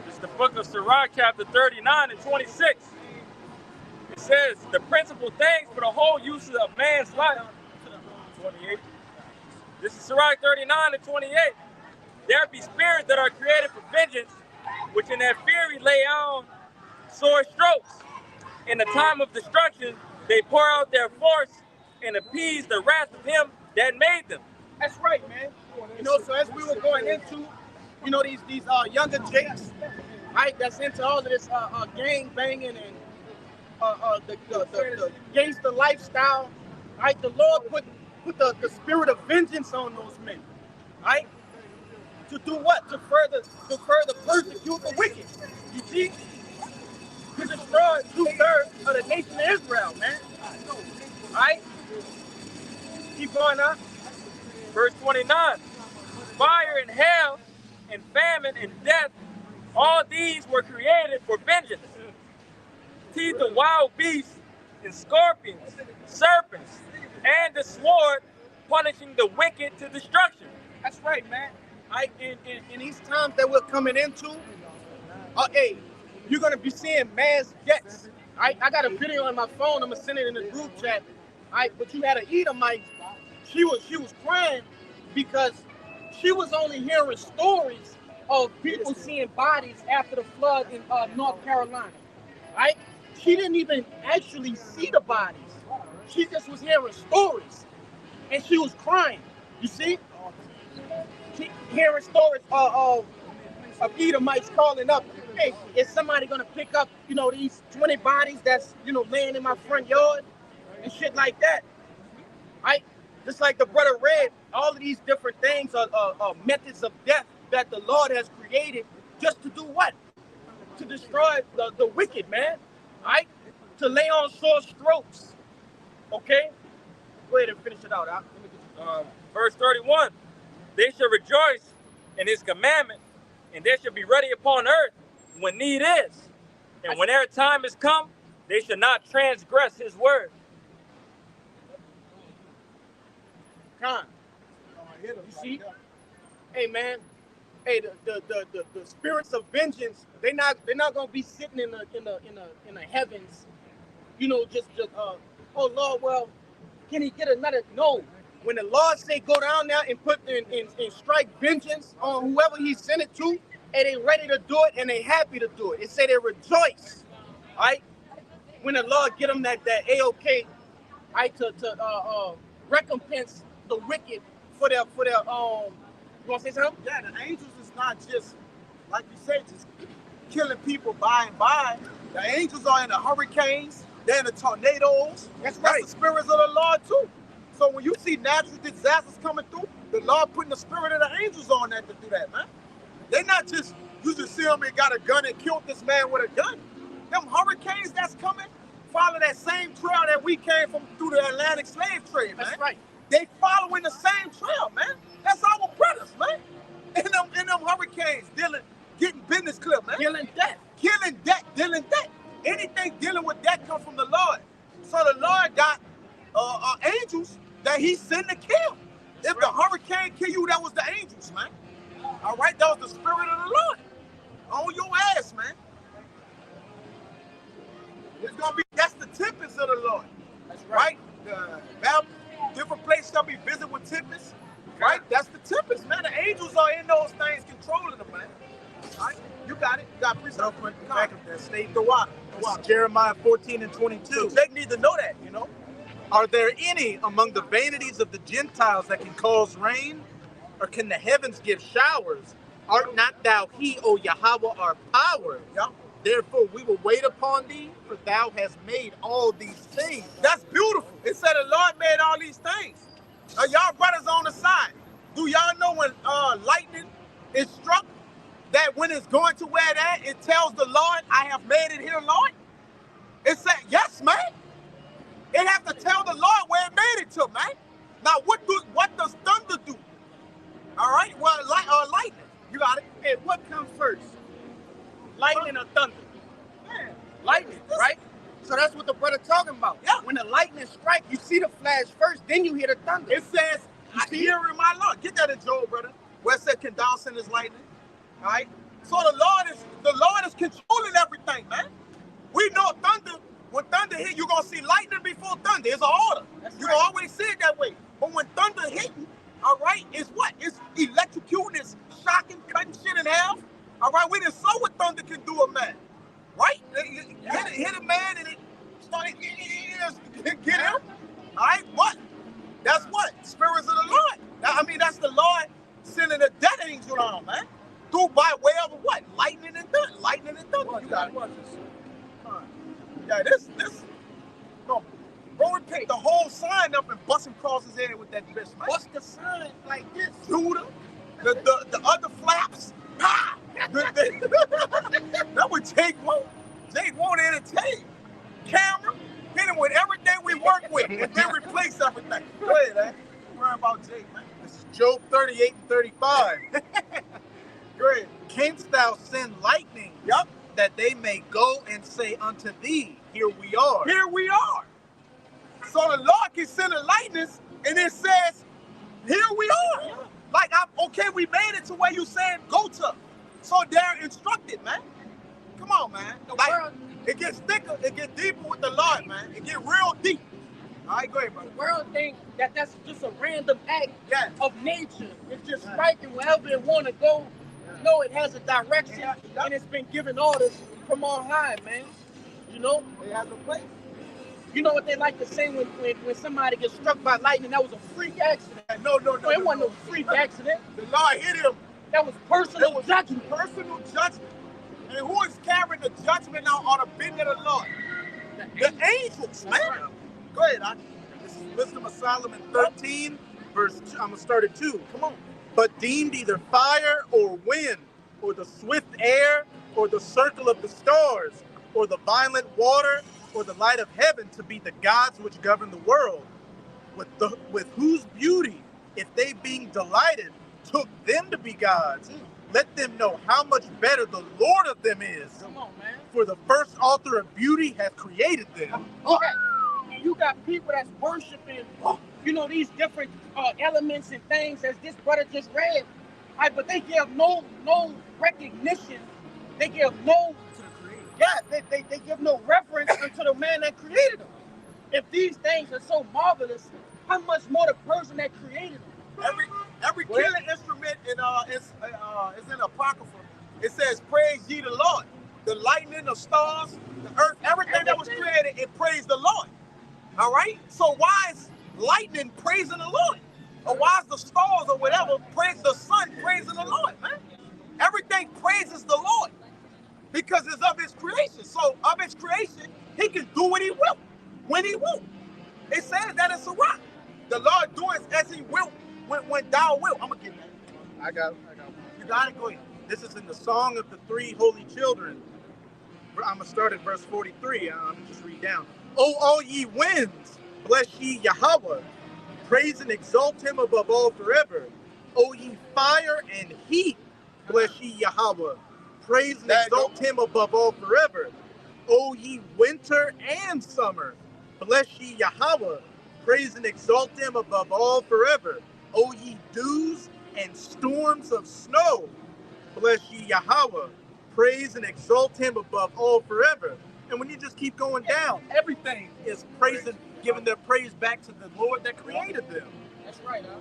Speaker 8: This is the book of Sirach, chapter 39 and 26. It says, the principal things for the whole use of man's life. 28. This is Sirach 39 and 28. There be spirits that are created for vengeance, which in their fury lay on sore strokes. In the time of destruction, they pour out their force and appease the wrath of him that made them.
Speaker 1: That's right, man. You know, so as we were going into, you know, these younger jakes, right, that's into all of this gang banging and the gangster lifestyle, right? The Lord put the spirit of vengeance on those men, right? To do what? To further persecute the wicked. You see? To destroy 2/3 of the nation of Israel, man. Right? Keep going up.
Speaker 8: Verse 29, fire and hell and famine and death, all these were created for vengeance. Teeth of wild beasts and scorpions, serpents, and the sword punishing the wicked to destruction.
Speaker 1: That's right, man. In these times that we're coming into, hey, you're gonna be seeing mass deaths. I got a video on my phone. I'm gonna send it in the group chat. But you had an Edomite. She was crying because she was only hearing stories of people seeing bodies after the flood in North Carolina. Right? She didn't even actually see the bodies. She just was hearing stories, and she was crying. You see? She hearing stories of Edomites calling up, hey, is somebody gonna pick up, you know, these 20 bodies that's, you know, laying in my front yard and shit like that, right? Just like the brother read, all of these different things are methods of death that the Lord has created just to do what? To destroy the wicked, man, right? To lay on sore strokes, okay? Go ahead and finish it out,
Speaker 8: Verse 31, they shall rejoice in his commandment, and they shall be ready upon earth when need is. And when their time is come, they shall not transgress his word.
Speaker 1: You see? Hey, man. Hey, the spirits of vengeance, they're not gonna be sitting in the heavens, you know, just oh Lord, well, can he get another? No. When the Lord say go down there and put and strike vengeance on whoever he sent it to, and they ready to do it and they happy to do it. It say they rejoice, right? When the Lord get them that A-OK, right, to recompense the wicked for their you want to say something?
Speaker 7: Yeah, the angels is not just, like you said, just killing people by and by. The angels are in the hurricanes, they're in the tornadoes.
Speaker 1: That's right.
Speaker 7: That's the spirits of the Lord too. So when you see natural disasters coming through, the Lord putting the spirit of the angels on that to do that, man. They're not just, you just see them and got a gun and killed this man with a gun. Them hurricanes that's coming follow that same trail that we came from through the Atlantic slave trade, man.
Speaker 1: That's right.
Speaker 7: They following the same trail, man. That's our brothers, man. them hurricanes, getting business clear, man.
Speaker 1: Killing death.
Speaker 7: Killing debt, dealing debt. Anything dealing with debt comes from the Lord. So the Lord got angels that he sent to kill. If the hurricane kill you, that was the angels, man. All right, that was the spirit of the Lord on your ass, man. It's gonna be, that's the tempest of the Lord.
Speaker 1: That's
Speaker 7: Right? Different places shall be visited with tempests. Right? That's the tempest, man. The angels are in those things controlling them, man. All right? You got it. You got
Speaker 5: Real quick, back of that statement.
Speaker 7: the water.
Speaker 5: This is Jeremiah 14 and 22.
Speaker 7: So Jake needs to know that, you know.
Speaker 5: Are there any among the vanities of the Gentiles that can cause rain? Or can the heavens give showers? Art not thou he, O Yahawah, our power?
Speaker 7: Yeah.
Speaker 5: Therefore we will wait upon thee, for thou hast made all these things.
Speaker 7: That's beautiful. It said the Lord made all these things. Y'all brothers on the side, do y'all know when lightning is struck, that when it's going to where that, it tells the Lord, I have made it here, Lord? It said, yes, man. It have to tell the Lord where it made it to, man. Now, what does thunder do? All right, well, lightning. You got it.
Speaker 1: Hey, what comes first? Lightning or thunder?
Speaker 7: Man,
Speaker 1: Lightning, right? So that's what the brother talking about.
Speaker 7: Yeah.
Speaker 1: When the lightning strike, you see the flash first, then you hear the thunder.
Speaker 7: it says, I hear in my Lord. Get that in Job, brother. Where it said, can thou send his lightning? All right. So the Lord is controlling everything, man. We know thunder. When thunder hit, you're gonna see lightning before thunder. It's an order. You
Speaker 1: right.
Speaker 7: always see it that way. But when thunder hitting, all right, it's what? It's electrocuting, it's shocking, cutting shit in half. All right, we didn't saw what thunder can do a man. Right? Hit a man and it started get him. All right, what? That's what? Spirits of the Lord. That's the Lord sending a death angel on, man. Through by way of what? Lightning and thunder. Lightning and thunder. You got it. Yeah, this. No, bro, we picked the whole sign up and bust him across his head with that bitch, man.
Speaker 1: What's the sign like this?
Speaker 7: Judah, the other flaps. Ha! That was Jake won't. Jake won't entertain. Camera, hit him with everything we work with, and then replace everything. Go ahead, man. Worry about Jake, man.
Speaker 5: This is Job 38 and 35.
Speaker 7: Go ahead.
Speaker 5: Canst thou send lightning?
Speaker 7: Yup.
Speaker 5: That they may go and say unto thee, here we are.
Speaker 7: Here we are. So the Lord can send a lightness, and it says, here we are. Like, we made it to where you said go to. So they're instructed, man. Come on, man. Like, it gets thicker, it gets deeper with the Lord, man. It gets real deep. All right, go ahead, brother.
Speaker 1: The world thinks that that's just a random act
Speaker 7: Yeah.
Speaker 1: of nature. It's just striking wherever it want to go. No, it has a direction, and it's been given orders from on high, man. You know?
Speaker 7: It has a place.
Speaker 1: You know what they like to say when somebody gets struck by lightning? That was a freak accident.
Speaker 7: No.
Speaker 1: It wasn't no freak accident.
Speaker 7: The Lord hit him.
Speaker 1: That was personal
Speaker 7: It was
Speaker 1: judgment.
Speaker 7: personal judgment. And who is carrying the judgment now on the bend of the Lord? The angels, man.
Speaker 1: Right.
Speaker 7: Go ahead, Doc.
Speaker 5: This is Wisdom of Solomon 13, verse 2. I'm going to start at 2.
Speaker 7: Come on.
Speaker 5: But deemed either fire or wind, or the swift air, or the circle of the stars, or the violent water, or the light of heaven to be the gods which govern the world, with whose beauty, if they being delighted, took them to be gods, let them know how much better the Lord of them is.
Speaker 1: Come on, man.
Speaker 5: For the first author of beauty hath created them.
Speaker 1: Okay. And you got people that's worshiping, these different elements and things as this brother just read. Right, but they give no recognition. They give no, they give no reverence unto the man that created them. If these things are so marvelous, how much more the person that created them?
Speaker 7: Every killing instrument is in Apocrypha. It says, praise ye the Lord. The lightning, the stars, the earth, everything that was created, it praised the Lord. All right? So why is lightning praising the Lord? Or why is the stars or whatever praise the sun praising the Lord, man? Everything praises the Lord because it's of his creation. So of his creation, he can do what he will, when he will. It says that it's a rock. The Lord doeth as he will, when thou wilt. I'm going to get that.
Speaker 5: I got it.
Speaker 7: You got it? Go ahead.
Speaker 5: This is in the Song of the Three Holy Children. I'm going to start at verse 43. I'm going to just read down. O all ye winds, bless ye Yahawah. Praise and exalt him above all forever. O ye fire and heat, Bless ye Yahawah. Praise and exalt him above all forever. O ye winter and summer. Bless ye Yahawah. Praise and exalt him above all forever. O ye dews and storms of snow. Bless ye Yahawah. Praise and exalt him above all forever. And when you just keep going down, everything is praising, giving their praise back to the Lord that created them.
Speaker 1: That's right, huh?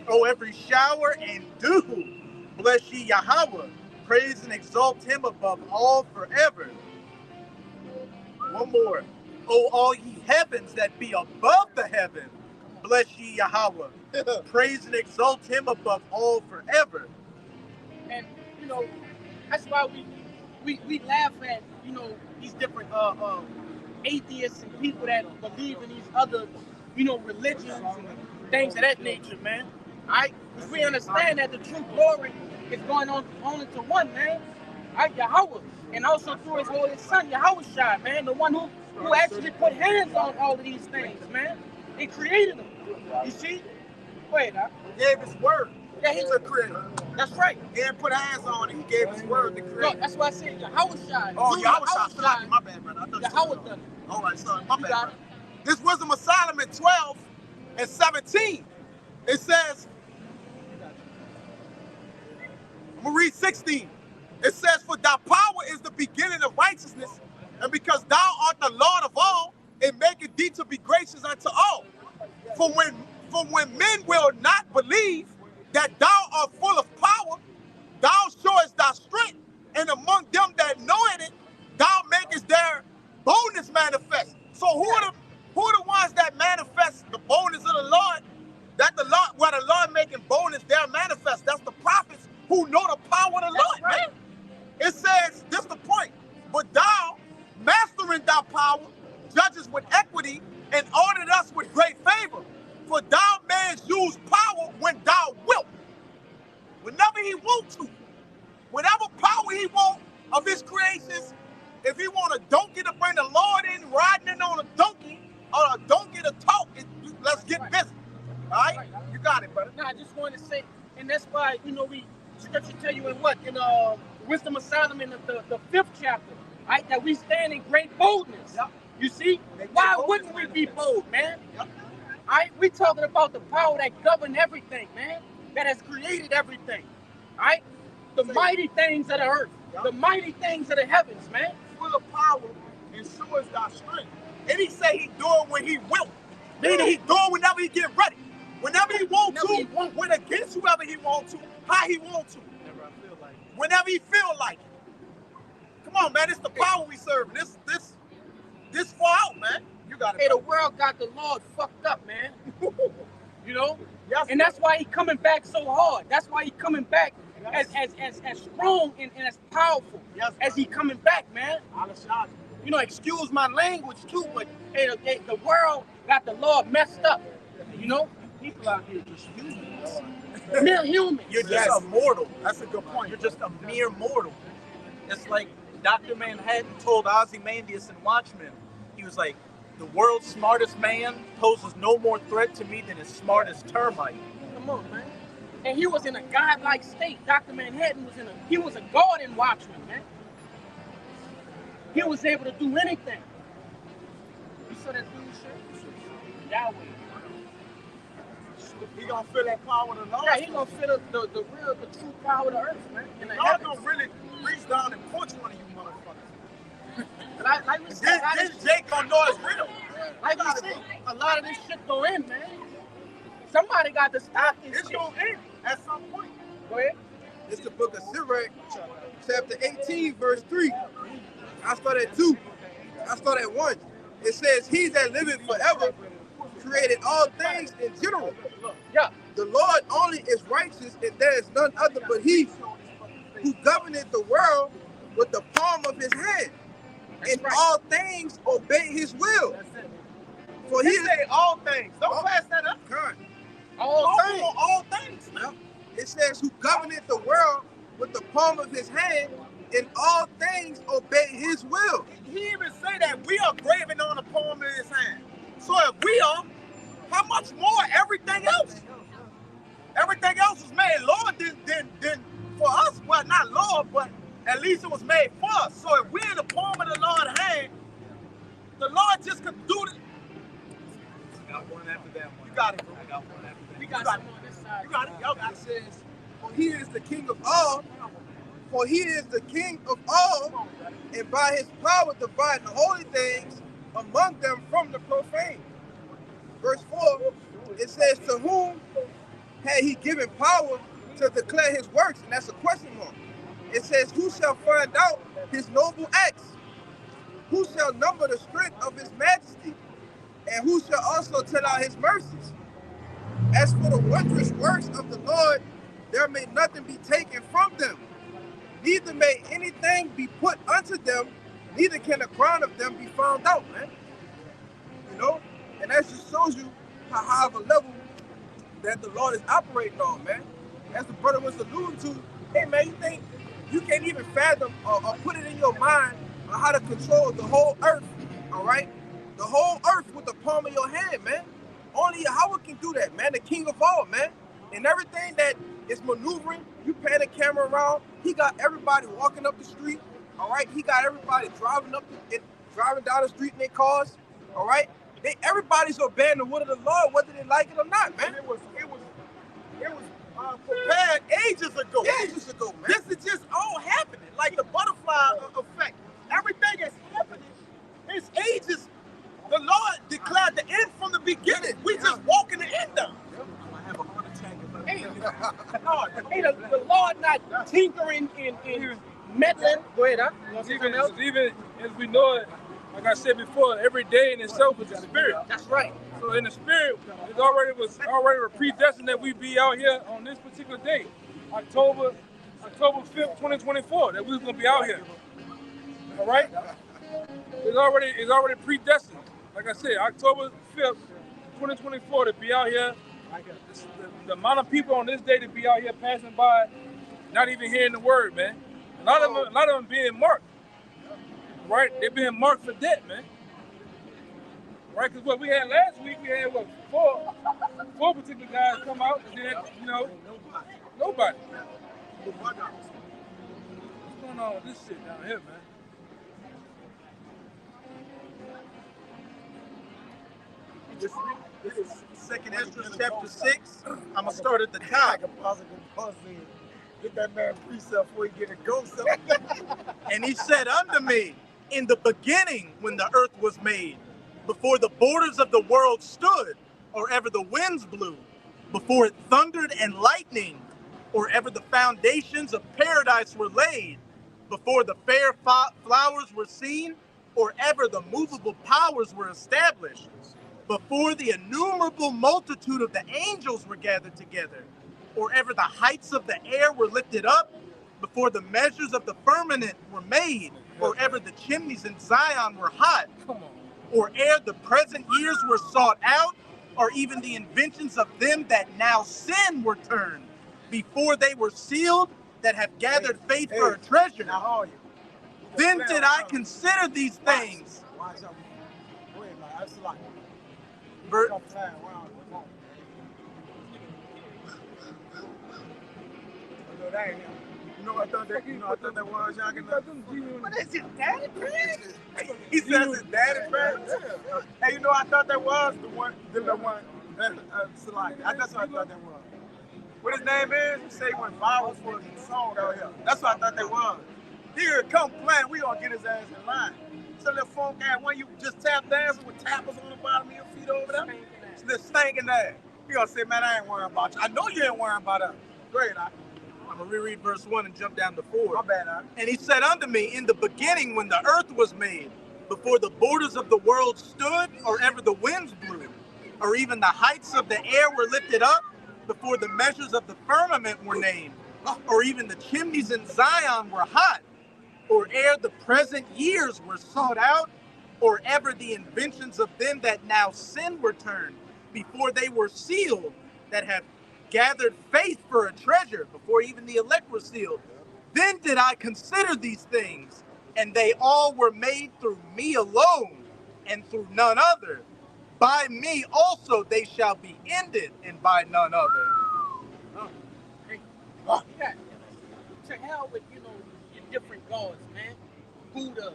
Speaker 5: Oh, every shower and dew. Bless ye Yahawah. Praise and exalt him above all forever. One more. Oh, all ye heavens that be above the heaven. Bless ye Yahawah. Praise and exalt him above all forever.
Speaker 1: And, you know, that's why we laugh at, you know, these different atheists and people that believe in these other, you know, religions and things of that nature, man. All right? Because we understand that the true glory is going on only to one, man. All right, Yahawah. And also through his holy son, YAHAWASHI, man, the one who actually put hands on all of these things, man. He created them. You see? Wait,
Speaker 7: He gave his word.
Speaker 1: yeah, he's
Speaker 7: To create.
Speaker 1: That's right.
Speaker 7: He didn't put hands on it. He gave his word to create.
Speaker 1: Look, that's why I said YAHAWASHI.
Speaker 7: Oh,
Speaker 1: Through
Speaker 7: Yahweh, my bad, brother. I thought you
Speaker 1: Yahawah
Speaker 7: said
Speaker 1: done it.
Speaker 7: all right, son, my
Speaker 1: You
Speaker 7: bad.
Speaker 1: got
Speaker 7: Brother. This Wisdom of Solomon 12 and 17. It says, I'm going to read 16. It says, for thy power is the beginning of righteousness, and because thou art the Lord of all, it maketh thee to be gracious unto all. For when men will not believe that thou art full of power, thou showest thy strength, and among them that know it, thou makest their boldness manifest. So who are the ones that manifest the boldness of the Lord? That the Lord, where the Lord making boldness there manifest. That's the prophets who know the power of the Lord, man. It says, this is the point. But thou, mastering thy power, judges with equity, and ordered us with great favor. For thou mayest use power when thou wilt. Whenever he wants to. Whatever power he wants of his creations, if he want a donkey to bring the Lord in, riding in on a donkey, or a donkey to talk, let's get busy. All right? You got it, brother.
Speaker 1: Now, I just want to say, and that's why, you know, scripture tell you in what? In Wisdom of Solomon, the 5th chapter, right? That we stand in great boldness.
Speaker 7: Yep.
Speaker 1: You see? Why wouldn't we be bold, man?
Speaker 7: Yep.
Speaker 1: All right? We talking about the power that governs everything, man. That has created everything. All right? The mighty things of the earth.
Speaker 7: Yep.
Speaker 1: The mighty things of the heavens, man.
Speaker 7: Full of power and so is thy strength. And he say he do it when he will. Meaning he do it whenever he get ready. Whenever he want to, when against whoever he want to, how he want to. Whenever he feel like it. Come on, man, it's the power we serve. This far out, man. You got it.
Speaker 1: Hey, the world got the Lord fucked up, man. You know?
Speaker 7: Yes,
Speaker 1: and that's why he coming back so hard. That's why he coming back as strong and as powerful as he coming back, man. You know, excuse my language too, but hey, the world got the Lord messed up. You know?
Speaker 9: People out here just humans.
Speaker 1: Mere humans.
Speaker 5: You're just a mortal. That's a good point. You're just a mere mortal. It's like Dr. Manhattan told Ozymandias in Watchmen. He was like, the world's smartest man poses no more threat to me than his smartest termite.
Speaker 1: Come on, man. And he was in a godlike state. Dr. Manhattan was a god in Watchmen, man. He was able to do anything. You saw that dude shit? Yahweh.
Speaker 7: He gonna feel that power of the Lord.
Speaker 1: Yeah, he gonna feel the true power of the earth, man. And the
Speaker 7: God gonna really reach down and punch one of you motherfuckers.
Speaker 1: like we said,
Speaker 7: This Jake gonna know it's real.
Speaker 1: like we said, a lot of this shit go in, man. Somebody got to stop this
Speaker 7: It's
Speaker 1: shit.
Speaker 7: gonna end at some point.
Speaker 1: Go ahead.
Speaker 4: It's the book of Sirach, chapter 18, verse 3. I start at 2. I start at 1. It says, he that liveth forever created all things in general.
Speaker 1: Yeah.
Speaker 4: The Lord only is righteous, and there is none other but he who governeth the world with the palm of his hand. In all things obey his will. For
Speaker 7: He
Speaker 4: he
Speaker 7: say all things. Don't pass that up.
Speaker 4: God.
Speaker 1: All things.
Speaker 7: All things.
Speaker 4: It says, who governeth the world with the palm of his hand, in all things obey his will.
Speaker 7: He even say that we are graven on the palm of his hand. So if we are, how much more everything else? Everything else was made, Lord, than for us. Well, not Lord, but at least it was made for us. So if we're in the palm of the Lord's hand, the Lord just could do it.
Speaker 2: I got one after that one.
Speaker 7: You got it, bro.
Speaker 2: I got one after that.
Speaker 1: We got some on this side.
Speaker 7: You got it. Y'all got it.
Speaker 4: It says, for he is the king of all, for he is the king of all, and by his power divide the holy things among them from the profane. Verse 4, it says, to whom had he given power to declare his works? And that's a question mark. It says, who shall find out his noble acts? Who shall number the strength of his majesty? And who shall also tell out his mercies? As for the wondrous works of the Lord, there may nothing be taken from them, neither may anything be put unto them, neither can the crown of them be found out, man. You know? And that just shows you how high of a level that the Lord is operating on, man. As the brother was alluding to, hey, man, you think you can't even fathom or put it in your mind on how to control the whole earth, all right? The whole earth with the palm of your hand, man. Only Yahawah can do that, man, the king of all, man. And everything that is maneuvering, you pan the camera around, he got everybody walking up the street, all right? He got everybody driving down the street in their cars, all right? Everybody's obeying the word of the Lord, whether they like it or not, man.
Speaker 7: And it was prepared ages ago.
Speaker 4: Ages ago, man.
Speaker 7: This is just all happening, like the butterfly effect. Everything is happening. It's ages. The Lord declared the end from the beginning. We just walking the end down.
Speaker 2: I have a heart attack if I
Speaker 1: Hey, the Lord not tinkering in meddling. Go ahead, huh? You want to say something else?
Speaker 6: Even as we know it, like I said before, every day in itself is a spirit.
Speaker 1: That's right.
Speaker 6: So in the spirit, it was already predestined that we be out here on this particular day, October 5th, 2024, that we was gonna be out here. All right? It's already predestined. Like I said, October 5th, 2024, to be out here. The amount of people on this day to be out here passing by, not even hearing the word, man. A lot of them being marked. Right? They're being marked for debt, man. Right? Because what we had last week, we had four particular guys come out, and then, nobody. What's going on with this shit down here, man?
Speaker 4: This is 2nd Ezra chapter 6. I'm going to start at the top.
Speaker 7: Get that man precept before he get a ghost.
Speaker 5: And he said unto me, in the beginning when the earth was made, before the borders of the world stood, or ever the winds blew, before it thundered and lightning, or ever the foundations of paradise were laid, before the fair flowers were seen, or ever the movable powers were established, before the innumerable multitude of the angels were gathered together, or ever the heights of the air were lifted up, before the measures of the firmament were made, or ever the chimneys in Zion were hot, or ere the present years were sought out, or even the inventions of them that now sin were turned, before they were sealed, that have gathered faith for a treasure.
Speaker 7: Now, how are you?
Speaker 5: Then did I consider these things.
Speaker 7: Watch out. Go ahead, man. That's like.
Speaker 5: Ver-
Speaker 7: You know what I thought that was, y'all can
Speaker 1: What is it, Daddy?
Speaker 7: He says his daddy friend. Hey, you know I thought that was the one. Salaki. That's what I thought that was. What his name is? He say he went viral for his song out here. That's what I thought that was. He gonna come playing. We gonna get his ass in line. So little funk ass one you just tap dancing with tappers on the bottom of your feet over there. It's this stinking ass. He gonna say, man, I ain't worrying about you. I know you ain't worrying about us. Great,
Speaker 5: I'm going to reread verse 1 and jump down to 4.
Speaker 7: My bad,
Speaker 5: And he said unto me, in the beginning when the earth was made, before the borders of the world stood, or ever the winds blew, or even the heights of the air were lifted up, before the measures of the firmament were named, or even the chimneys in Zion were hot, or ere the present years were sought out, or ever the inventions of them that now sin were turned, before they were sealed, that have gathered faith for a treasure, before even the elect were sealed. Then did I consider these things, and they all were made through me alone, and through none other. By me also they shall be ended, and by none other.
Speaker 1: to hell with, you know, your different gods, man. Buddha,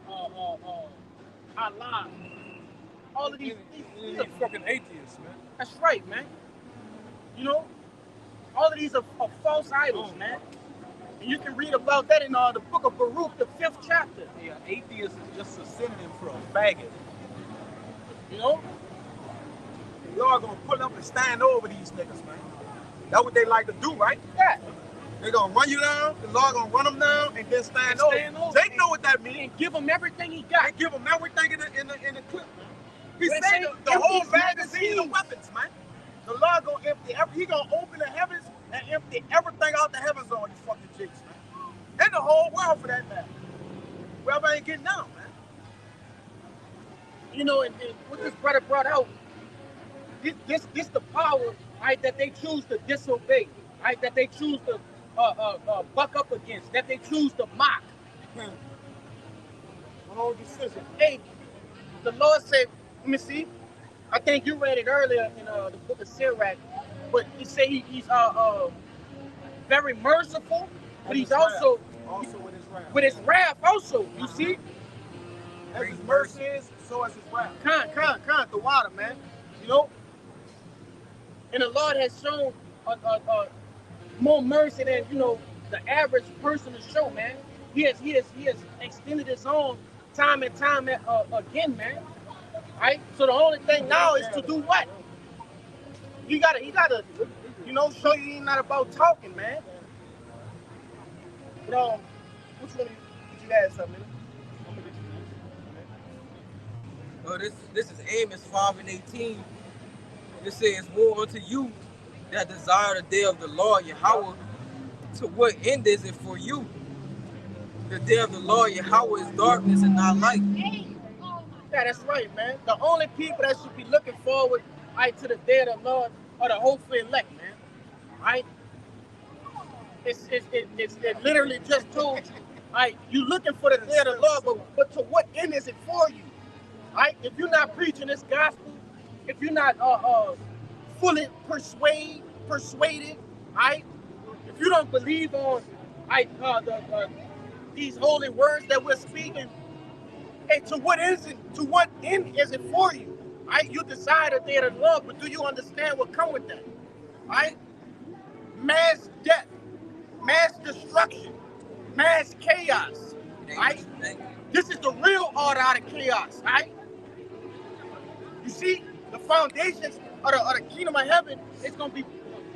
Speaker 1: Allah. All of these
Speaker 6: He's a fucking atheist, man.
Speaker 1: That's right, man. You know, all of these are false idols, man. And you can read about that in the book of Baruch, the 5th chapter.
Speaker 9: Yeah, atheist is just a synonym for a faggot.
Speaker 1: You know?
Speaker 7: Y'all gonna pull up and stand over these niggas, man. That's what they like to do, right?
Speaker 1: Yeah.
Speaker 7: They gonna run you down, the Lord gonna run them down, and then stand over. Jake know what that means.
Speaker 1: And give him everything he got.
Speaker 7: And give him everything in the clip, man. He
Speaker 1: But
Speaker 7: said
Speaker 1: say,
Speaker 7: the whole
Speaker 1: empty
Speaker 7: magazine of weapons, man. The Lord gonna empty he gonna open the heavens and empty everything out the heavens on you fucking jigs, man. And the whole world for that matter. Whoever ain't getting down, man.
Speaker 1: You know, and what this brother brought out, this the power, right, that they choose to disobey, right, that they choose to buck up against, that they choose to mock.
Speaker 7: Whole decision.
Speaker 1: Hey, the Lord said, let me see, I think you read it earlier in the book of Sirach, but he said he's very merciful, but he's also with his wrath also, you see?
Speaker 7: As his mercy is, so is his wrath.
Speaker 1: The water, man. You know? And the Lord has shown more mercy than, you know, the average person to show, man. He has extended his own time and time again, man. Right? So the only thing now is to do what? He gotta, you know, show you he's not about talking, man. But which one did you add something?
Speaker 3: This is Amos 5:18. It says, "Woe unto you that desire the day of the Lord Yahawah. To what end is it for you? The day of the Lord Yahawah is darkness and not light."
Speaker 1: Yeah, that's right, man. The only people that should be looking forward, right, to the day of the Lord are the hopeful elect, man. Right? It literally just told you, right? You looking for the day of the Lord, but to what end is it for you? Right? If you're not preaching this gospel, if you're not fully persuaded, right? If you don't believe on these holy words that we're speaking, hey, to what end is it for you? Right? You desire the day of the Lord, but do you understand what comes with that? Right? Mass death, mass destruction, mass chaos. Right? This is the real order out of chaos, right? You see, the foundations of the kingdom of heaven is going to be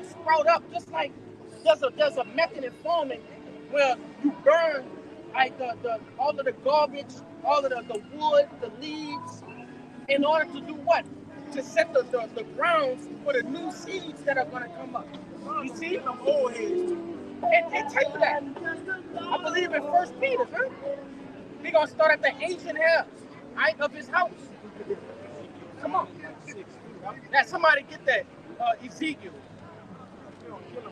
Speaker 1: sprout up, just like there's a method in farming where you burn like all of the garbage, all of the wood, the leaves, in order to do what? To set the grounds for the new seeds that are going to come up. You see? Them old heads. It tell you that. I believe in 1 Peter, huh? We're going to start at the ancient house, right, of his house. Come on. Now, somebody get that Ezekiel.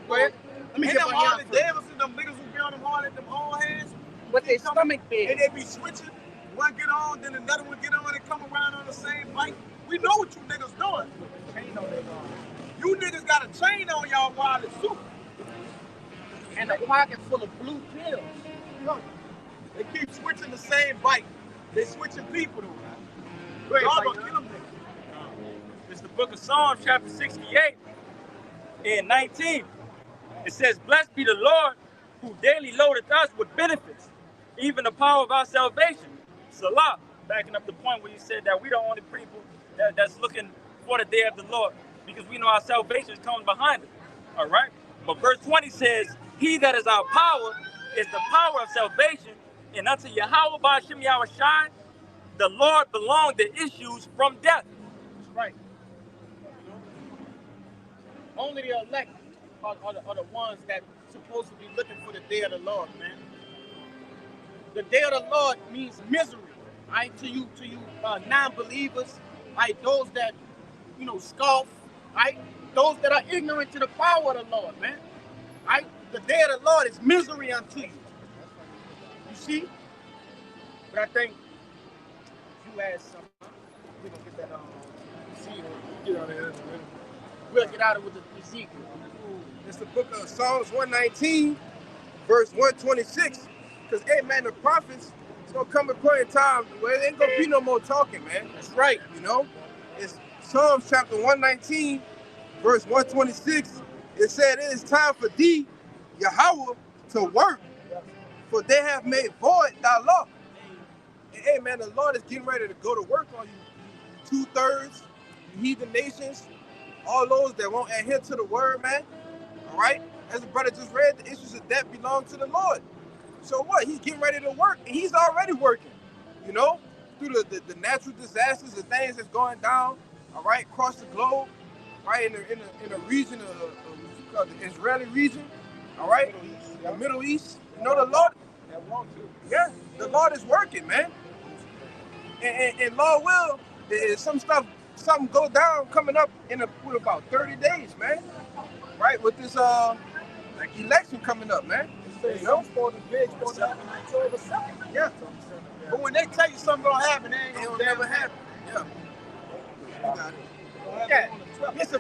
Speaker 1: Go ahead. Let me get my
Speaker 7: Harley Davidson, them niggas who be on them hard at them old heads.
Speaker 1: With their stomach big.
Speaker 7: And they be switching. One get on, then another one get on and come around on the same bike. We know what you niggas doing. Chain on that you niggas got a chain on y'all wallet too.
Speaker 1: And a pocket full of blue pills.
Speaker 7: Look, they keep switching the same bike. They switching people though. Y'all gonna kill them niggas.
Speaker 8: It's the book of Psalms, chapter 68 and 19. It says, "Blessed be the Lord who daily loadeth us with benefits, even the power of our salvation." Salah, backing up the point where you said that we the only people that's looking for the day of the Lord, because we know our salvation is coming behind it. All right? But verse 20 says, "He that is our power is the power of salvation, and unto Yahawah, bahasham, YAHAWASHI, the Lord belong the issues from death."
Speaker 1: That's right. Only the elect are the ones that supposed to be looking for the day of the Lord, man. The day of the Lord means misery, right? To you non-believers, right? Those that, you know, scoff, right? Those that are ignorant to the power of the Lord, man. Right? The day of the Lord is misery unto you. You see? But I think you had something. We're gonna get that
Speaker 6: Get out of here.
Speaker 1: we'll get out of it with the Ezekiel.
Speaker 7: It's the book of Psalms 119,
Speaker 4: verse 126. Because, hey, man, the prophets, it's going to come a point in time where there ain't going to be no more talking, man.
Speaker 1: That's right.
Speaker 4: You know? It's Psalms chapter 119, verse 126. It said, it is time for thee, Yahawah, to work, for they have made void thy law. And, hey, man, the Lord is getting ready to go to work on you. 2/3, you heathen nations, all those that won't adhere to the word, man. All right? As the brother just read, the issues of debt belong to the Lord. So what? He's getting ready to work, and he's already working, you know, through the natural disasters, the things that's going down, all right, across the globe, right, in the region of the Israeli region, all right, the Middle East. You know, the Lord, yeah, the Lord is working, man. And Lord will, something go down coming up with about 30 days, man, right, with this election coming up, man. You know? Yeah.
Speaker 7: But when they tell you something gonna happen,
Speaker 4: It'll never happen. Yeah. You got it.
Speaker 1: Yeah, it's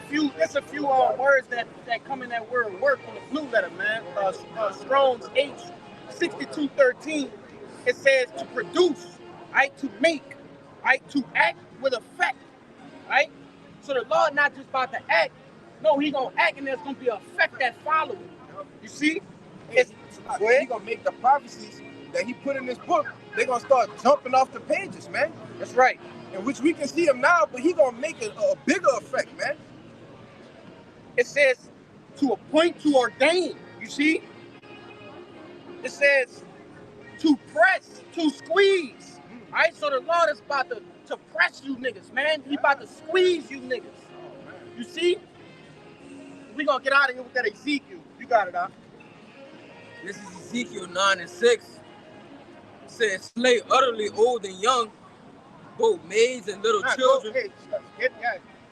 Speaker 1: a few words that come in that word work in the blue letter, man. Strong's H6213. It says to produce, right? To make, right? To act with effect, right? So the Lord not just about to act, no, he gonna act, and there's gonna be an effect that follows it. You see?
Speaker 4: He gonna make the prophecies that he put in this book. They're gonna start jumping off the pages, man.
Speaker 1: That's right.
Speaker 4: In which we can see him now, but he gonna make a bigger effect, man.
Speaker 1: It says to appoint, to ordain. You see? It says to press, to squeeze. All right? So the Lord is about to press you niggas, man. He about to squeeze you niggas. You see? We gonna get out of here with that Ezekiel. You got it, Doc.
Speaker 3: This is Ezekiel 9:6. It says, slay utterly old and young, both maids and little children.
Speaker 1: Go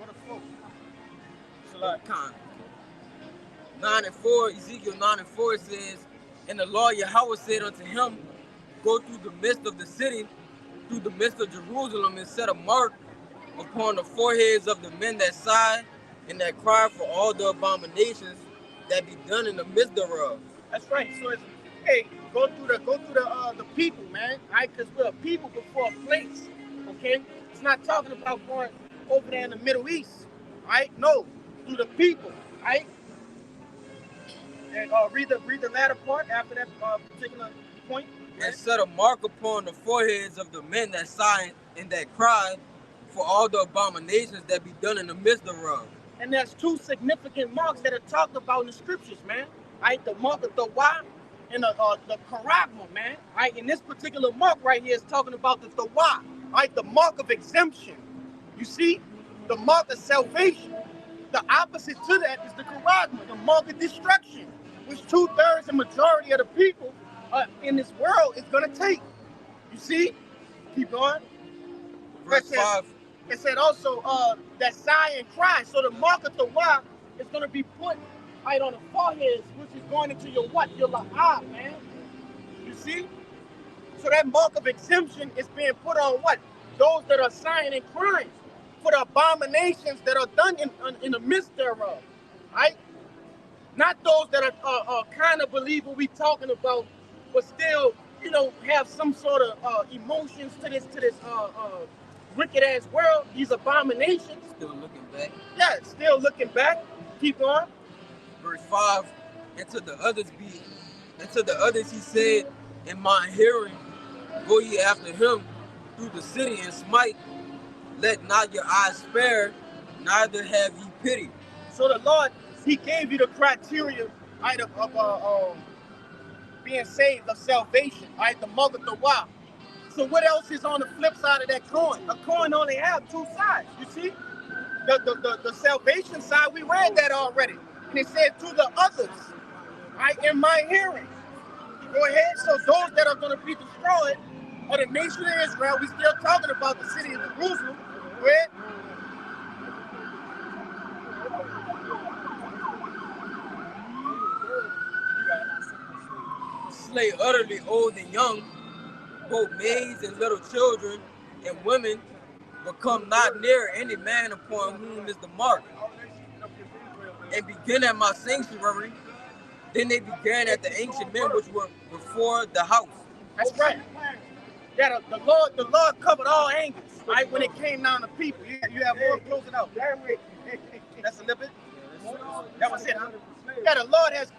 Speaker 1: to flow.
Speaker 3: Con. 9:4, Ezekiel 9:4 says, and the Lord Yahawah said unto him, go through the midst of the city, through the midst of Jerusalem, and set a mark upon the foreheads of the men that sigh and that cry for all the abominations that be done in the midst thereof.
Speaker 1: That's right. So it's, hey, go through the people, man. Right? Because we're a people before a place. Okay? It's not talking about going over there in the Middle East. Right? No, through the people. Right? And read the latter part after that particular point.
Speaker 3: And set a mark upon the foreheads of the men that sigh and that cry for all the abominations that be done in the midst thereof.
Speaker 1: And there's two significant marks that are talked about in the scriptures, man. Right? The mark of the Y and the charagma, man. Right? And this particular mark right here is talking about the Y. Right? The mark of exemption. You see? The mark of salvation. The opposite to that is the charagma, the mark of destruction, which 2/3 the majority of the people in this world is going to take. You see? Keep going.
Speaker 3: Verse 5.
Speaker 1: It said also that sigh and cry. So the mark of the Y is going to be put right on the forehead, which is going into your what? Your eye, man. You see? So that mark of exemption is being put on what? Those that are sighing and crying for the abominations that are done in the midst thereof. Right? Not those that are kind of believe what we talking about, but still, you know, have some sort of emotions to this wicked ass world. These abominations.
Speaker 3: Still looking back.
Speaker 1: Yeah, still looking back. Keep on.
Speaker 3: Verse 5. And to the others he said, in my hearing, go ye after him through the city and smite. Let not your eyes spare, neither have ye pity.
Speaker 1: So the Lord, he gave you the criteria, right, of being saved, of salvation, right, the mark of the Y. So what else is on the flip side of that coin? A coin only has two sides, you see? The salvation side, we read that already. And it said to the others, right, in my hearing. Go ahead. So those that are going to be destroyed are the nation of Israel. We still talking about the city of Jerusalem. Go ahead.
Speaker 3: Slay utterly old and young, both maids and little children and women, but come not near any man upon whom is the mark. And begin at my sanctuary, Then they began at the ancient men which were before the house.
Speaker 1: That's right. Yeah, the Lord covered all angles, right? When it came down to people. You have more, close it out. That's a little bit. That was it, huh? Yeah, the Lord has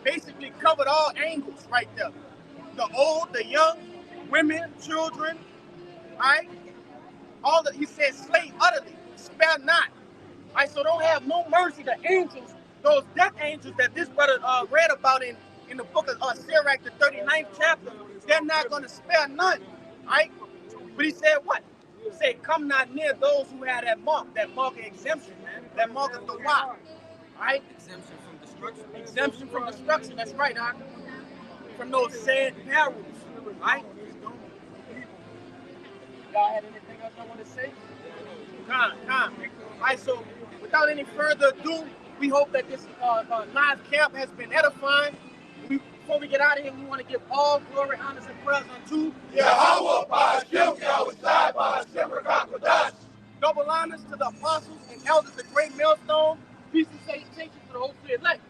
Speaker 1: basically covered all angles right there. The old, the young, women, children, right? All the, he said, slay utterly, spare not. Right, so don't have no mercy. The angels, those death angels that this brother read about in the book of Sirach, the 39th chapter, they're not going to spare none, right? But he said what? He said, come not near those who had that mark of exemption, man, that mark of the rock, right?
Speaker 3: Exemption from destruction.
Speaker 1: Exemption from destruction, that's right, huh? From those sad perils, right? Y'all had anything else I want to say? Come. All right, so without any further ado, we hope that this live camp has been edifying. Before we get out of here, we want to give all glory, honors, and prayers unto
Speaker 7: Yahawah, bahasham, Yahawashi, bahasham, Rakakwadash.
Speaker 1: double honors to the apostles and elders of Great Millstone. Peace and salutation to the whole clear elect.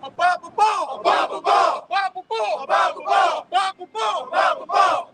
Speaker 7: A Bible ball, a Bible ball, a Bible ball, a Bible ball, a Bible ball, a Bible ball.